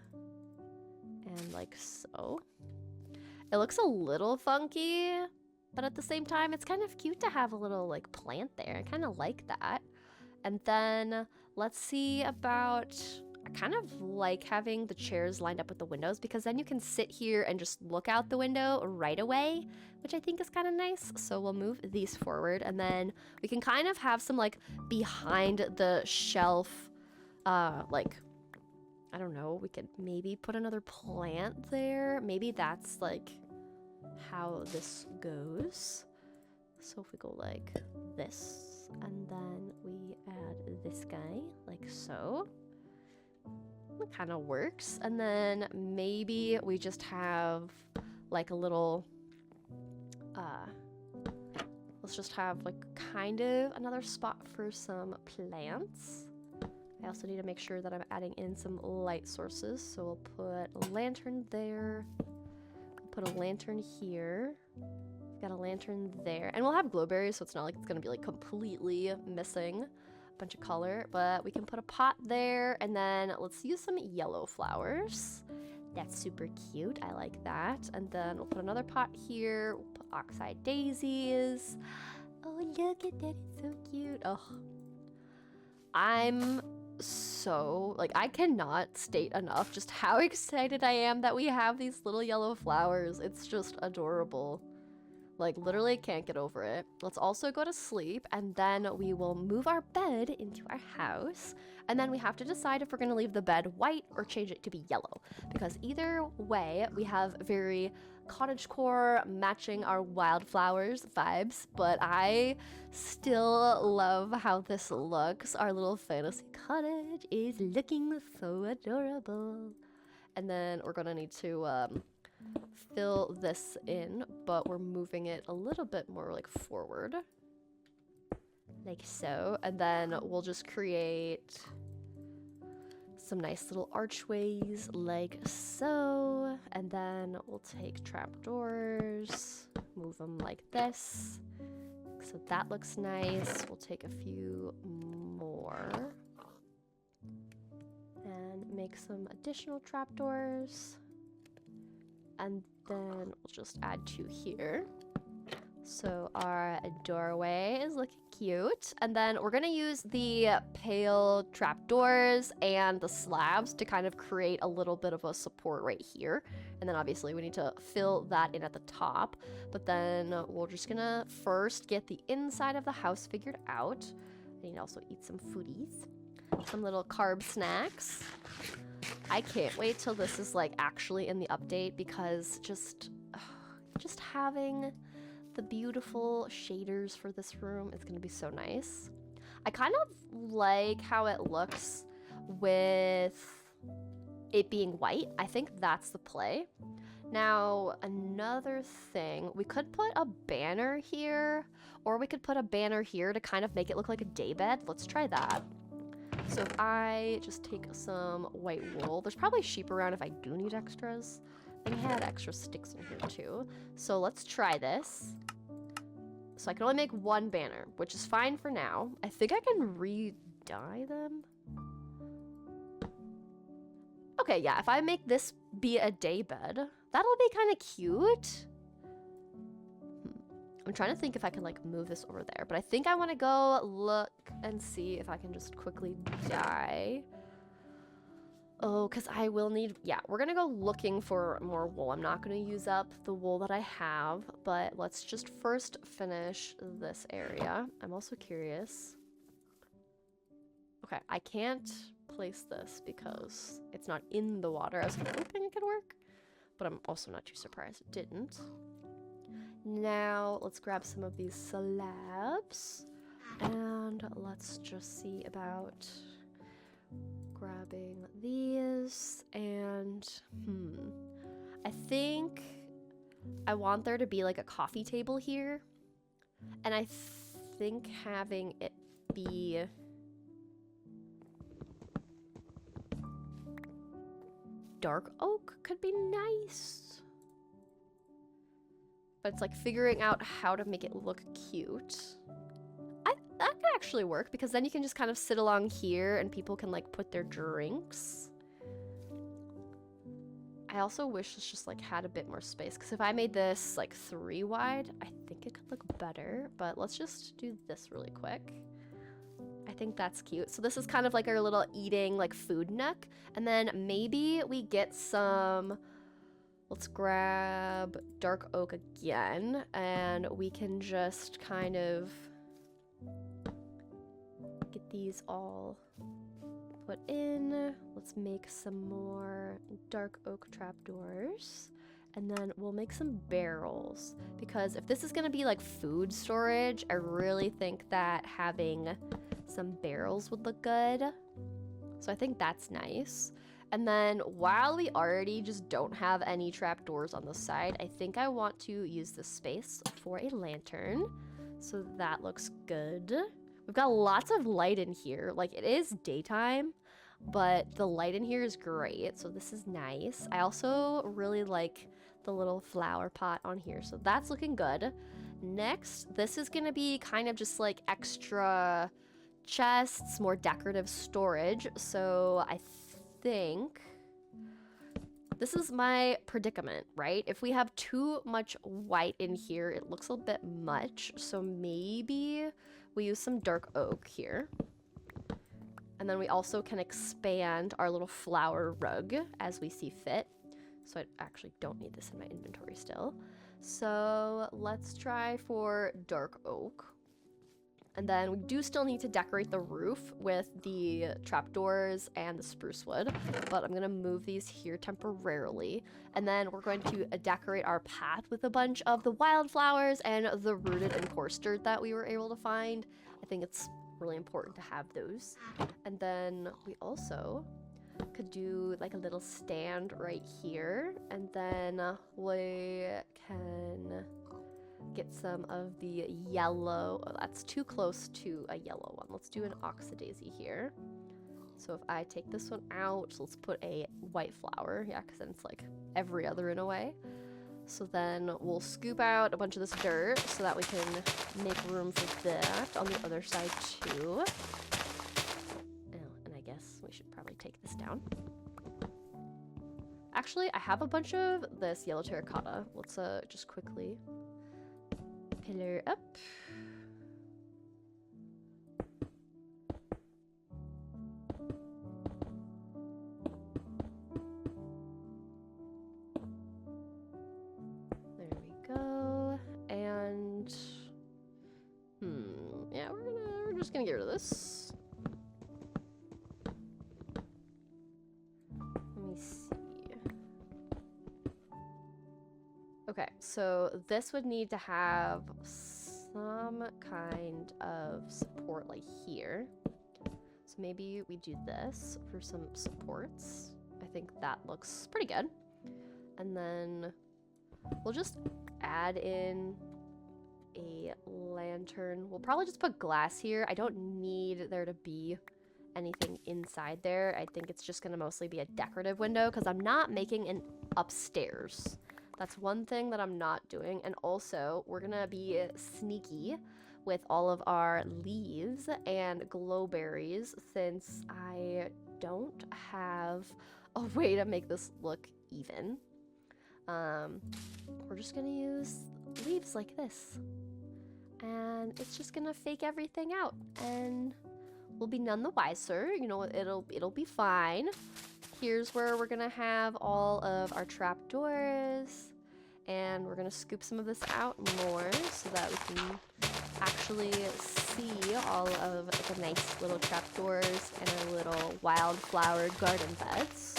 and like so. It looks a little funky, but at the same time, it's kind of cute to have a little like plant there. I kind of like that. And then let's see about, I kind of like having the chairs lined up with the windows because then you can sit here and just look out the window right away, which I think is kind of nice. So we'll move these forward and then we can kind of have some like behind the shelf, like, I don't know, we could maybe put another plant there. Maybe that's like how this goes. So if we go like this and then we add this guy like so, it kind of works. And then maybe we just have like a little let's just have like kind of another spot for some plants. I also need to make sure that I'm adding in some light sources, so we'll put a lantern there, put a lantern here, got a lantern there, and we'll have glowberries, so it's not like it's gonna be like completely missing a bunch of color, but we can put a pot there, and then let's use some yellow flowers. That's super cute, I like that. And then we'll put another pot here, we'll put oxeye daisies. Oh, look at that, it's so cute. Oh, I'm so, like, I cannot state enough just how excited I am that we have these little yellow flowers. It's just adorable. Like, literally can't get over it. Let's also go to sleep, and then we will move our bed into our house. And then we have to decide if we're going to leave the bed white or change it to be yellow. Because either way, we have very cottagecore matching our wildflowers vibes. But I still love how this looks. Our little fantasy cottage is looking so adorable. And then we're going to need to fill this in, but we're moving it a little bit more like forward, like so. And then we'll just create some nice little archways like so. And then we'll take trapdoors, move them like this. So that looks nice. We'll take a few more and make some additional trapdoors. And then we'll just add 2 here. So our doorway is looking cute. And then we're gonna use the pale trapdoors and the slabs to kind of create a little bit of a support right here. And then obviously we need to fill that in at the top. But then we're just gonna first get the inside of the house figured out. I need to also eat some foodies, some little carb snacks. I can't wait till this is like actually in the update, because just having the beautiful shaders for this room is gonna be so nice. I kind of like how it looks with it being white. I think that's the play. Now, another thing, we could put a banner here, or we could put a banner here to kind of make it look like a daybed. Let's try that. So if I just take some white wool, there's probably sheep around if I do need extras. I think I had extra sticks in here too. So let's try this. So I can only make 1 banner, which is fine for now. I think I can re-dye them. Okay, yeah, if I make this be a daybed, that'll be kind of cute. I'm trying to think if I can like move this over there, but I think I want to go look and see if I can just quickly dye. Oh, because I will need, yeah, we're going to go looking for more wool. I'm not going to use up the wool that I have, but let's just first finish this area. I'm also curious. Okay, I can't place this because it's not in the water. I was hoping it could work, but I'm also not too surprised it didn't. Now, let's grab some of these slabs, and let's just see about grabbing these. And I think I want there to be like a coffee table here, and I think having it be dark oak could be nice. But it's like figuring out how to make it look cute. That could actually work, because then you can just kind of sit along here and people can like put their drinks. I also wish this just like had a bit more space, because if I made this like 3 wide, I think it could look better. But let's just do this really quick. I think that's cute. So this is kind of like our little eating like food nook. And then maybe we get some, let's grab dark oak again, and we can just kind of get these all put in. Let's make some more dark oak trapdoors, and then we'll make some barrels, because if this is gonna be like food storage, I really think that having some barrels would look good. So I think that's nice. And then while we already just don't have any trapdoors on the side, I think I want to use this space for a lantern. So that looks good. We've got lots of light in here. Like, it is daytime, but the light in here is great. So this is nice. I also really like the little flower pot on here. So that's looking good. Next, this is gonna be kind of just like extra chests, more decorative storage. So I think this is my predicament, right? If we have too much white in here, it looks a bit much. So maybe we use some dark oak here. And then we also can expand our little flower rug as we see fit. So I actually don't need this in my inventory still. So let's try for dark oak. And then we do still need to decorate the roof with the trapdoors and the spruce wood, but I'm gonna move these here temporarily. And then we're going to decorate our path with a bunch of the wildflowers and the rooted and coarse dirt that we were able to find. I think it's really important to have those. And then we also could do like a little stand right here, and then we can get some of the yellow. Oh, that's too close to a yellow one. Let's do an oxidaisy here. So if I take this one out, let's put a white flower. Yeah, because then it's like every other in a way. So then we'll scoop out a bunch of this dirt so that we can make room for that on the other side too. Oh, and I guess we should probably take this down. Actually, I have a bunch of this yellow terracotta. Let's just quickly pillar up. There we go. And yeah, we're just gonna get rid of this. Let me see. Okay, so this would need to have some kind of support like here. So maybe we do this for some supports. I think that looks pretty good. And then we'll just add in a lantern. We'll probably just put glass here. I don't need there to be anything inside there. I think it's just gonna mostly be a decorative window because I'm not making an upstairs. That's one thing that I'm not doing. And also, we're gonna be sneaky with all of our leaves and glowberries since I don't have a way to make this look even. We're just gonna use leaves like this. And it's just gonna fake everything out. And we'll be none the wiser. You know, it'll be fine. Here's where we're gonna have all of our trapdoors, and we're gonna scoop some of this out more so that we can actually see all of the nice little trapdoors and our little wildflower garden beds.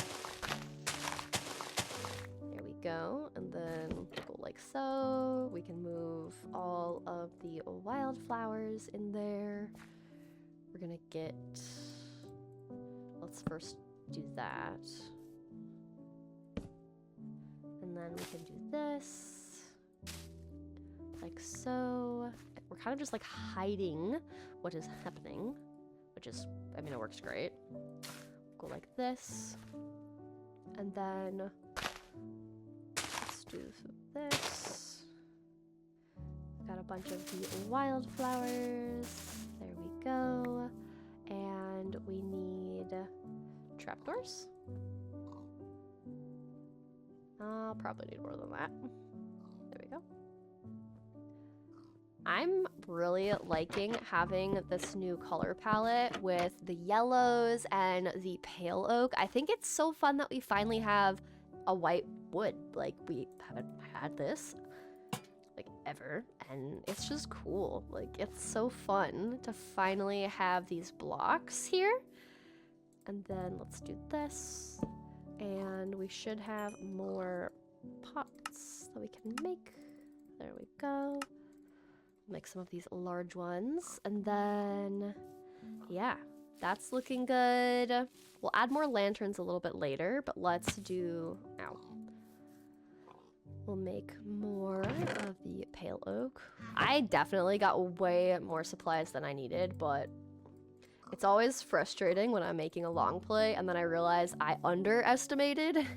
There we go, and then go like so. We can move all of the wildflowers in there. We're gonna get, let's first do that. And then we can do this, like so. We're kind of just like hiding what is happening, which is, I mean, it works great. Go like this. And then let's do this. Got a bunch of the wildflowers. There we go. And we need trapdoors. I'll probably need more than that. There we go. I'm really liking having this new color palette with the yellows and the pale oak. I think it's so fun that we finally have a white wood. Like, we haven't had this like ever, and it's just cool. Like, it's so fun to finally have these blocks here. And then let's do this, and we should have more pots that we can make. There we go. Make some of these large ones, and then yeah, that's looking good. We'll add more lanterns a little bit later, but let's do, we'll make more of the pale oak. I definitely got way more supplies than I needed, but it's always frustrating when I'm making a long play and then I realize I underestimated.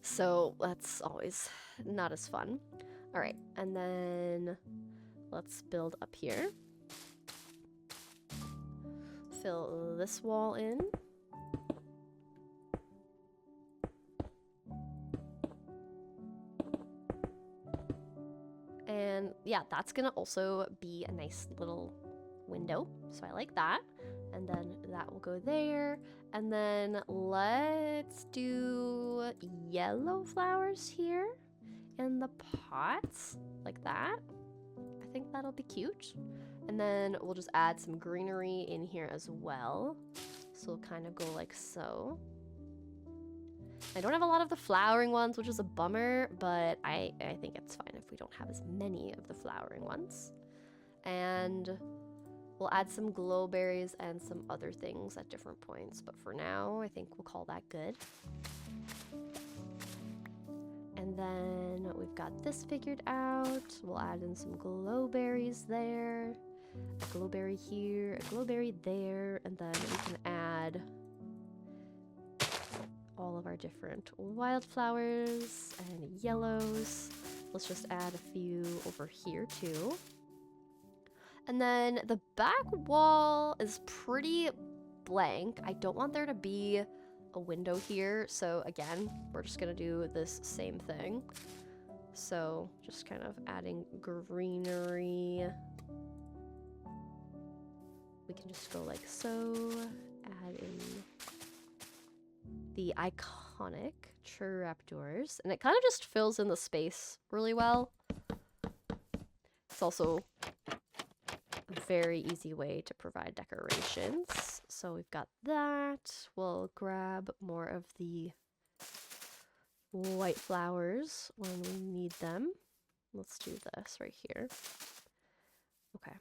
So that's always not as fun. All right, and then let's build up here. Fill this wall in. And yeah, that's gonna also be a nice little window, so I like that. And then that will go there. And then let's do yellow flowers here in the pots, like that. I think that'll be cute. And then we'll just add some greenery in here as well. So we'll kind of go like so. I don't have a lot of the flowering ones, which is a bummer, but I think it's fine if we don't have as many of the flowering ones. And we'll add some glowberries and some other things at different points, but for now, I think we'll call that good. And then we've got this figured out. We'll add in some glowberries there, a glowberry here, a glowberry there, and then we can add all of our different wildflowers and yellows. Let's just add a few over here too. And then the back wall is pretty blank. I don't want there to be a window here, so again, we're just gonna do this same thing. So just kind of adding greenery. We can just go like so, add in the iconic trapdoors, and it kind of just fills in the space really well. It's also a very easy way to provide decorations. So we've got that. We'll grab more of the white flowers when we need them. Let's do this right here. Okay.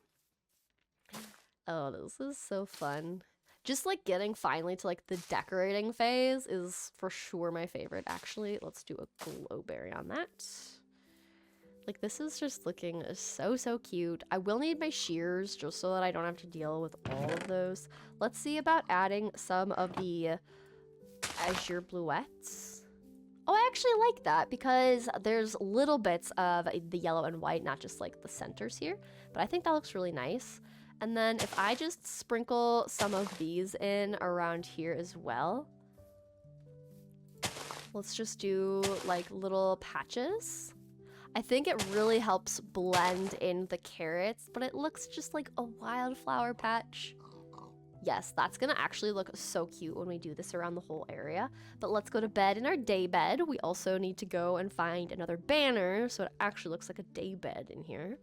Oh, this is so fun. Just like getting finally to like the decorating phase is for sure my favorite. Actually, let's do a glowberry on that. Like, this is just looking so cute. I will need my shears just so that I don't have to deal with all of those. Let's see about adding some of the azure bluettes. Oh, I actually like that because there's little bits of the yellow and white, not just like the centers here. But I think that looks really nice. And then if I just sprinkle some of these in around here as well. Let's just do like little patches. I think it really helps blend in the carrots, but it looks just like a wildflower patch. Yes, that's gonna actually look so cute when we do this around the whole area. But let's go to bed in our day bed. We also need to go and find another banner, so it actually looks like a day bed in here.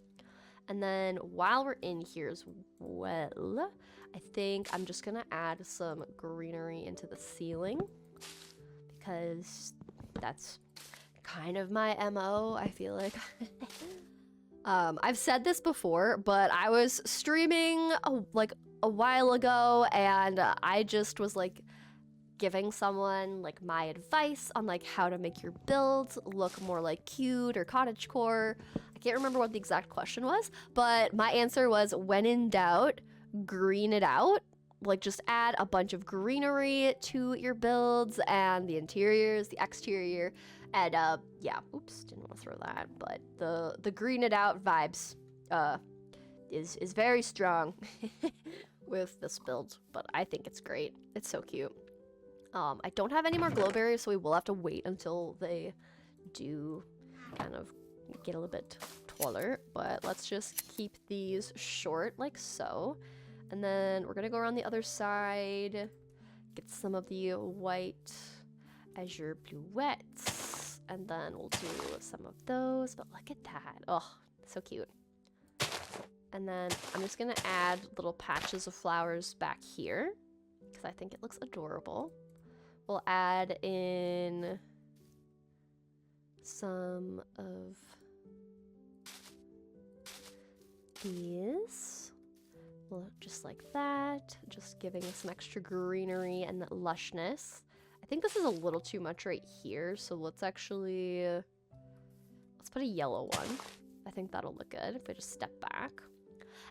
And then while we're in here as well, I think I'm just gonna add some greenery into the ceiling because that's kind of my MO, I feel like. I've said this before, but I was streaming a while ago, and I just was like giving someone like my advice on like how to make your builds look more like cute or cottagecore. I can't remember what the exact question was, but my answer was, when in doubt, green it out. Like, just add a bunch of greenery to your builds and the interiors, the exterior, and yeah, oops, didn't want to throw that, but the green it out vibes is very strong with this build, but I think it's great. It's so cute. I don't have any more glowberries, so we will have to wait until they do kind of get a little bit taller, but let's just keep these short like so. And then we're gonna go around the other side, get some of the white azure bluettes, and then we'll do some of those. But look at that. Oh, so cute. And then I'm just gonna add little patches of flowers back here because I think it looks adorable. We'll add in some of these. Just like that, just giving us some extra greenery and lushness. I think this is a little too much right here, so let's put a yellow one. I think that'll look good if I just step back.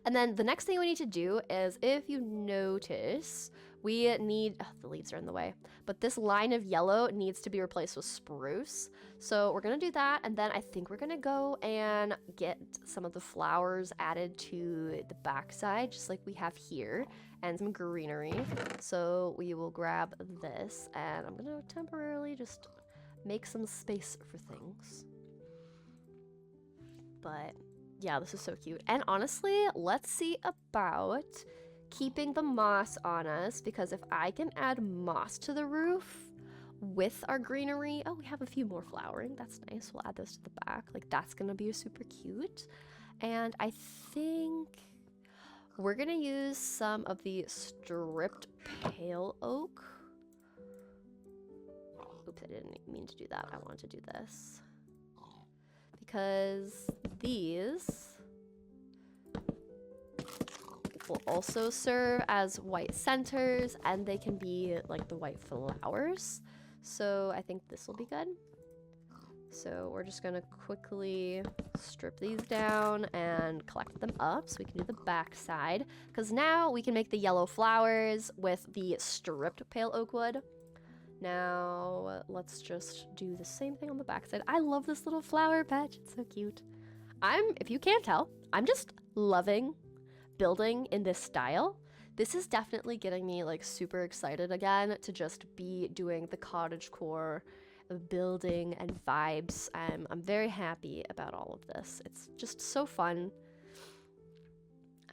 And then the next thing we need to do is, if you notice, we need, oh, the leaves are in the way, but this line of yellow needs to be replaced with spruce. So we're gonna do that, and then I think we're gonna go and get some of the flowers added to the backside, just like we have here, and some greenery. So we will grab this, and I'm gonna temporarily just make some space for things. But yeah, this is so cute. And honestly, let's see about keeping the moss on us, because if I can add moss to the roof with our greenery, oh, we have a few more flowering. That's nice. We'll add those to the back. Like, that's gonna be super cute. And I think we're gonna use some of the stripped pale oak. Oops, I didn't mean to do that. I wanted to do this. Because these will also serve as white centers, and they can be like the white flowers. So I think this will be good. So we're just gonna quickly strip these down and collect them up so we can do the back side. Because now we can make the yellow flowers with the stripped pale oak wood. Now let's just do the same thing on the back side. I love this little flower patch, it's so cute. If you can't tell, I'm just loving building in this style. This is definitely getting me like super excited again to just be doing the cottagecore building and vibes. I'm very happy about all of this. It's just so fun.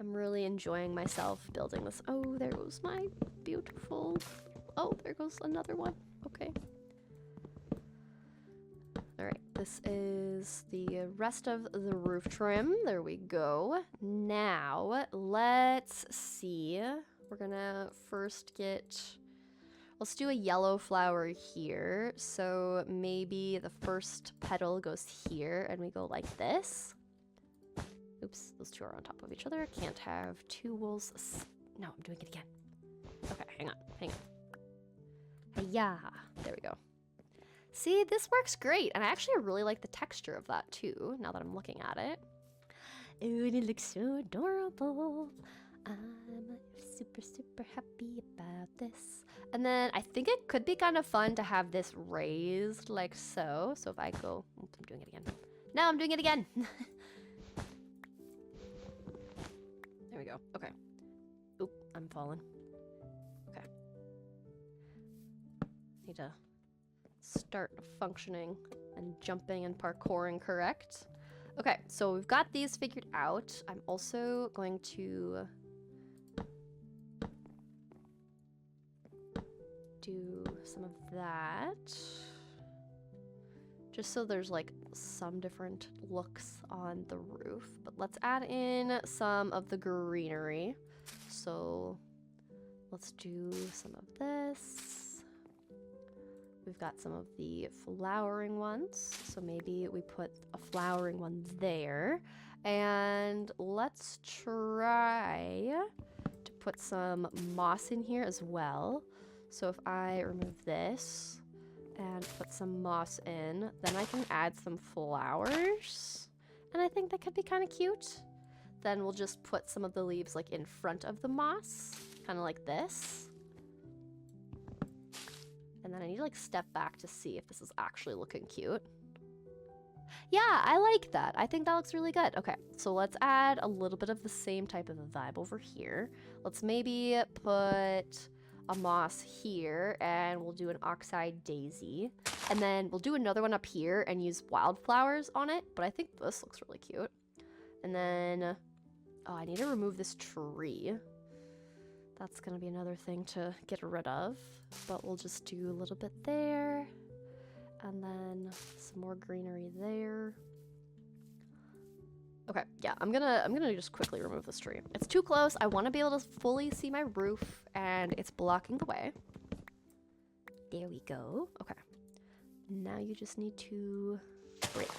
I'm really enjoying myself building this. Oh, there goes my beautiful... Oh, there goes another one. Okay. All right, this is the rest of the roof trim. There we go. Now, let's see. We're gonna first let's do a yellow flower here. So maybe the first petal goes here and we go like this. Oops, those two are on top of each other. Can't have two wools. No, I'm doing it again. Okay, hang on. Yeah, there we go. See, this works great, and I actually really like the texture of that too, now that I'm looking at it. Ooh, and it looks so adorable. I'm super, super happy about this. And then I think it could be kind of fun to have this raised like so. So if I go, oops, I'm doing it again. No, I'm doing it again. There we go, okay. Oop, I'm falling. Okay. Need to start functioning and jumping and parkouring correct. Okay, so we've got these figured out. I'm also going to do some of that. Just so there's like some different looks on the roof. But let's add in some of the greenery. So let's do some of this. We've got some of the flowering ones, so maybe we put a flowering one there. And let's try to put some moss in here as well. So if I remove this and put some moss in, then I can add some flowers. And I think that could be kind of cute. Then we'll just put some of the leaves like in front of the moss, kind of like this. And then I need to like step back to see if this is actually looking cute. Yeah, I like that. I think that looks really good. Okay, so let's add a little bit of the same type of a vibe over here. Let's maybe put a moss here and we'll do an oxeye daisy. And then we'll do another one up here and use wildflowers on it. But I think this looks really cute. And then, oh, I need to remove this tree. That's gonna be another thing to get rid of, but we'll just do a little bit there, and then some more greenery there. Okay, yeah, I'm gonna just quickly remove this tree. It's too close. I want to be able to fully see my roof, and it's blocking the way. There we go. Okay, now you just need to break.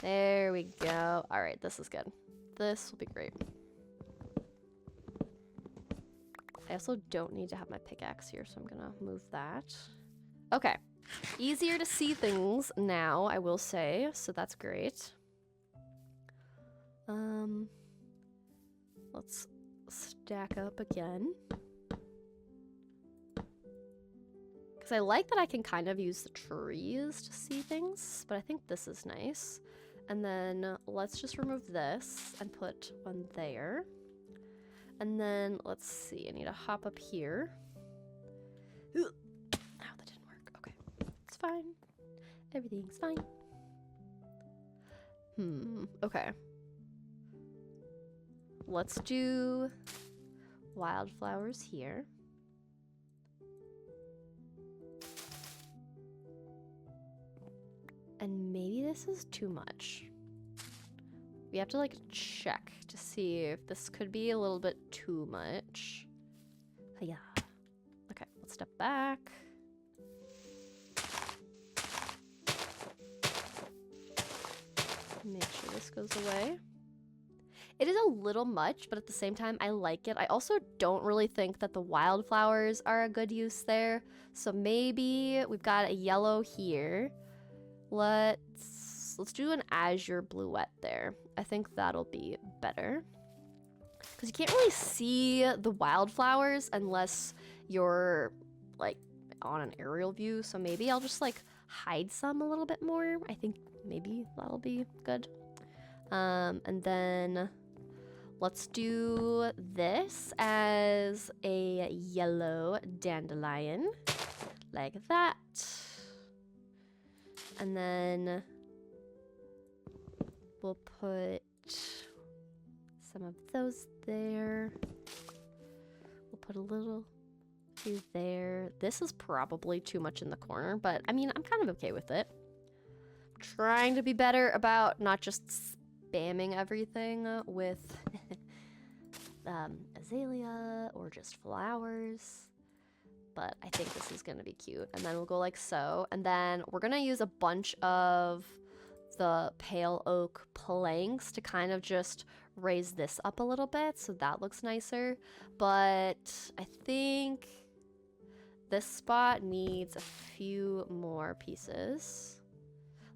There we go. All right, this is good. This will be great. I also don't need to have my pickaxe here, so I'm gonna move that. Okay, easier to see things now, I will say, so that's great. Let's stack up again. Because I like that I can kind of use the trees to see things, but I think this is nice. And then let's just remove this and put one there. And then let's see, I need to hop up here. Ugh. Oh, that didn't work. Okay, it's fine. Everything's fine. Okay. Let's do wildflowers here. And maybe this is too much. We have to like check to see if this could be a little bit too much. Yeah. Okay, let's step back. Make sure this goes away. It is a little much, but at the same time, I like it. I also don't really think that the wildflowers are a good use there. So maybe we've got a yellow here. Let's do an azure bluette there. I think that'll be better. Because you can't really see the wildflowers unless you're like on an aerial view. So maybe I'll just like hide some a little bit more. I think maybe that'll be good. And then let's do this as a yellow dandelion, like that. And then we'll put some of those there. We'll put a little few there. This is probably too much in the corner, but I mean, I'm kind of okay with it. I'm trying to be better about not just spamming everything with azalea or just flowers. But I think this is gonna be cute. And then we'll go like so. And then we're gonna use a bunch of the pale oak planks to kind of just raise this up a little bit so that looks nicer. But I think this spot needs a few more pieces.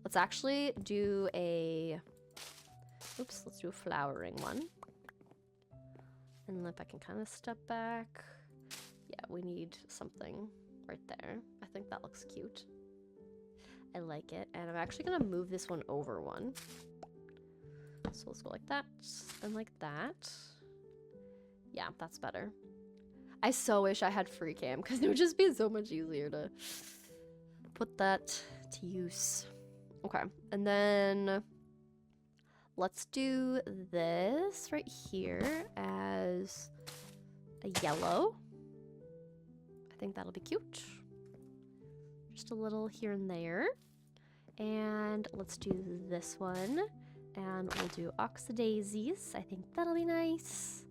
Let's actually do a, oops, let's do a flowering one. And if I can kind of step back. Yeah, we need something right there. I think that looks cute. I like it. And I'm actually gonna move this one over one. So let's go like that and like that. Yeah, that's better. I so wish I had free cam because it would just be so much easier to put that to use. Okay, and then let's do this right here as a yellow. I think that'll be cute. Just a little here and there. And let's do this one. And we'll do oxydaisies. I think that'll be nice.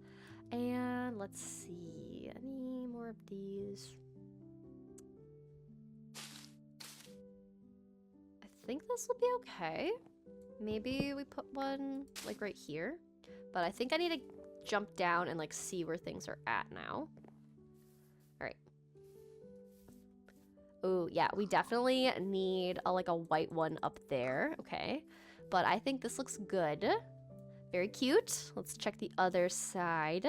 And let's see, any more of these? I think this will be okay. Maybe we put one like right here. But I think I need to jump down and like see where things are at now. Alright. Oh, yeah, we definitely need like a white one up there. Okay. But I think this looks good. Very cute. Let's check the other side.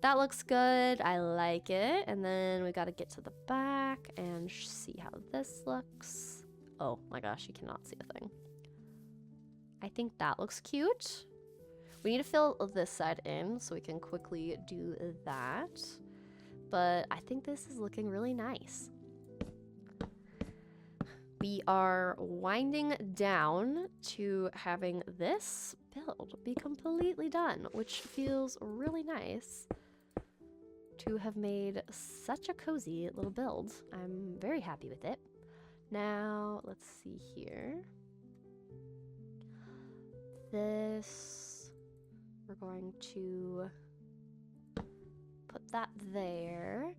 That looks good. I like it. And then we got to get to the back and see how this looks. Oh my gosh, you cannot see a thing. I think that looks cute. We need to fill this side in so we can quickly do that. But I think this is looking really nice. We are winding down to having this build be completely done, which feels really nice to have made such a cozy little build. I'm very happy with it. Now, let's see here. This, we're going to put that there.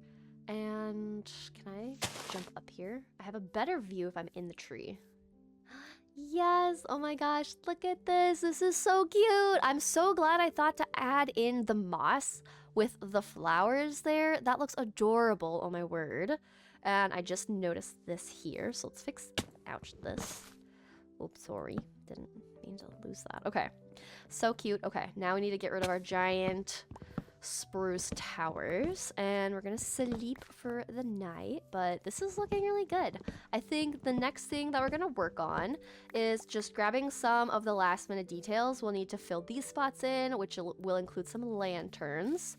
And can I jump up here? I have a better view if I'm in the tree. Yes, oh my gosh, look at this. This is so cute. I'm so glad I thought to add in the moss with the flowers there. That looks adorable, oh my word. And I just noticed this here, so let's fix, ouch, this. Oops, sorry, didn't mean to lose that. Okay, so cute. Okay, now we need to get rid of our giant spruce towers and we're gonna sleep for the night, but this is looking really good. I think the next thing that we're gonna work on is just grabbing some of the last minute details. We'll need to fill these spots in, which will include some lanterns,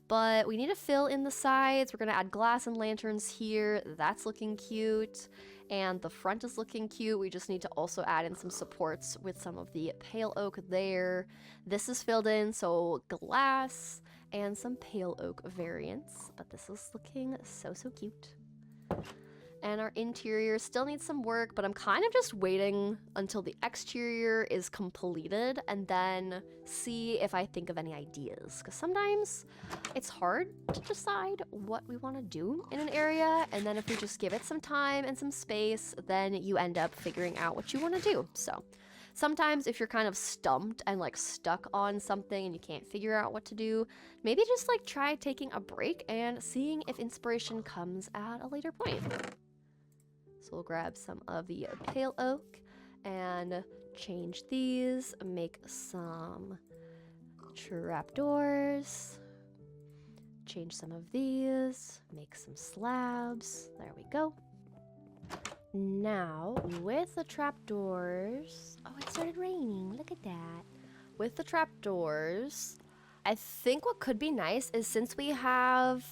but we need to fill in the sides. We're gonna add glass and lanterns here. That's looking cute. And the front is looking cute. We just need to also add in some supports with some of the pale oak there. This is filled in, so glass and some pale oak variants, but this is looking so cute. And our interior still needs some work, but I'm kind of just waiting until the exterior is completed and then see if I think of any ideas, because sometimes it's hard to decide what we want to do in an area, and then if we just give it some time and some space, then you end up figuring out what you want to do. So sometimes if you're kind of stumped and like stuck on something and you can't figure out what to do, maybe just like try taking a break and seeing if inspiration comes at a later point. So we'll grab some of the pale oak and change these, make some trapdoors, change some of these, make some slabs. There we go. Now, with the trapdoors... Oh, it started raining. Look at that. With the trapdoors, I think what could be nice is since we have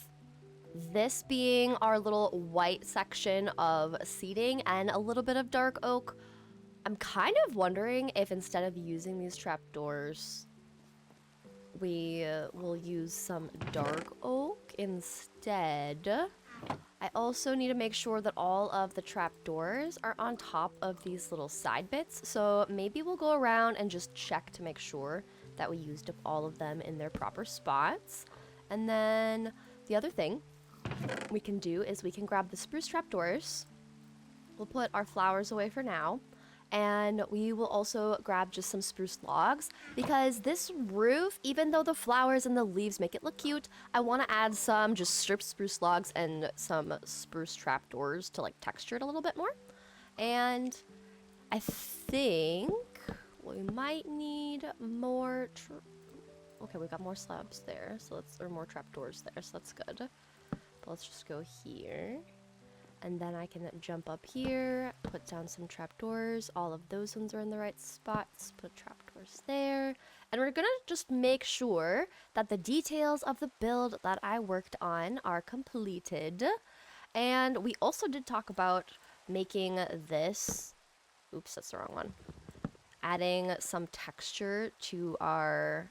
this being our little white section of seating and a little bit of dark oak, I'm kind of wondering if instead of using these trapdoors, we will use some dark oak instead. I also need to make sure that all of the trapdoors are on top of these little side bits. So maybe we'll go around and just check to make sure that we used up all of them in their proper spots. And then the other thing we can do is we can grab the spruce trapdoors. We'll put our flowers away for now. And we will also grab just some spruce logs because this roof, even though the flowers and the leaves make it look cute, I want to add some just stripped spruce logs and some spruce trapdoors to like texture it a little bit more. And I think we might need more. Okay, we got more slabs there, so or more trapdoors there, so that's good. But let's just go here. And then I can jump up here, put down some trapdoors. All of those ones are in the right spots. Put trapdoors there. And we're gonna just make sure that the details of the build that I worked on are completed. And we also did talk about making this, oops, that's the wrong one. Adding some texture to our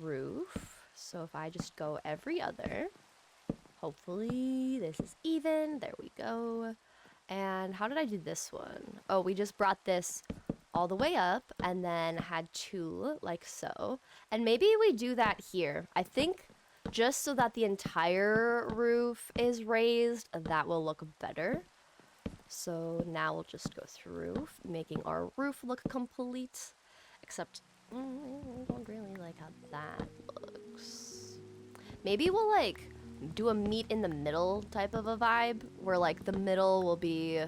roof. So if I just go every other, hopefully this is even. There we go. And how did I do this one? Oh, we just brought this all the way up and then had two like so. And maybe we do that here. I think just so that the entire roof is raised, that will look better. So now we'll just go through, making our roof look complete. Except, I don't really like how that looks. Maybe we'll like do a meet in the middle type of a vibe where like the middle will be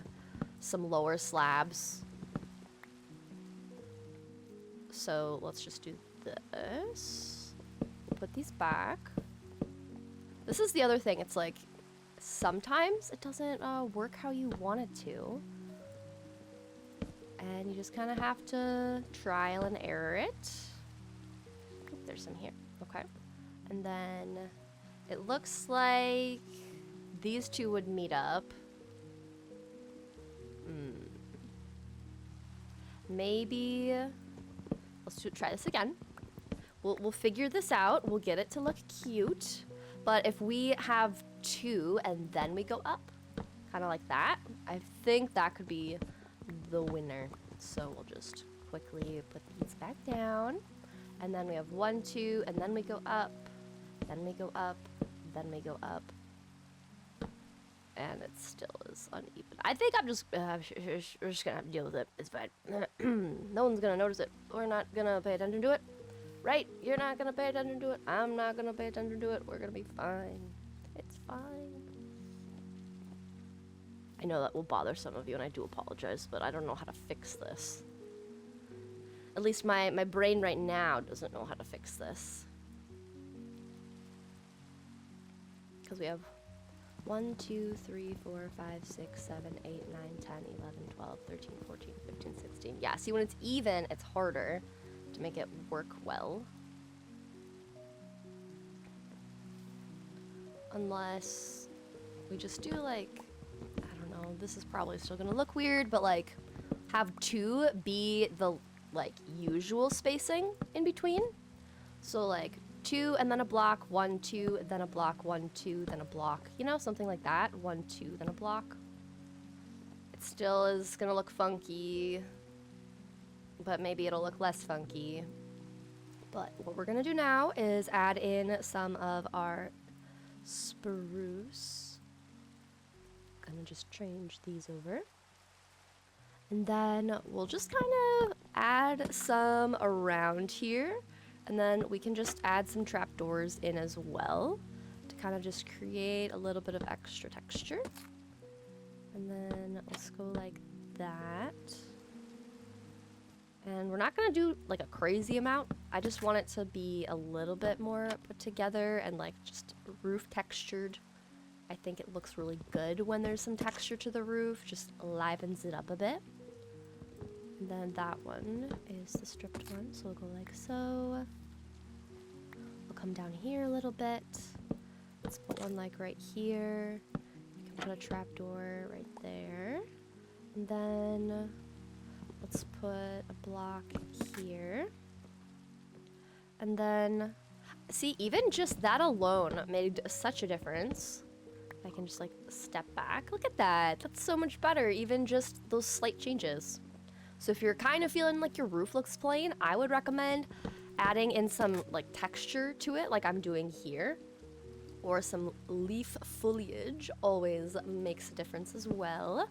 some lower slabs. So let's just do this. Put these back. This is the other thing. It's like sometimes it doesn't work how you want it to. And you just kind of have to trial and error it. Oh, there's some here. Okay. And then it looks like these two would meet up. Maybe let's try this again. We'll figure this out. We'll get it to look cute. But if we have two and then we go up, kind of like that, I think that could be the winner. So we'll just quickly put these back down. And then we have 1, 2, and then we go up. Then we go up, then we go up, and it still is uneven. I think I'm just, we're just gonna have to deal with it. It's fine. No one's gonna notice it. We're not gonna pay attention to it. Right? You're not gonna pay attention to it. I'm not gonna pay attention to it. We're gonna be fine. It's fine. I know that will bother some of you, and I do apologize, but I don't know how to fix this. At least my brain right now doesn't know how to fix this. Because we have 1, 2, 3, 4, 5, 6, 7, 8, 9, 10, 11, 12, 13, 14, 15, 16. Yeah, see, when it's even, it's harder to make it work well. Unless we just do like, I don't know, this is probably still gonna look weird, but like have 2 be the like usual spacing in between. So like 2 and then a block, 1, 2, then a block, 1, 2, then a block. You know, something like that. 1, 2, then a block. It still is gonna look funky, but maybe it'll look less funky. But what we're gonna do now is add in some of our spruce. Gonna just change these over. And then we'll just kind of add some around here. And then we can just add some trapdoors in as well to kind of just create a little bit of extra texture. And then let's go like that. And we're not gonna do like a crazy amount. I just want it to be a little bit more put together and like just roof textured. I think it looks really good when there's some texture to the roof, just livens it up a bit. And then that one is the stripped one, so we'll go like so. We'll come down here a little bit. Let's put one like right here. We can put a trapdoor right there. And then let's put a block here. And then, see, even just that alone made such a difference. I can just like step back. Look at that. That's so much better, even just those slight changes. So if you're kind of feeling like your roof looks plain, I would recommend adding in some like texture to it, like I'm doing here. Or some leaf foliage always makes a difference as well.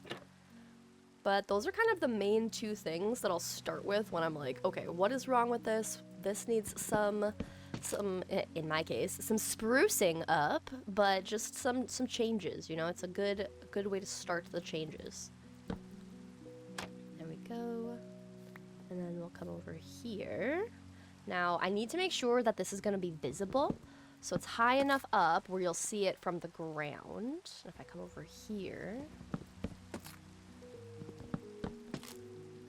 But those are kind of the main two things that I'll start with when I'm like, okay, what is wrong with this? This needs some, in my case, some sprucing up, but just some changes, you know? It's a good way to start the changes. There we go. And then we'll come over here. Now, I need to make sure that this is going to be visible. So it's high enough up where you'll see it from the ground. If I come over here.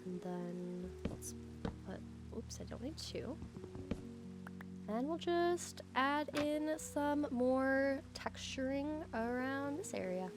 And then let's put, oops, I don't need two. And we'll just add in some more texturing around this area.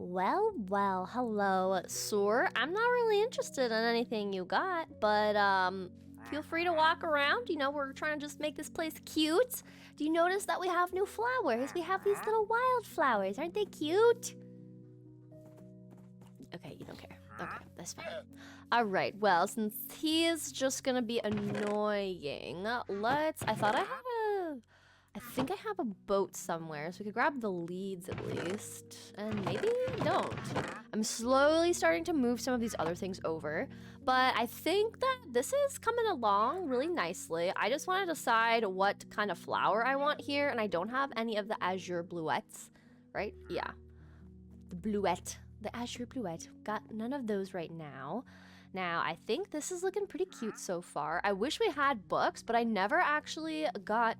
Well, well, hello, sir. I'm not really interested in anything you got, but feel free to walk around. You know, we're trying to just make this place cute. Do you notice that we have new flowers? We have these little wildflowers. Aren't they cute? Okay, you don't care. Okay, that's fine. All right, well, since he is just gonna be annoying, I think I have a boat somewhere, so we could grab the leads at least, and maybe don't. I'm slowly starting to move some of these other things over, but I think that this is coming along really nicely. I just want to decide what kind of flower I want here, and I don't have any of the azure bluettes, right? Yeah, the bluette, the azure bluette. Got none of those right now. Now, I think this is looking pretty cute so far. I wish we had books, but I never actually got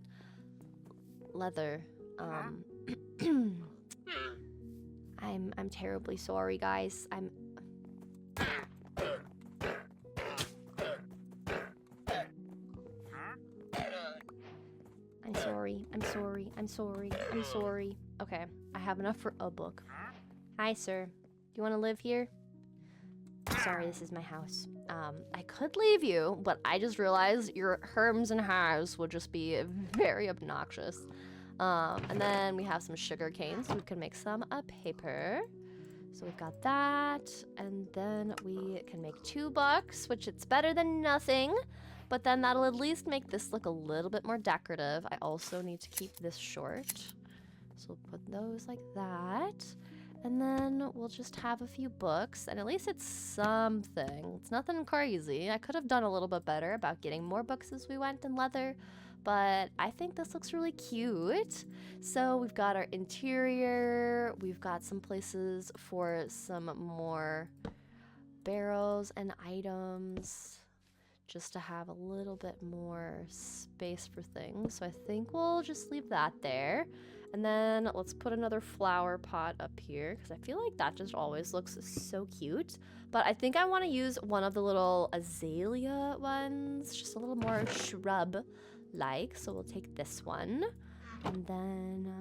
leather. I'm terribly sorry, guys. I'm sorry. I'm sorry. I'm sorry. I'm sorry. Okay, I have enough for a book. Hi, sir. Do you want to live here? Sorry, this is my house. I could leave you, but I just realized your herms and haws would just be very obnoxious. And then we have some sugar canes, so we can make some paper. So we've got that, and then we can make $2, which it's better than nothing, but then that'll at least make this look a little bit more decorative. I also need to keep this short, so we'll put those like that. And then we'll just have a few books, and at least it's something. It's nothing crazy. I could have done a little bit better about getting more books as we went in leather, but I think this looks really cute. So we've got our interior. We've got some places for some more barrels and items, just to have a little bit more space for things. So I think we'll just leave that there. And then let's put another flower pot up here, because I feel like that just always looks so cute. But I think I want to use one of the little azalea ones, just a little more shrub-like. So we'll take this one. And then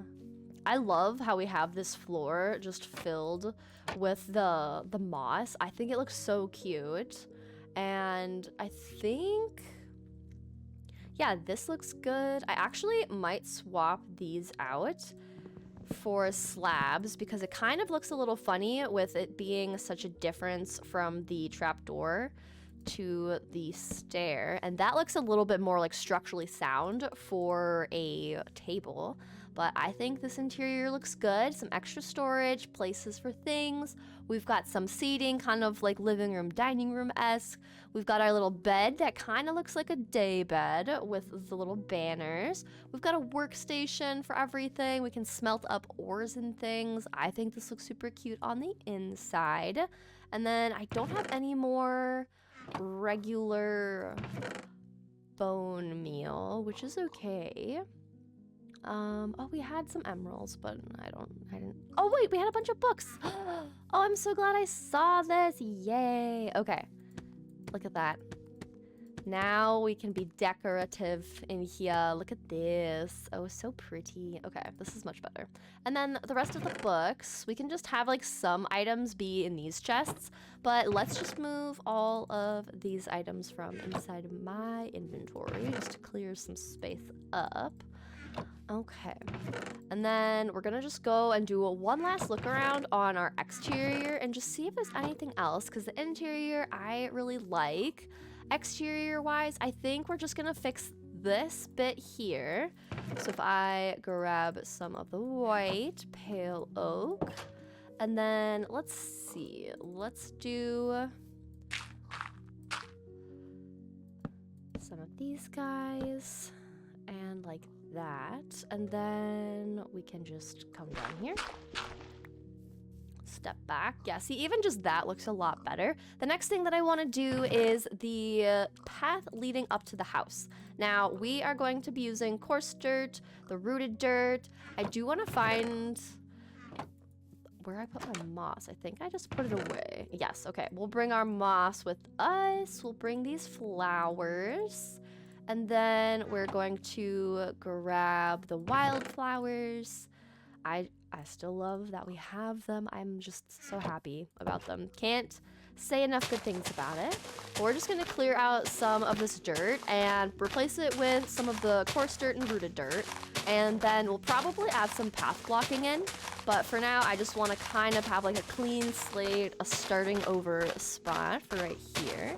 I love how we have this floor just filled with the moss. I think it looks so cute. And I think, yeah, this looks good. I actually might swap these out for slabs because it kind of looks a little funny with it being such a difference from the trapdoor to the stair. And that looks a little bit more like structurally sound for a table. But I think this interior looks good. Some extra storage, places for things. We've got some seating, kind of like living room, dining room-esque. We've got our little bed that kind of looks like a day bed with the little banners. We've got a workstation for everything. We can smelt up ores and things. I think this looks super cute on the inside. And then I don't have any more regular bone meal, which is okay. Oh, we had some emeralds, but I didn't. Oh, wait, we had a bunch of books. Oh, I'm so glad I saw this. Yay. Okay. Look at that. Now we can be decorative in here. Look at this. Oh, so pretty. Okay, this is much better. And then the rest of the books, we can just have like some items be in these chests, but let's just move all of these items from inside of my inventory just to clear some space up. Okay, and then we're gonna just go and do one last look around on our exterior and just see if there's anything else, because the interior I really like. Exterior wise, I think we're just gonna fix this bit here. So if I grab some of the white pale oak, and then let's see, let's do some of these guys and like that, and then we can just come down here, step back. Yeah, see, even just that looks a lot better. The next thing that I want to do is the path leading up to the house. Now we are going to be using coarse dirt, the rooted dirt. I do want to find where I put my moss. I think I just put it away. Yes, okay, we'll bring our moss with us. We'll bring these flowers. And then we're going to grab the wildflowers. I I still love that we have them. I'm just so happy about them. Can't say enough good things about it. We're just gonna clear out some of this dirt and replace it with some of the coarse dirt and rooted dirt. And then we'll probably add some path blocking in. But for now, I just want to kind of have like a clean slate, a starting over spot for right here.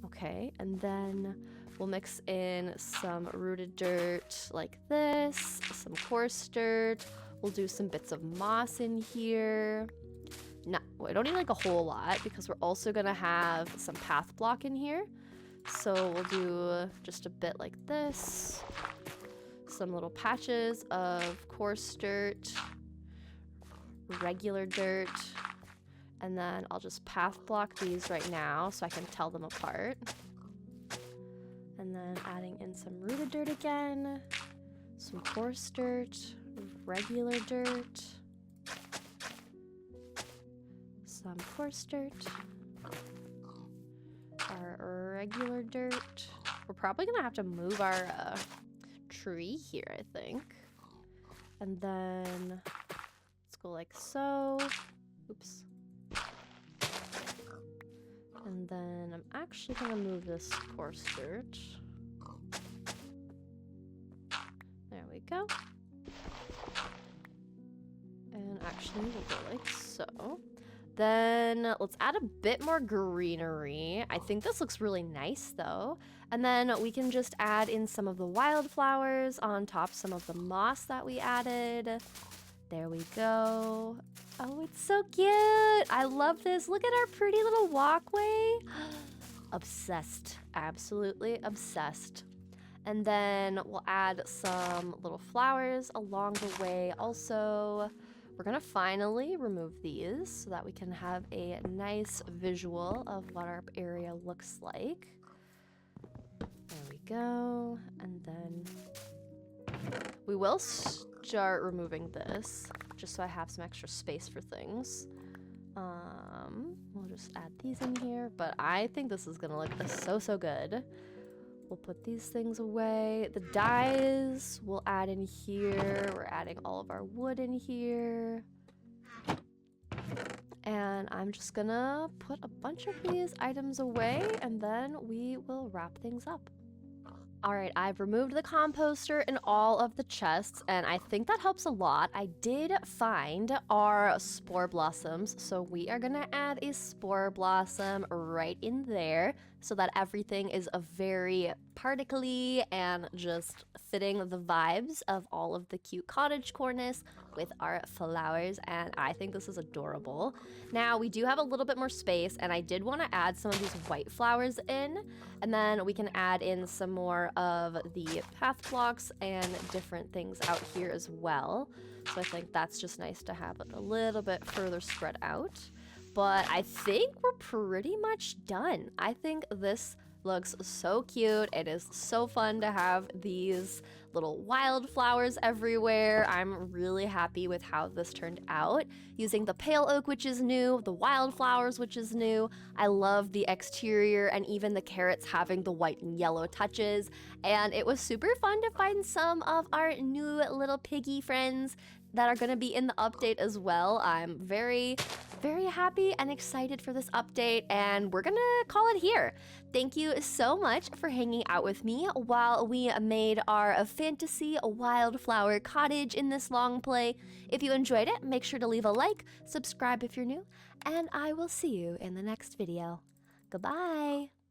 Okay, and then we'll mix in some rooted dirt like this, some coarse dirt. We'll do some bits of moss in here. No, I don't need like a whole lot because we're also gonna have some path block in here. So we'll do just a bit like this. Some little patches of coarse dirt, regular dirt, and then I'll just path block these right now so I can tell them apart. And then adding in some rooted dirt again, some coarse dirt, regular dirt, some coarse dirt, our regular dirt. We're probably gonna have to move our tree here, I think. And then let's go like so. Oops. And then I'm actually gonna move this coarse dirt. There we go. And actually we'll go like so. Then let's add a bit more greenery. I think this looks really nice though. And then we can just add in some of the wildflowers on top some of the moss that we added. There we go. Oh, it's so cute. I love this. Look at our pretty little walkway. Obsessed. Absolutely obsessed. And then we'll add some little flowers along the way also. We're gonna finally remove these so that we can have a nice visual of what our area looks like. There we go. And then we will start removing this just so I have some extra space for things. We'll just add these in here, but I think this is gonna look so good. We'll put these things away. The dyes we'll add in here. We're adding all of our wood in here. And I'm just gonna put a bunch of these items away and then we will wrap things up. All right, I've removed the composter in all of the chests, and I think that helps a lot. I did find our spore blossoms, so we are gonna add a spore blossom right in there so that everything is a very particly and just fitting the vibes of all of the cute cottage cornice with our flowers, and I think this is adorable. Now, we do have a little bit more space, and I did want to add some of these white flowers in, and then we can add in some more of the path blocks and different things out here as well. So I think that's just nice to have it a little bit further spread out. But I think we're pretty much done. I think this looks so cute. It is so fun to have these little wildflowers everywhere. I'm really happy with how this turned out. Using the pale oak, which is new, the wildflowers, which is new. I love the exterior and even the carrots having the white and yellow touches. And it was super fun to find some of our new little piggy friends that are going to be in the update as well. I'm very happy and excited for this update, and we're gonna call it here. Thank you so much for hanging out with me while we made our fantasy wildflower cottage in this long play. If you enjoyed it, make sure to leave a like, subscribe if you're new, and I will see you in the next video. Goodbye!